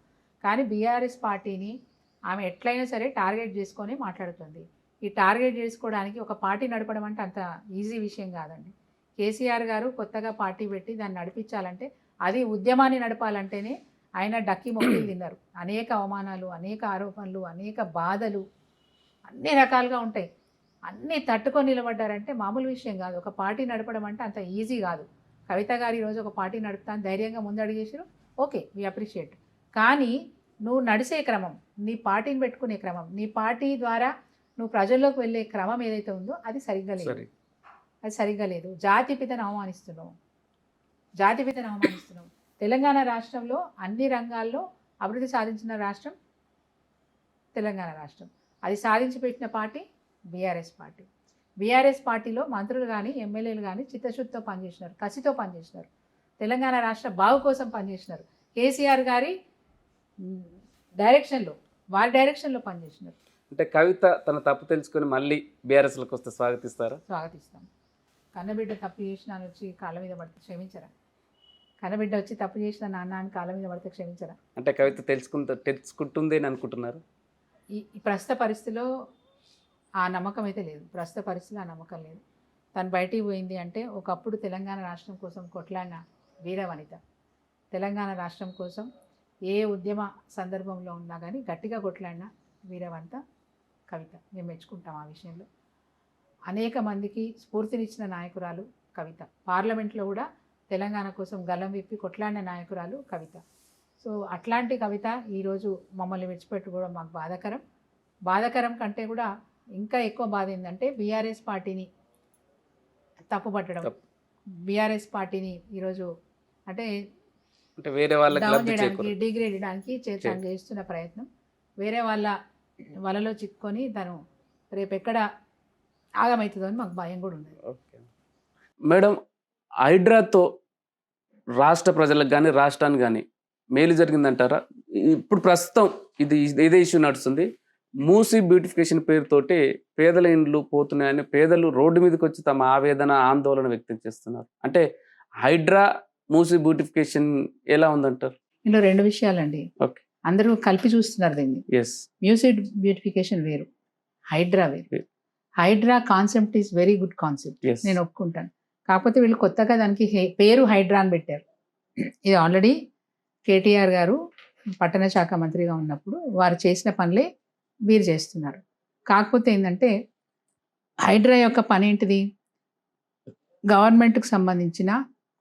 కానీ బీఆర్ఎస్ పార్టీని ఆమె ఎట్లయినా సరే టార్గెట్ చేసుకొని మాట్లాడుతుంది. ఈ టార్గెట్ చేసుకోవడానికి ఒక పార్టీ నడపడం అంటే అంత ఈజీ విషయం కాదండి. కేసీఆర్ గారు కొత్తగా పార్టీ పెట్టి దాన్ని నడిపించాలంటే, అది ఉద్యమాన్ని నడపాలంటేనే ఆయన డక్కి మొక్కలు తిన్నారు. అనేక అవమానాలు, అనేక ఆరోపణలు, అనేక బాధలు, అన్ని రకాలుగా ఉంటాయి. అన్నీ తట్టుకొని నిలబడ్డారంటే మామూలు విషయం కాదు. ఒక పార్టీ నడపడం అంటే అంత ఈజీ కాదు. కవిత గారు ఈరోజు ఒక పార్టీ నడుపుతాను ధైర్యంగా ముందడుగేసారు, ఓకే, వి అప్రిషియేట్. కానీ నువ్వు నడిచే క్రమం, నీ పార్టీని పెట్టుకునే క్రమం, నీ పార్టీ ద్వారా నువ్వు ప్రజల్లోకి వెళ్ళే క్రమం ఏదైతే ఉందో అది సరిగ్గా లేదు. జాతిపితను అవమానిస్తున్నావు. తెలంగాణ రాష్ట్రంలో అన్ని రంగాల్లో అభివృద్ధి సాధించిన రాష్ట్రం తెలంగాణ రాష్ట్రం. అది సాధించి పెట్టిన పార్టీ బీఆర్ఎస్ పార్టీ. బీఆర్ఎస్ పార్టీలో మంత్రులు కానీ ఎమ్మెల్యేలు కానీ చిత్తశుద్ధితో పనిచేసినారు, కసితో పనిచేసినారు, తెలంగాణ రాష్ట్ర బాగు కోసం పనిచేసినారు. కేసీఆర్ గారి డైరెక్షన్లో, వారి డైరెక్షన్లో పనిచేసినారు. అంటే కవిత తన తప్పు తెలుసుకొని మళ్ళీ బీఆర్ఎస్లోకి వస్తే స్వాగతిస్తారా? స్వాగతిస్తాం. కన్నబిడ్డ తప్పు చేసిన అని వచ్చి కాళ్ళ మీద పడితే క్షమించరా? కన్నబిడ్డ వచ్చి తప్పు చేసిన నాన్న అని కాళ్ళ మీద పడితే క్షమించరా? అంటే కవిత తెలుసుకుంటుంది అని అనుకుంటున్నారు? ఈ ప్రస్తుత పరిస్థితిలో ఆ నమ్మకం అయితే లేదు. ప్రస్తుత పరిస్థితిలో ఆ నమ్మకం లేదు. తను బయటికి పోయింది అంటే ఒకప్పుడు తెలంగాణ రాష్ట్రం కోసం కొట్లాడిన వీరవనిత, తెలంగాణ రాష్ట్రం కోసం ఏ ఉద్యమ సందర్భంలో ఉన్నా కానీ గట్టిగా కొట్లాడిన వీరవంత కవిత. మేము మెచ్చుకుంటాం ఆ విషయంలో. అనేక మందికి స్ఫూర్తినిచ్చిన నాయకురాలు కవిత. పార్లమెంట్లో కూడా తెలంగాణ కోసం గలం విప్పి కొట్లాడిన నాయకురాలు కవిత. సో అట్లాంటి కవిత ఈరోజు మమ్మల్ని విడిచిపెట్టుకోవడం మాకు బాధాకరం. బాధాకరం కంటే కూడా ఇంకా ఎక్కువ బాధ ఏంటంటే బీఆర్ఎస్ పార్టీని తప్పుపట్టడం, బీఆర్ఎస్ పార్టీని ఈరోజు అంటే వేరే వాళ్ళకి డౌన్ చేయడానికి, డిగ్రేడ్ చేయడానికి చేస్తున్న ప్రయత్నం. వేరే వాళ్ళ వలలో చిక్కుకొని తను రేపు ఎక్కడ ఆగమవుతుందో అని మాకు భయం కూడా ఉంది. మేడం, హైడ్రాతో రాష్ట్ర ప్రజలకు కానీ రాష్ట్రానికి కానీ మేలు జరిగిందంటారా? ఇప్పుడు ప్రస్తుతం ఇదే ఇష్యూ నడుస్తుంది. మూసీ బ్యూటిఫికేషన్ పేరుతోటి పేదల ఇండ్లు పోతున్నాయని పేదలు రోడ్డు మీదకి వచ్చి తమ ఆవేదన, ఆందోళన వ్యక్తం చేస్తున్నారు. అంటే హైడ్రా, మూసీ బ్యూటిఫికేషన్ ఎలా ఉందంటారు? ఇందులో రెండు విషయాలండి. ఓకే, అందరూ కలిపి చూస్తున్నారు దీన్ని. ఎస్, మూసీ బ్యూటిఫికేషన్ వేరు, హైడ్రా వేరు. Hydraa concept is very good concept, నేను ఒప్పుకుంటాను. కాకపోతే వీళ్ళు కొత్తగా దానికి పేరు హైడ్రా అని పెట్టారు. ఇది ఆల్రెడీ కేటీఆర్ గారు పట్టణ శాఖ మంత్రిగా ఉన్నప్పుడు వారు చేసిన పనులే వీరు చేస్తున్నారు. కాకపోతే ఏంటంటే హైడ్రా యొక్క పని ఏంటిది? గవర్నమెంట్కి సంబంధించిన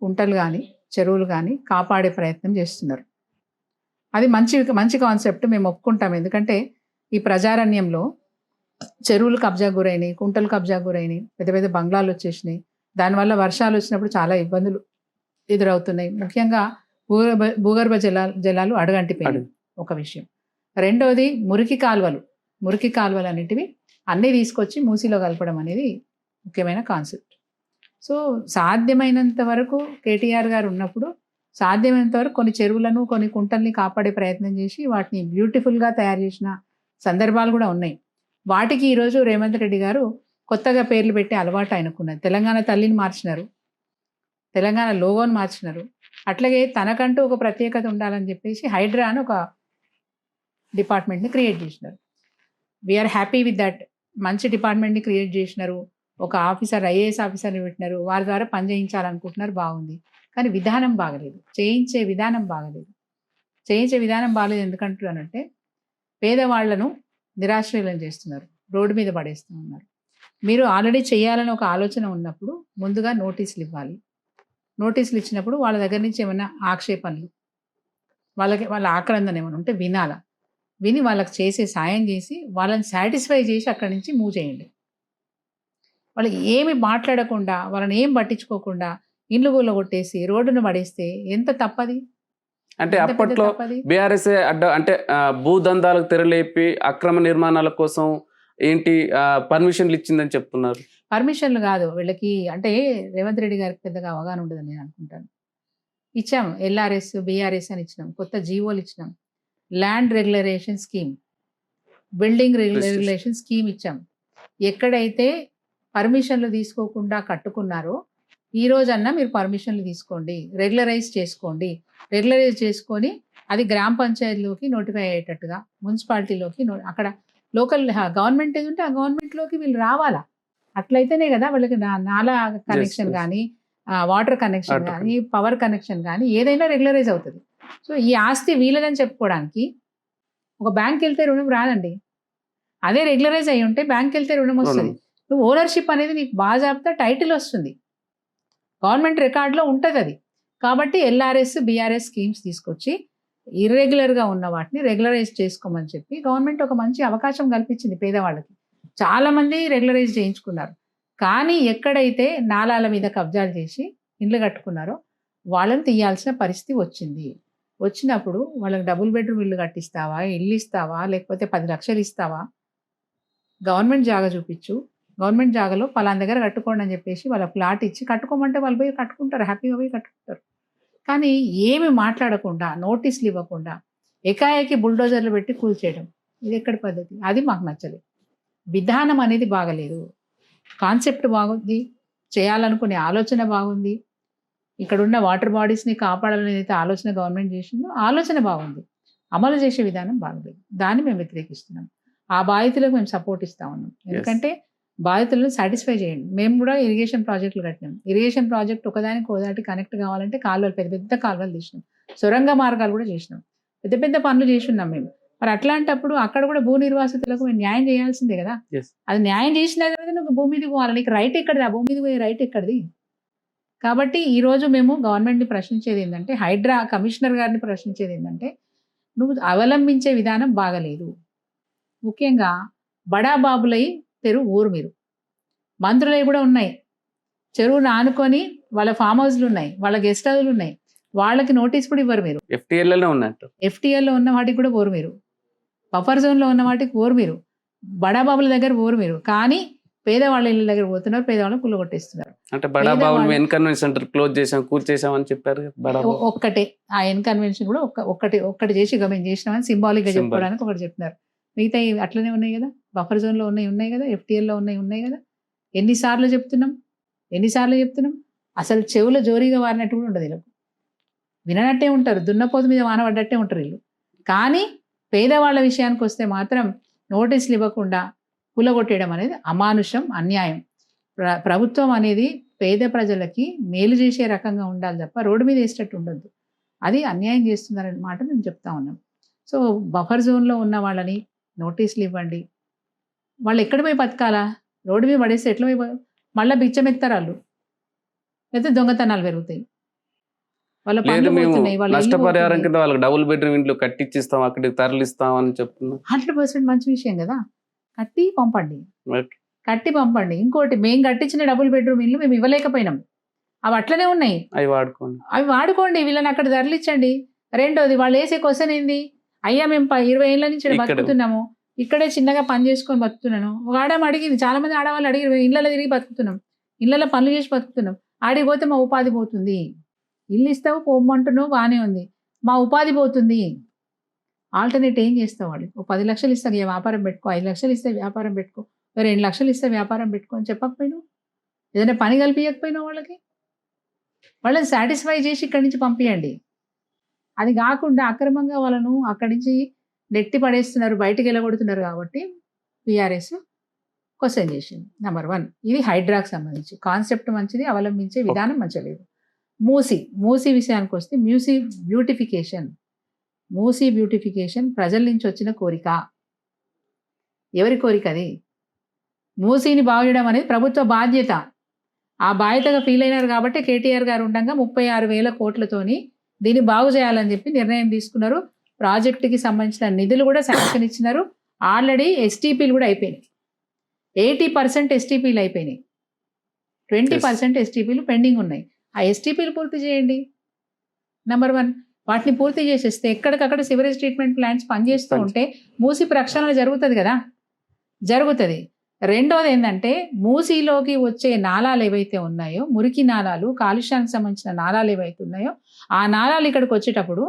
కుంటలు కానీ చెరువులు కానీ కాపాడే ప్రయత్నం చేస్తున్నారు. అది మంచి కాన్సెప్ట్, మేము ఒప్పుకుంటాం. ఎందుకంటే ఈ ప్రజారణ్యంలో చెరువులు కబ్జా గురైనాయి, కుంటలు కబ్జా గురైనాయి, పెద్ద పెద్ద బంగ్లాలు వచ్చేసినాయి. దానివల్ల వర్షాలు వచ్చినప్పుడు చాలా ఇబ్బందులు ఎదురవుతున్నాయి. ముఖ్యంగా భూగర్భ జలాలు అడుగంటిపోయినాయి ఒక విషయం. రెండోది మురికి కాలువలు అనేటివి అన్నీ తీసుకొచ్చి మూసీలో కలపడం అనేది ముఖ్యమైన కాన్సెప్ట్. సో సాధ్యమైనంత వరకు కేటీఆర్ గారు ఉన్నప్పుడు సాధ్యమైనంత వరకు కొన్ని చెరువులను, కొన్ని కుంటల్ని కాపాడే ప్రయత్నం చేసి వాటిని బ్యూటిఫుల్గా తయారు చేసిన సందర్భాలు కూడా ఉన్నాయి. వాటికి ఈరోజు రేవంత్ రెడ్డి గారు కొత్తగా పేర్లు పెట్టే అలవాటు ఆయనకున్నది. తెలంగాణ తల్లిని మార్చినారు, తెలంగాణ లోగోని మార్చినారు. అట్లాగే తనకంటూ ఒక ప్రత్యేకత ఉండాలని చెప్పేసి హైడ్రా అని ఒక డిపార్ట్మెంట్ని క్రియేట్ చేసినారు. We are happy with that. మంచి డిపార్ట్మెంట్ని క్రియేట్ చేసినారు. ఒక ఆఫీసర్, ఐఏఎస్ ఆఫీసర్ని పెట్టినారు. వారి ద్వారా పని చేయించాలనుకుంటున్నారు, బాగుంది. కానీ విధానం బాగలేదు, చేయించే విధానం బాగలేదు. ఎందుకంటున్నానంటే పేదవాళ్లను నిరాశ్రయులను చేస్తున్నారు, రోడ్డు మీద పడేస్తూ ఉన్నారు. మీరు ఆల్రెడీ చేయాలని ఒక ఆలోచన ఉన్నప్పుడు ముందుగా నోటీసులు ఇవ్వాలి. నోటీసులు ఇచ్చినప్పుడు వాళ్ళ దగ్గర నుంచి ఏమైనా ఆక్షేపణలు, వాళ్ళ ఆక్రందన ఏమైనా ఉంటే విని వాళ్ళకి చేసే సాయం చేసి వాళ్ళని సాటిస్ఫై చేసి అక్కడి నుంచి మూవ్ చేయండి. వాళ్ళు ఏమి మాట్లాడకుండా, వాళ్ళని ఏం పట్టించుకోకుండా ఇండ్లు గూళ్ళ కొట్టేసి రోడ్డును పడేస్తే ఎంత తప్పది? అంటే అప్పట్లో బీఆర్ఎస్ అంటే భూదందాలకు తెరలేపి అక్రమ నిర్మాణాల కోసం పర్మిషన్లు ఇచ్చిందని చెప్తున్నారు. పర్మిషన్లు కాదు వీళ్ళకి, అంటే రేవంత్ రెడ్డి గారికి పెద్దగా అవగాహన ఉండదని నేను అనుకుంటాను. ఇచ్చాం, ఎల్ఆర్ఎస్, బీఆర్ఎస్ అని ఇచ్చినాం, కొత్త జీవోలు ఇచ్చినాం, land రెగ్యులరేషన్ scheme, building regulation scheme ఇచ్చాం. ఎక్కడైతే పర్మిషన్లు తీసుకోకుండా కట్టుకున్నారో ఈ రోజన్నా మీరు పర్మిషన్లు తీసుకోండి, రెగ్యులరైజ్ చేసుకొని అది గ్రామ పంచాయతీలోకి నోటిఫై అయ్యేటట్టుగా, మున్సిపాలిటీలోకి అక్కడ లోకల్ గవర్నమెంట్ ఏది ఉంటే ఆ గవర్నమెంట్లోకి వీళ్ళు రావాలా. అట్లయితేనే కదా వాళ్ళకి నాలా కనెక్షన్ కానీ, వాటర్ కనెక్షన్ కానీ, పవర్ కనెక్షన్ కానీ ఏదైనా రెగ్యులరైజ్ అవుతుంది. సో ఈ ఆస్తి వీళ్ళదని చెప్పుకోవడానికి ఒక బ్యాంక్ వెళ్తే రుణం రాదండి. అదే రెగ్యులరైజ్ అయ్యి ఉంటే బ్యాంక్ వెళ్తే రుణం వస్తుంది. నువ్వు ఓనర్షిప్ అనేది నీకు బాజాబ్తా టైటిల్ వస్తుంది, గవర్నమెంట్ రికార్డులో ఉంటుంది అది. కాబట్టి ఎల్ఆర్ఎస్, బీఆర్ఎస్ స్కీమ్స్ తీసుకొచ్చి ఇర్రెగ్యులర్గా ఉన్న వాటిని రెగ్యులరైజ్ చేసుకోమని చెప్పి గవర్నమెంట్ ఒక మంచి అవకాశం కల్పించింది పేదవాళ్ళకి. చాలామంది రెగ్యులరైజ్ చేయించుకున్నారు. కానీ ఎక్కడైతే నాలాల మీద కబ్జాలు చేసి ఇండ్లు కట్టుకున్నారో వాళ్ళని తీయాల్సిన పరిస్థితి వచ్చినప్పుడు వాళ్ళకి డబుల్ బెడ్రూమ్ ఇల్లు కట్టిస్తావా, ఇల్లు ఇస్తావా, లేకపోతే 10 లక్షలు ఇస్తావా? గవర్నమెంట్ జాగా చూపించు, గవర్నమెంట్ జాగాలో పలానా దగ్గర కట్టుకోండి అని చెప్పేసి వాళ్ళ ప్లాట్ ఇచ్చి కట్టుకోమంటే వాళ్ళు పోయి కట్టుకుంటారు, హ్యాపీగా పోయి కట్టుకుంటారు. కానీ ఏమి మాట్లాడకుండా, నోటీసులు ఇవ్వకుండా ఏకాఏకి బుల్డోజర్లు పెట్టి కూల్చేయడం, ఇది ఎక్కడి పద్ధతి? అది మాకు నచ్చలేదు. విధానం అనేది బాగలేదు. కాన్సెప్ట్ బాగుంది, చేయాలనుకునే ఆలోచన బాగుంది, ఇక్కడున్న వాటర్ బాడీస్ని కాపాడాలని అయితే ఆలోచన గవర్నమెంట్ చేసిందో ఆలోచన బాగుంది, అమలు చేసే విధానం బాగలేదు. దాన్ని మేము వ్యతిరేకిస్తున్నాం. ఆ బాధితులకు మేము సపోర్ట్ ఇస్తా ఉన్నాం. ఎందుకంటే బాధితులను సాటిస్ఫై చేయండి. మేము కూడా ఇరిగేషన్ ప్రాజెక్టులు కట్టినాం. ఇరిగేషన్ ప్రాజెక్ట్ ఒకదానికి ఒకదానికి కనెక్ట్ కావాలంటే కాలువలు, పెద్ద పెద్ద కాలువలు తీసినాం, సొరంగ మార్గాలు కూడా చేసినాం, పెద్ద పెద్ద పనులు చేస్తున్నాం మేము. మరి అట్లాంటప్పుడు అక్కడ కూడా భూ నిర్వాసితులకు మేము న్యాయం చేయాల్సిందే కదా. అది న్యాయం చేసిన తర్వాత నువ్వు భూమి మీదకి పోవాలి, నీకు రైట్ ఎక్కడిది? ఆ భూమి మీదకి పోయే రైట్ ఎక్కడిది? కాబట్టి ఈరోజు మేము గవర్నమెంట్ని ప్రశ్నించేది ఏంటంటే, హైడ్రా కమిషనర్ గారిని ప్రశ్నించేది ఏంటంటే, నువ్వు అవలంబించే విధానం బాగలేదు. ముఖ్యంగా బడాబాబులై తెరువు ఊరు మీరు, మంత్రులవి కూడా ఉన్నాయి, చెరువును ఆనుకొని వాళ్ళ ఫామ్ హౌస్లు ఉన్నాయి, వాళ్ళ గెస్ట్ హౌస్లు ఉన్నాయి, వాళ్ళకి నోటీస్ కూడా ఇవ్వరు మీరు. FTL ఉన్నట్టు, FTL ఉన్న వాటికి కూడా పోరు మీరు, బఫర్ జోన్లో ఉన్న వాటికి పోరు మీరు, బడాబాబుల దగ్గర పోరు మీరు. కానీ పేదవాళ్ళ ఇళ్ళ దగ్గర పోతున్నారు, పేదవాళ్ళని కుల్లగొట్టేస్తున్నారు. అంటే బడాబాబులు ఎన్కన్వెన్షన్ సెంటర్ క్లోజ్ చేసాం, కూర్చేసాం అని చెప్పారు. ఒక్కటే ఆ ఎన్కన్వెన్షన్ కూడా ఒక్కటి చేసి ఇక మేము చేసినామని సింబాలిక్ గా చెప్పుకోవడానికి ఒకటి చెప్తున్నారు. మిగతా అట్లనే ఉన్నాయి కదా, బఫర్ జోన్లో ఉన్నాయి కదా, FTLలో ఉన్నాయి కదా. ఎన్నిసార్లు చెప్తున్నాం? అసలు చెవుల జోరీగా వారినట్టు కూడా ఉండదు వీళ్ళకు, విననట్టే ఉంటారు, దున్నపోతు మీద వాన పడ్డట్టే ఉంటారు వీళ్ళు. కానీ పేదవాళ్ళ విషయానికి వస్తే మాత్రం నోటీసులు ఇవ్వకుండా కూలగొట్టేయడం అనేది అమానుషం, అన్యాయం. ప్రభుత్వం అనేది పేద ప్రజలకి మేలు చేసే రకంగా ఉండాలి తప్ప రోడ్డు మీద వేసేటట్టు ఉండొద్దు. అది అన్యాయం చేస్తున్నారనే మాట మేము చెప్తా ఉన్నాం. సో బఫర్ జోన్లో ఉన్న వాళ్ళని నోటీసులు ఇవ్వండి. వాళ్ళు ఎక్కడ పోయి బతకాలా? రోడ్డు మీద పడేస్తే ఎట్లా పోయి మళ్ళీ బిచ్చమెత్తారు వాళ్ళు, లేకపోతే దొంగతనాలు పెరుగుతాయి, వాళ్ళ పనులు పోతున్నాయి, వాళ్ళ నష్టపరిహారం కింద వాళ్ళకి డబుల్ బెడ్రూమ్ ఇంట్లో కట్టించిస్తాం, అక్కడికి తరలిస్తాం అని చెప్తున్నాం. 100% మంచి విషయం కదా, కట్టి పంపండి. ఇంకోటి, మేము కట్టించిన డబుల్ బెడ్రూమ్ ఇల్లు మేము ఇవ్వలేకపోయినాం, అవి అట్లనే ఉన్నాయి, అవి వాడుకోండి, వీళ్ళని అక్కడ తరలించండి. రెండోది, వాళ్ళు వేసే క్వశ్చన్ ఏంది? అయ్యా మేము 20 ఏళ్ళ నుంచి బతుకుతున్నాము, ఇక్కడే చిన్నగా పని చేసుకొని బతుకుతున్నాను. ఒక ఆడమ అడిగింది, చాలా మంది ఆడవాళ్ళు అడిగి, ఇళ్ళలో తిరిగి బతుకుతున్నాం, ఇళ్ళలో పనులు చేసి బతుకుతున్నాం, ఆడికి పోతే మా ఉపాధి పోతుంది. ఇల్లు ఇస్తావు పోమంటున్నావు, బాగానే ఉంది, మా ఉపాధి పోతుంది. ఆల్టర్నేట్ ఏం చేస్తావు? వాళ్ళు 10 లక్షలు ఇస్తా వ్యాపారం పెట్టుకో, 5 లక్షలు ఇస్తే వ్యాపారం పెట్టుకో, 2 లక్షలు ఇస్తే వ్యాపారం పెట్టుకో అని చెప్పకపోయినావు? ఏదైనా పని కల్పించకపోయినావు? వాళ్ళని సాటిస్ఫై చేసి ఇక్కడి నుంచి పంపించండి. అది కాకుండా అక్రమంగా వాళ్ళను అక్కడి నుంచి నెట్టి పడేస్తున్నారు, బయటికి వెళ్ళగొడుతున్నారు. కాబట్టి PRS క్వశ్చన్ చేసింది. నెంబర్ 1, ఇది హైడ్రాకి సంబంధించి కాన్సెప్ట్ మంచిది, అవలంబించే విధానం మంచిలేదు. మూసీ విషయానికి వస్తే, మూసీ బ్యూటిఫికేషన్ ప్రజల నుంచి వచ్చిన కోరిక. ఎవరి కోరిక అది? మూసీని బాగు చేయడం అనేది ప్రభుత్వ బాధ్యత. ఆ బాధ్యతగా ఫీల్ అయినారు కాబట్టి KTR గారు ఉండగా 36,000 కోట్లతోని దీన్ని బాగు చేయాలని చెప్పి నిర్ణయం తీసుకున్నారు. ప్రాజెక్టుకి సంబంధించిన నిధులు కూడా శాంక్షన్ ఇచ్చినారు. ఆల్రెడీ STPలు కూడా అయిపోయినాయి. 80% STPలు అయిపోయినాయి, 20% STPలు పెండింగ్ ఉన్నాయి. ఆ STPలు పూర్తి చేయండి. నెంబర్ 1, వాటిని పూర్తి చేసేస్తే ఎక్కడికక్కడ సివరేజ్ ట్రీట్మెంట్ ప్లాంట్స్ పనిచేస్తూ ఉంటే మూసీ ప్రక్షాళన జరుగుతుంది కదా, జరుగుతుంది. రెండోది ఏంటంటే, మూసీలోకి వచ్చే నాళాలు ఏవైతే ఉన్నాయో, మురికి నాళాలు, కాలుష్యానికి సంబంధించిన నాళాలు ఏవైతే ఉన్నాయో, ఆ నాళాలు ఇక్కడికి వచ్చేటప్పుడు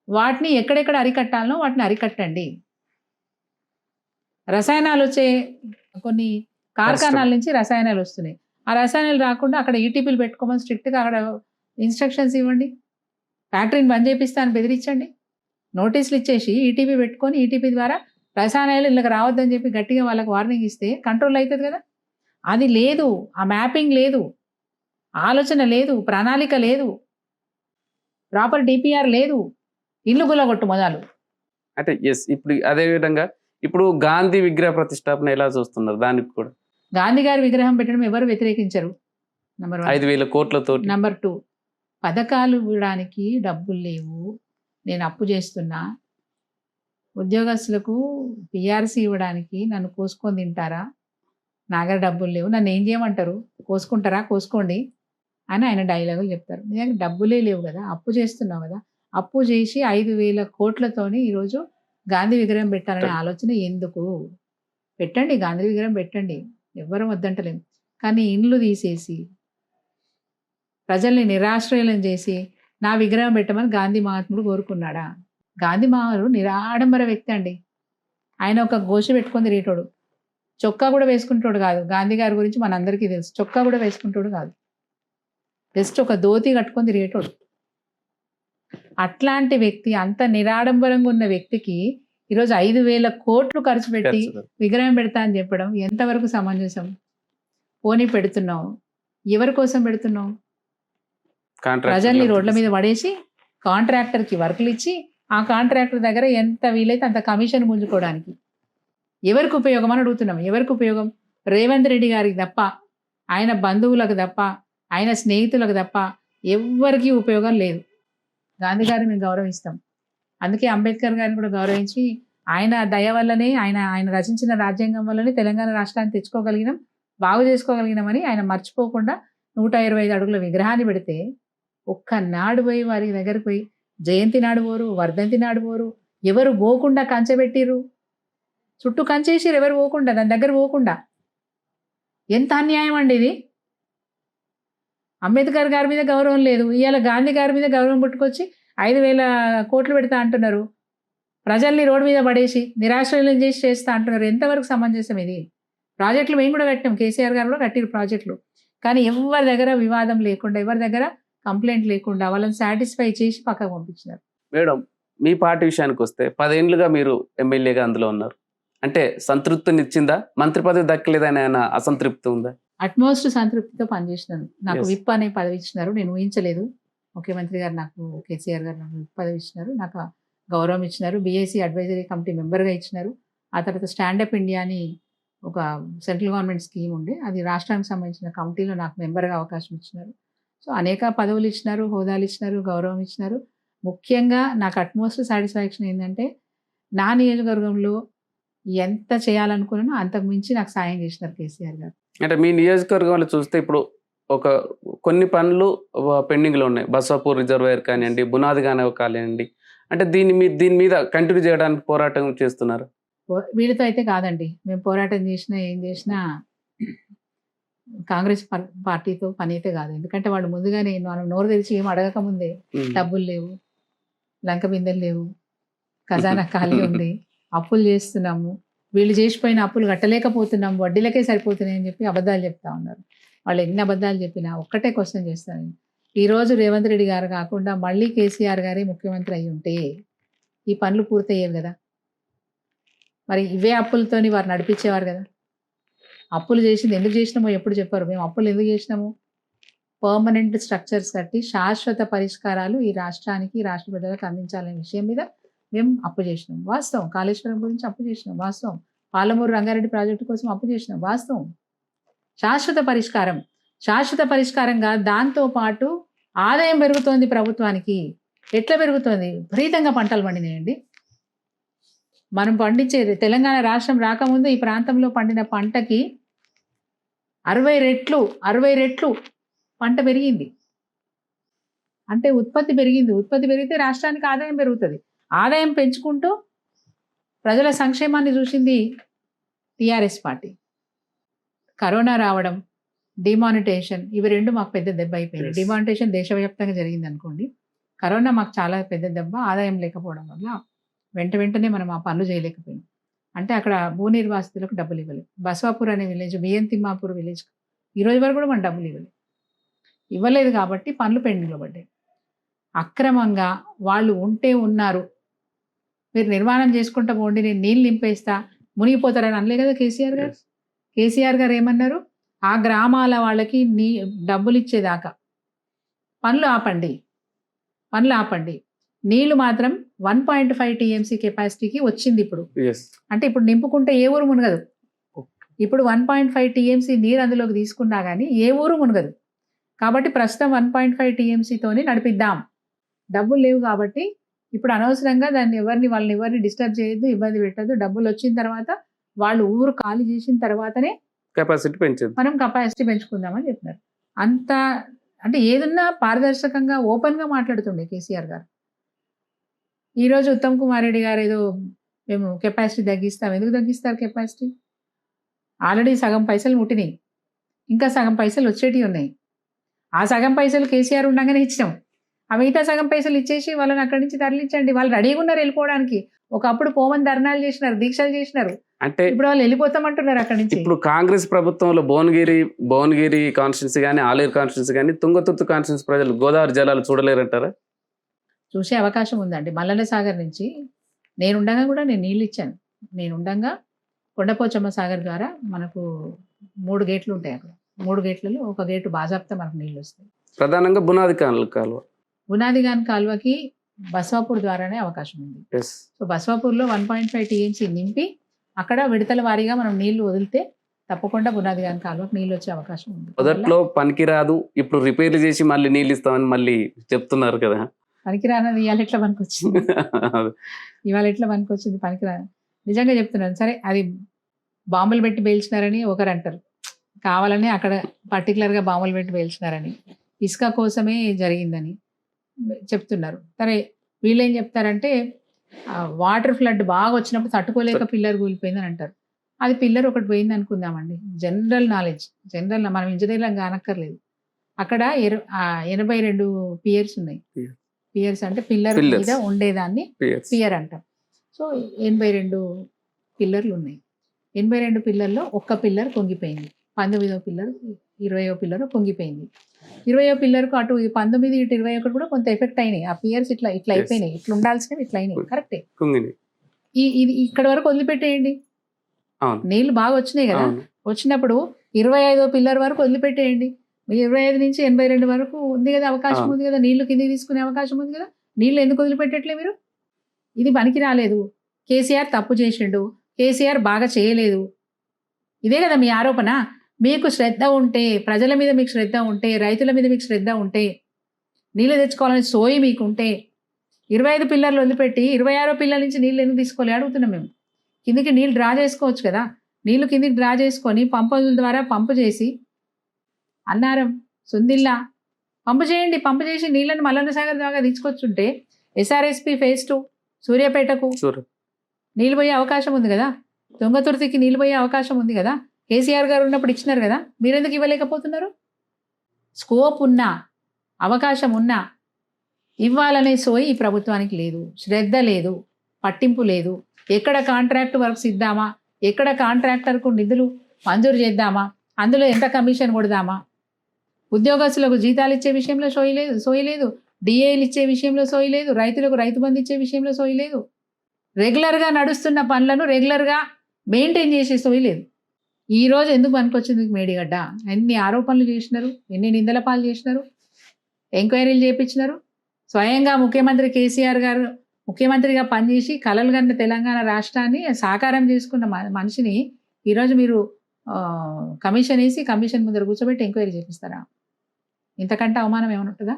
వాటిని ఎక్కడెక్కడ అరికట్టాలనో వాటిని అరికట్టండి. రసాయనాలు వచ్చే కొన్ని కార్ఖానాల నుంచి రసాయనాలు వస్తున్నాయి, ఆ రసాయనాలు రాకుండా అక్కడ ETPలు పెట్టుకోమని స్ట్రిక్ట్గా అక్కడ ఇన్స్ట్రక్షన్స్ ఇవ్వండి. ఫ్యాక్టరీని బంద్ చేపిస్తాను బెదిరించండి, నోటీసులు ఇచ్చేసి ETP పెట్టుకొని ETP ద్వారా రసాయనాలు ఇళ్ళకి రావద్దని చెప్పి గట్టిగా వాళ్ళకి వార్నింగ్ ఇస్తే కంట్రోల్ అవుతుంది కదా. అది లేదు, ఆ మ్యాపింగ్ లేదు, ఆలోచన లేదు, ప్రణాళిక లేదు, ప్రాపర్ DPR లేదు, ఇల్లు గుల్లగొట్టు మొదలు. అంటే ఇప్పుడు అదే విధంగా ఇప్పుడు గాంధీ విగ్రహ ప్రతిష్టాపన ఎలా చూస్తున్నారు? దానికి కూడా గాంధీ గారి విగ్రహం పెట్టడం ఎవరు వ్యతిరేకించరు. నెంబర్ 1, 5,000 కోట్లతో. నెంబర్ 2, పథకాలు ఇవ్వడానికి డబ్బులు లేవు, నేను అప్పు చేస్తున్నా, ఉద్యోగస్తులకు PRC ఇవ్వడానికి నన్ను కోసుకొని తింటారా, నా దగ్గర డబ్బులు లేవు, నన్ను ఏం చేయమంటారు, కోసుకుంటారా, కోసుకోండి అని ఆయన డైలాగులు చెప్తారు. నీ దగ్గర డబ్బులే లేవు కదా, అప్పు చేస్తున్నావు కదా, అప్పు చేసి 5,000 కోట్లతోని ఈరోజు గాంధీ విగ్రహం పెట్టాలనే ఆలోచన ఎందుకు? పెట్టండి, గాంధీ విగ్రహం పెట్టండి, ఎవ్వరం వద్దంటలేము. కానీ ఇండ్లు తీసేసి ప్రజల్ని నిరాశ్రయులను చేసి నా విగ్రహం పెట్టమని గాంధీ మహాత్ముడు కోరుకున్నాడా? గాంధీ మహాత్ముడు నిరాడంబర వ్యక్తి అండి. ఆయన ఒక గోష పెట్టుకొని తిరిగేటోడు, చొక్కా కూడా వేసుకుంటాడు కాదు. గాంధీ గారి గురించి మనందరికీ తెలుసు, చొక్కా కూడా వేసుకుంటాడు కాదు, జస్ట్ ఒక ధోతి కట్టుకొని తిరిగేటోడు. అట్లాంటి వ్యక్తి, అంత నిరాడంబరంగా ఉన్న వ్యక్తికి ఈరోజు 5,000 కోట్లు ఖర్చు పెట్టి విగ్రహం పెడతా అని చెప్పడం ఎంతవరకు సమంజసం? పోనీ పెడుతున్నావు, ఎవరి కోసం పెడుతున్నావు? ప్రజల్ని రోడ్ల మీద పడేసి కాంట్రాక్టర్కి వర్కులు ఇచ్చి ఆ కాంట్రాక్టర్ దగ్గర ఎంత వీలైతే అంత కమిషన్ గుంజుకోవడానికి. ఎవరికి ఉపయోగం అని అడుగుతున్నాం. ఎవరికి ఉపయోగం? రేవంత్ రెడ్డి గారికి తప్ప, ఆయన బంధువులకు తప్ప, ఆయన స్నేహితులకు తప్ప ఎవ్వరికీ ఉపయోగం లేదు. గాంధీ గారిని మేము గౌరవిస్తాం, అందుకే అంబేద్కర్ గారిని కూడా గౌరవించి ఆయన దయ వల్లనే, ఆయన రచించిన రాజ్యాంగం వల్లనే తెలంగాణ రాష్ట్రాన్ని తెచ్చుకోగలిగినాం, బాగు చేసుకోగలిగినామని ఆయన మర్చిపోకుండా 125 అడుగుల విగ్రహాన్ని పెడితే ఒక్కనాడు పోయి వారి దగ్గరికి పోయి జయంతి నాడు పోరు, వర్ధంతి నాడు పోరు, ఎవరు పోకుండా కంచె పెట్టిర్రు, చుట్టూ కంచేసిరు, ఎవరు పోకుండా, దాని దగ్గర పోకుండా. ఎంత అన్యాయం అండి ఇది! అంబేద్కర్ గారి మీద గౌరవం లేదు, ఇవాళ గాంధీ గారి మీద గౌరవం పుట్టుకొచ్చి 5,000 కోట్లు పెడతా అంటున్నారు, ప్రజల్ని రోడ్డు మీద పడేసి నిరాశ్రయులను చేసి చేస్తా అంటున్నారు. ఎంతవరకు సమంజసం ఇది? ప్రాజెక్టులు మేము కూడా కట్టాం, కేసీఆర్ గారు కూడా కట్టిరు ప్రాజెక్టులు. కానీ ఎవరి దగ్గర వివాదం లేకుండా, ఎవరి దగ్గర కంప్లైంట్ లేకుండా వాళ్ళని సాటిస్ఫై చేసి పక్కకు పంపించినారు. మేడం, మీ పార్టీ విషయానికి వస్తే 10 ఏళ్ళుగా మీరు ఎమ్మెల్యేగా అందులో ఉన్నారు. అంటే సంతృప్తినిచ్చిందా? మంత్రి పదవి దక్కలేదని ఆయన అసంతృప్తి ఉందా? అట్మోస్ట్ సంతృప్తితో పనిచేసినాను. నాకు Yes. విప్ అనే పదవి ఇచ్చినారు, నేను ఊహించలేదు. ముఖ్యమంత్రి గారు నాకు, కేసీఆర్ గారు నాకు విప్ పదవి ఇచ్చినారు, నాకు గౌరవం ఇచ్చినారు. బీఏసీ అడ్వైజరీ కమిటీ మెంబర్గా ఇచ్చినారు. ఆ తర్వాత స్టాండప్ ఇండియా అని ఒక సెంట్రల్ గవర్నమెంట్ స్కీమ్ ఉండే, అది రాష్ట్రానికి సంబంధించిన కమిటీలో నాకు మెంబర్గా అవకాశం ఇచ్చినారు. సో అనేక పదవులు ఇచ్చినారు, హోదాలు ఇచ్చినారు, గౌరవం ఇచ్చినారు. ముఖ్యంగా నాకు అట్మోస్ట్ సాటిస్ఫాక్షన్ ఏంటంటే, నా నియోజకవర్గంలో ఎంత చేయాలనుకున్నానో అంతకు మించి నాకు సాయం చేసినారు కేసీఆర్ గారు. అంటే మీ నియోజకవర్గంలో చూస్తే ఇప్పుడు కొన్ని పనులు పెండింగ్లో ఉన్నాయి. బస్వాపూర్ రిజర్వాయర్ కానివ్వండి, బునాది కానివ్వండి. అంటే దీని మీద కంటిన్యూ చేయడానికి పోరాటం చేస్తున్నారు. వీళ్ళతో అయితే కాదండి, మేము పోరాటం చేసినా ఏం చేసినా కాంగ్రెస్ పార్టీతో పని అయితే కాదు. ఎందుకంటే వాళ్ళు ముందుగానే మనం నోరు తెరిచి ఏం అడగక ముందే డబ్బులు లేవు, లంక బిందెలు లేవు, ఖజానా ఖాళీ ఉంది, అప్పులు చేస్తున్నాము, వీళ్ళు చేసిపోయిన అప్పులు కట్టలేకపోతున్నాము, వడ్డీలకే సరిపోతున్నాయి అని చెప్పి అబద్ధాలు చెప్తా ఉన్నారు. వాళ్ళు ఎన్ని అబద్ధాలు చెప్పినా ఒక్కటే క్వశ్చన్ చేస్తాను, ఈరోజు రేవంత్ రెడ్డి గారు కాకుండా మళ్ళీ కేసీఆర్ గారే ముఖ్యమంత్రి అయి ఉంటే ఈ పనులు పూర్తయ్యేవి కదా. మరి ఇవే అప్పులతోని వారు నడిపించేవారు కదా. అప్పులు చేసింది ఎందుకు చేసినామో ఎప్పుడు చెప్పారు. మేము అప్పులు ఎందుకు చేసినాము? పర్మనెంట్ స్ట్రక్చర్స్ కట్టి శాశ్వత పరిష్కారాలు ఈ రాష్ట్రానికి, రాష్ట్ర ప్రజలకు అందించాలనే విషయం మీద మేము అప్పు చేసినాం, వాస్తవం. కాళేశ్వరం గురించి అప్పు చేసినాం, వాస్తవం. పాలమూరు రంగారెడ్డి ప్రాజెక్టు కోసం అప్పు చేసినాం, వాస్తవం. శాశ్వత పరిష్కారంగా దాంతోపాటు ఆదాయం పెరుగుతోంది ప్రభుత్వానికి. ఎట్లా పెరుగుతోంది? విపరీతంగా పంటలు పండినాయండి. మనం పండించే, తెలంగాణ రాష్ట్రం రాకముందు ఈ ప్రాంతంలో పండిన పంటకి 60 రెట్లు పంట పెరిగింది. అంటే ఉత్పత్తి పెరిగింది. ఉత్పత్తి పెరిగితే రాష్ట్రానికి ఆదాయం పెరుగుతుంది. ఆదాయం పెంచుకుంటూ ప్రజల సంక్షేమాన్ని చూసింది టీఆర్ఎస్ పార్టీ. కరోనా రావడం, డిమానిటేషన్, ఇవి రెండు మాకు పెద్ద దెబ్బ అయిపోయింది. Yes. డిమానిటేషన్ దేశవ్యాప్తంగా జరిగింది అనుకోండి, కరోనా మాకు చాలా పెద్ద దెబ్బ. ఆదాయం లేకపోవడం వల్ల వెంటనే మనం ఆ పనులు చేయలేకపోయాం. అంటే అక్కడ భూ నిర్వాసితులకు డబ్బులు ఇవ్వలేదు. బస్వాపూర్ అనే విలేజ్, బిఎన్ తిమ్మాపూర్ విలేజ్ ఈ రోజు వరకు కూడా మనం డబ్బులు ఇవ్వలేదు కాబట్టి పనులు పెండింగ్లో పడ్డాయి. అక్రమంగా వాళ్ళు ఉంటే ఉన్నారు, మీరు నిర్మాణం చేసుకుంటా పోండి, నేను నీళ్ళు నింపేస్తా, మునిగిపోతారని అనలే కదా కేసీఆర్ గారు. కేసీఆర్ గారు ఏమన్నారు? ఆ గ్రామాల వాళ్ళకి డబ్బులు ఇచ్చేదాకా పనులు ఆపండి. నీళ్లు మాత్రం 1.5 టీఎంసీ కెపాసిటీకి వచ్చింది ఇప్పుడు. అంటే ఇప్పుడు నింపుకుంటే ఏ ఊరు మునగదు. ఇప్పుడు 1.5 టీఎంసీ నీరు అందులోకి తీసుకున్నా కానీ ఏ ఊరు మునగదు. కాబట్టి ప్రస్తుతం 1.5 టీఎంసీతోనే నడిపిద్దాం. డబ్బులు లేవు కాబట్టి ఇప్పుడు అనవసరంగా వాళ్ళని ఎవరిని డిస్టర్బ్ చేయొద్దు, ఇబ్బంది పెట్టద్దు. డబ్బులు వచ్చిన తర్వాత వాళ్ళు ఊరు ఖాళీ చేసిన తర్వాతనే మనం కెపాసిటీ పెంచుకుందామని చెప్పినారు. అంత అంటే ఏదన్నా పారదర్శకంగా ఓపెన్గా మాట్లాడుతుండే కేసీఆర్ గారు. ఈరోజు ఉత్తమ్ కుమార్ రెడ్డి గారు ఏదో మేము కెపాసిటీ తగ్గిస్తాం. ఎందుకు తగ్గిస్తారు కెపాసిటీ? ఆల్రెడీ సగం పైసలు ముట్టినాయి, ఇంకా సగం పైసలు వచ్చేటివి ఉన్నాయి. ఆ సగం పైసలు కేసీఆర్ ఉండగానే ఇచ్చినాం. ఆ మిగతా సగం పైసలు ఇచ్చేసి వాళ్ళని అక్కడి నుంచి తరలించండి. వాళ్ళు రెడీగా ఉన్నారు వెళ్ళిపోవడానికి. ఒకప్పుడు పోమని ధర్నాలు చేసినారు, దీక్షలు చేసినారు. అంటే ఇప్పుడు వాళ్ళు వెళ్ళిపోతామంటున్నారు అక్కడి నుంచి. ఇప్పుడు కాంగ్రెస్ ప్రభుత్వంలో భువనగిరి కాన్స్టిట్యున్సీ కానీ, ఆలేరు కాన్స్టిట్యున్సీ కానీ, తుంగతుర్తి కాన్స్టిట్యున్సీ ప్రజలు గోదావరి జలాలు చూడలేరంటారా? చూసే అవకాశం ఉందండి. మల్లన్న సాగర్ నుంచి నేనుండగా కూడా నేను నీళ్ళు ఇచ్చాను. నేనుండగా కొండపోచమ్మ సాగర్ ద్వారా మనకు 3 గేట్లు ఉంటాయి అక్కడ. 3 గేట్లలో ఒక గేటు బాజాప్తా మనకు నీళ్ళు వస్తాయి. ప్రధానంగా బునాది కాలువ. బునాది గాని కాలువకి బస్వాపూర్ ద్వారానే అవకాశం ఉంది. Yes. సో బస్వాపూర్లో 1.5 టీఎంసీ నింపి అక్కడ విడతల వారీగా మనం నీళ్లు వదిలితే తప్పకుండా బునాది గాని కాలువకి నీళ్ళు వచ్చే అవకాశం ఉంది. మొదట్లో పనికిరాదు, ఇప్పుడు రిపేర్లు చేసి మళ్ళీ నీళ్ళు ఇస్తామని మళ్ళీ చెప్తున్నారు కదా. పనికిరానది ఇవాళ ఎట్లా పనికొచ్చింది? ఇవాళ ఎట్లా పనికొచ్చింది? పనికిరాదు నిజంగా చెప్తున్నాను. సరే, అది బాంబులు పెట్టి పేల్చినారని ఒకరు అంటారు, కావాలని అక్కడ పర్టికులర్గా బాంబులు పెట్టి పేల్చినారని, ఇసుక కోసమే జరిగిందని చెప్తున్నారు. సరే, వీళ్ళు ఏం చెప్తారంటే వాటర్ ఫ్లడ్ బాగా వచ్చినప్పుడు తట్టుకోలేక పిల్లర్ కూలిపోయిందని అంటారు. అది పిల్లర్ ఒకటి పోయింది అనుకుందామండి. జనరల్ నాలెడ్జ్, మనం ఇంజనీర్లం కానక్కర్లేదు. అక్కడ 82 పియర్స్ ఉన్నాయి. పియర్స్ అంటే పిల్లర్ మీద ఉండేదాన్ని పియర్ అంటాం. సో 82 పిల్లర్లు ఉన్నాయి. 82 పిల్లర్లో ఒక్క పిల్లర్ పొంగిపోయింది. 19వ పిల్లర్, 20వ పిల్లర్ పొంగిపోయింది. 20వ పిల్లర్కు అటు 19 ఇటు 21 కూడా కొంత ఎఫెక్ట్ అయినాయి. ఆ పియర్స్ ఇట్లా అయిపోయినాయి. ఇట్లా ఉండాల్సినవి ఇట్లా అయినాయి. కరెక్టే. ఇది ఇక్కడ వరకు వదిలిపెట్టేయండి. నీళ్ళు బాగా వచ్చినాయి కదా. వచ్చినప్పుడు 25వ పిల్లర్ వరకు వదిలిపెట్టేయండి. 25 నుంచి 82 వరకు ఉంది కదా, అవకాశం ఉంది కదా, నీళ్లు కిందికి తీసుకునే అవకాశం ఉంది కదా. నీళ్ళు ఎందుకు వదిలిపెట్టట్లే మీరు? ఇది పనికి రాలేదు. కేసీఆర్ తప్పు చేసిండు, కేసీఆర్ బాగా చేయలేదు, ఇదే కదా మీ ఆరోపణ. మీకు శ్రద్ధ ఉంటే, ప్రజల మీద మీకు శ్రద్ధ ఉంటే, రైతుల మీద మీకు శ్రద్ధ ఉంటే, నీళ్ళు తెచ్చుకోవాలని సోయి మీకుంటే 25 పిల్లర్లు వదిలిపెట్టి 26వ పిల్లల నుంచి నీళ్ళు ఎందుకు తీసుకోవాలి అడుగుతున్నాం మేము. కిందికి నీళ్ళు డ్రా చేసుకోవచ్చు కదా. నీళ్ళు కిందికి డ్రా చేసుకొని పంపుల ద్వారా పంపు చేసి అన్నారం, సుందిల్లా పంపు చేయండి. పంపు చేసి నీళ్ళని మల్లన్న సాగర్ దాకా తీసుకొచ్చుంటే SRSP phase 2 సూర్యాపేటకు నీళ్ళు పోయే అవకాశం ఉంది కదా. తుంగతుర్తికి నీళ్ళు పోయే అవకాశం ఉంది కదా. కేసీఆర్ గారు ఉన్నప్పుడు ఇచ్చినారు కదా, మీరెందుకు ఇవ్వలేకపోతున్నారు? స్కోప్ ఉన్నా, అవకాశం ఉన్నా ఇవ్వాలనే సోయి ఈ ప్రభుత్వానికి లేదు. శ్రద్ధ లేదు, పట్టింపు లేదు. ఎక్కడ కాంట్రాక్ట్ వర్క్స్ ఇద్దామా, ఎక్కడ కాంట్రాక్టర్కు నిధులు మంజూరు చేద్దామా, అందులో ఎంత కమిషన్ కొడదామా, ఉద్యోగస్తులకు జీతాలు ఇచ్చే విషయంలో సోయి లేదు, డిఏలు ఇచ్చే విషయంలో సోయి లేదు, రైతులకు రైతు బంధు ఇచ్చే విషయంలో సోయి లేదు, రెగ్యులర్గా నడుస్తున్న పనులను రెగ్యులర్గా మెయింటైన్ చేసే సోయి లేదు. ఈరోజు ఎందుకు పనికొచ్చింది మేడిగడ్డ? ఎన్ని ఆరోపణలు చేసినారు, ఎన్ని నిందల పాలు చేసినారు, ఎంక్వైరీలు చేయించినారు. స్వయంగా ముఖ్యమంత్రి కేసీఆర్ గారు ముఖ్యమంత్రిగా పనిచేసి కలలు కన్న తెలంగాణ రాష్ట్రాన్ని సాకారం చేసుకున్న మనిషిని ఈరోజు మీరు కమిషన్ వేసి కమిషన్ ముందర కూర్చోబెట్టి ఎంక్వైరీ చేపిస్తారా? ఇంతకంటే అవమానం ఏమైనా ఉంటుందా?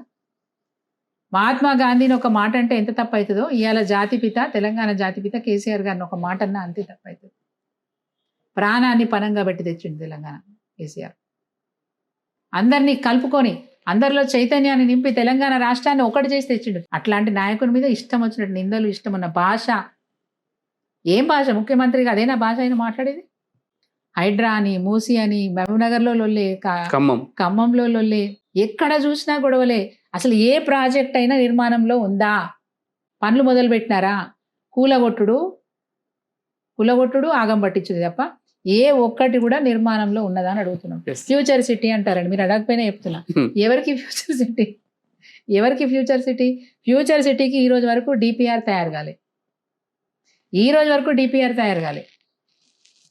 మహాత్మా గాంధీని ఒక మాట అంటే ఎంత తప్పు అవుతుందో, ఇవాళ జాతిపిత, తెలంగాణ జాతిపిత కేసీఆర్ గారిని ఒక మాట అన్నా అంతే తప్పు అవుతుంది. ప్రాణాన్ని పనంగా పెట్టి తెచ్చిండు తెలంగాణ కేసీఆర్. అందరినీ కలుపుకొని, అందరిలో చైతన్యాన్ని నింపి తెలంగాణ రాష్ట్రాన్ని ఒకటి చేసి తెచ్చిండు. అట్లాంటి నాయకుని మీద ఇష్టం వచ్చినట్టు నిందలు, ఇష్టమున్న భాష. ఏం భాష? ముఖ్యమంత్రిగా అదేనా భాష ఆయన మాట్లాడేది? హైడ్రా అని, మూసి అని, మహబూబ్నగర్లో లొల్లే, ఖమ్మంలో లొల్లే, ఎక్కడ చూసినా గొడవలే. అసలు ఏ ప్రాజెక్ట్ అయినా నిర్మాణంలో ఉందా? పనులు మొదలు పెట్టినారా? కూలగొట్టుడు ఆగం పట్టించుది తప్ప ఏ ఒక్కటి కూడా నిర్మాణంలో ఉన్నదా అని అడుగుతున్నాం. ఫ్యూచర్ సిటీ అంటారండి, మీరు అడగకపోయినా చెప్తున్నా. ఎవరికి ఫ్యూచర్ సిటీ? ఎవరికి ఫ్యూచర్ సిటీ? ఫ్యూచర్ సిటీకి ఈ రోజు వరకు డిపిఆర్ తయారు కాలే.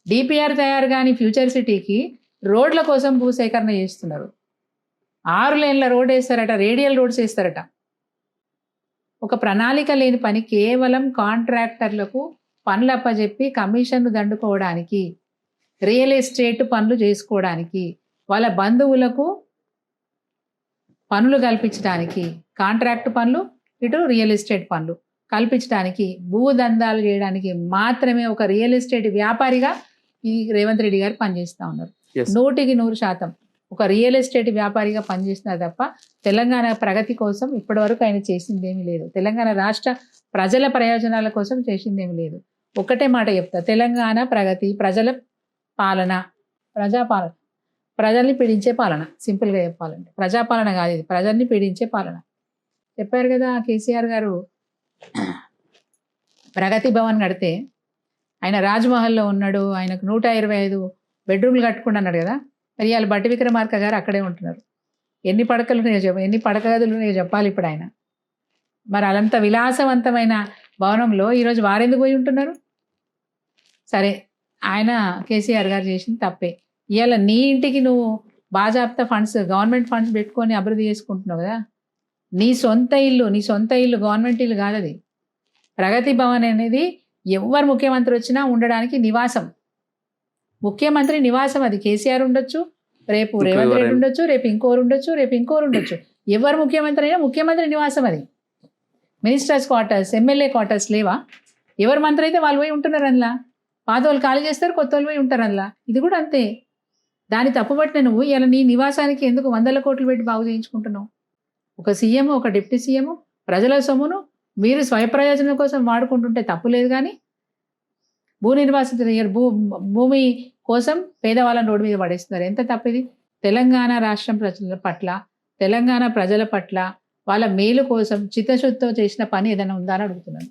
డిపిఆర్ తయారు కాని ఫ్యూచర్ సిటీకి రోడ్ల కోసం భూసేకరణ చేస్తున్నారు. 6 లేన్ల రోడ్ వేస్తారట, రేడియల్ రోడ్స్ వేస్తారట. ఒక ప్రణాళిక లేని పని, కేవలం కాంట్రాక్టర్లకు పనులు అప్పచెప్పి కమిషన్ను దండుకోవడానికి, రియల్ ఎస్టేట్ పనులు చేసుకోవడానికి, వాళ్ళ బంధువులకు పనులు కల్పించడానికి, కాంట్రాక్ట్ పనులు ఇటు రియల్ ఎస్టేట్ పనులు కల్పించడానికి, భూదందాలు చేయడానికి మాత్రమే ఒక రియల్ ఎస్టేట్ వ్యాపారిగా ఈ రేవంత్ రెడ్డి గారు పనిచేస్తూ ఉన్నారు. 100% ఒక రియల్ ఎస్టేట్ వ్యాపారిగా పనిచేస్తున్నారు తప్ప తెలంగాణ ప్రగతి కోసం ఇప్పటివరకు ఆయన చేసిందేమీ లేదు. తెలంగాణ రాష్ట్ర ప్రజల ప్రయోజనాల కోసం చేసిందేమీ లేదు. ఒకటే మాట చెప్తా, తెలంగాణ ప్రగతి, ప్రజల పాలన ప్రజాపాలన, ప్రజల్ని పీడించే పాలన. సింపుల్గా చెప్పాలంటే ప్రజాపాలన కాదు ఇది, ప్రజల్ని పీడించే పాలన. చెప్పారు కదా కేసీఆర్ గారు ప్రగతి భవన్ కడితే ఆయన రాజ్మహల్లో ఉన్నాడు, ఆయనకు 125 బెడ్రూమ్లు కట్టుకుండా అన్నాడు కదా. మరి ఇవాళ బట్టి విక్రమార్క గారు అక్కడే ఉంటున్నారు. ఎన్ని పడకలు ఎన్ని పడక గదులు ఉన్నాయో చెప్పాలి ఇప్పుడు ఆయన. మరి అలంత విలాసవంతమైన భవనంలో ఈరోజు వారెందుకు పోయి ఉంటున్నారు? సరే, ఆయన కేసీఆర్ గారు చేసింది తప్పే. ఇవాళ నీ ఇంటికి నువ్వు బాజాప్తా ఫండ్స్, గవర్నమెంట్ ఫండ్స్ పెట్టుకొని అభివృద్ధి చేసుకుంటున్నావు కదా. నీ సొంత ఇల్లు గవర్నమెంట్ ఇల్లు కాదు అది. ప్రగతి భవన్ అనేది ఎవరు ముఖ్యమంత్రి వచ్చినా ఉండడానికి నివాసం, ముఖ్యమంత్రి నివాసం అది. కేసీఆర్ ఉండొచ్చు, రేపు రేవంత్ రెడ్డి ఉండొచ్చు, రేపు ఇంకోరు ఉండొచ్చు. ఎవరు ముఖ్యమంత్రి అయినా ముఖ్యమంత్రి నివాసం అది. మినిస్టర్స్ క్వార్టర్స్, ఎమ్మెల్యే క్వార్టర్స్ లేవా? ఎవరు మంత్రి అయితే వాళ్ళు పోయి ఉంటున్నారు అందులో. పాత వాళ్ళు ఖాళీ చేస్తారు, కొత్త వాళ్ళు పోయి ఉంటారు అందులో. ఇది కూడా అంతే. దాన్ని తప్పుపట్టిన నువ్వు ఇలా నీ నివాసానికి ఎందుకు 100 కోట్లు పెట్టి బాగు చేయించుకుంటున్నావు? ఒక సీఎం, ఒక డిప్యూటీ సీఎం ప్రజల సొమ్మును మీరు స్వయప్రయోజనం కోసం వాడుకుంటుంటే తప్పు లేదు. కానీ భూమి కోసం పేదవాళ్ళని రోడ్డు మీద పడేస్తున్నారు. ఎంత తప్పిది? తెలంగాణ రాష్ట్రం ప్రజల పట్ల, తెలంగాణ ప్రజల పట్ల వాళ్ళ మేలు కోసం చిత్తశుద్ధితో చేసిన పని ఏదైనా ఉందా అని అడుగుతున్నాను.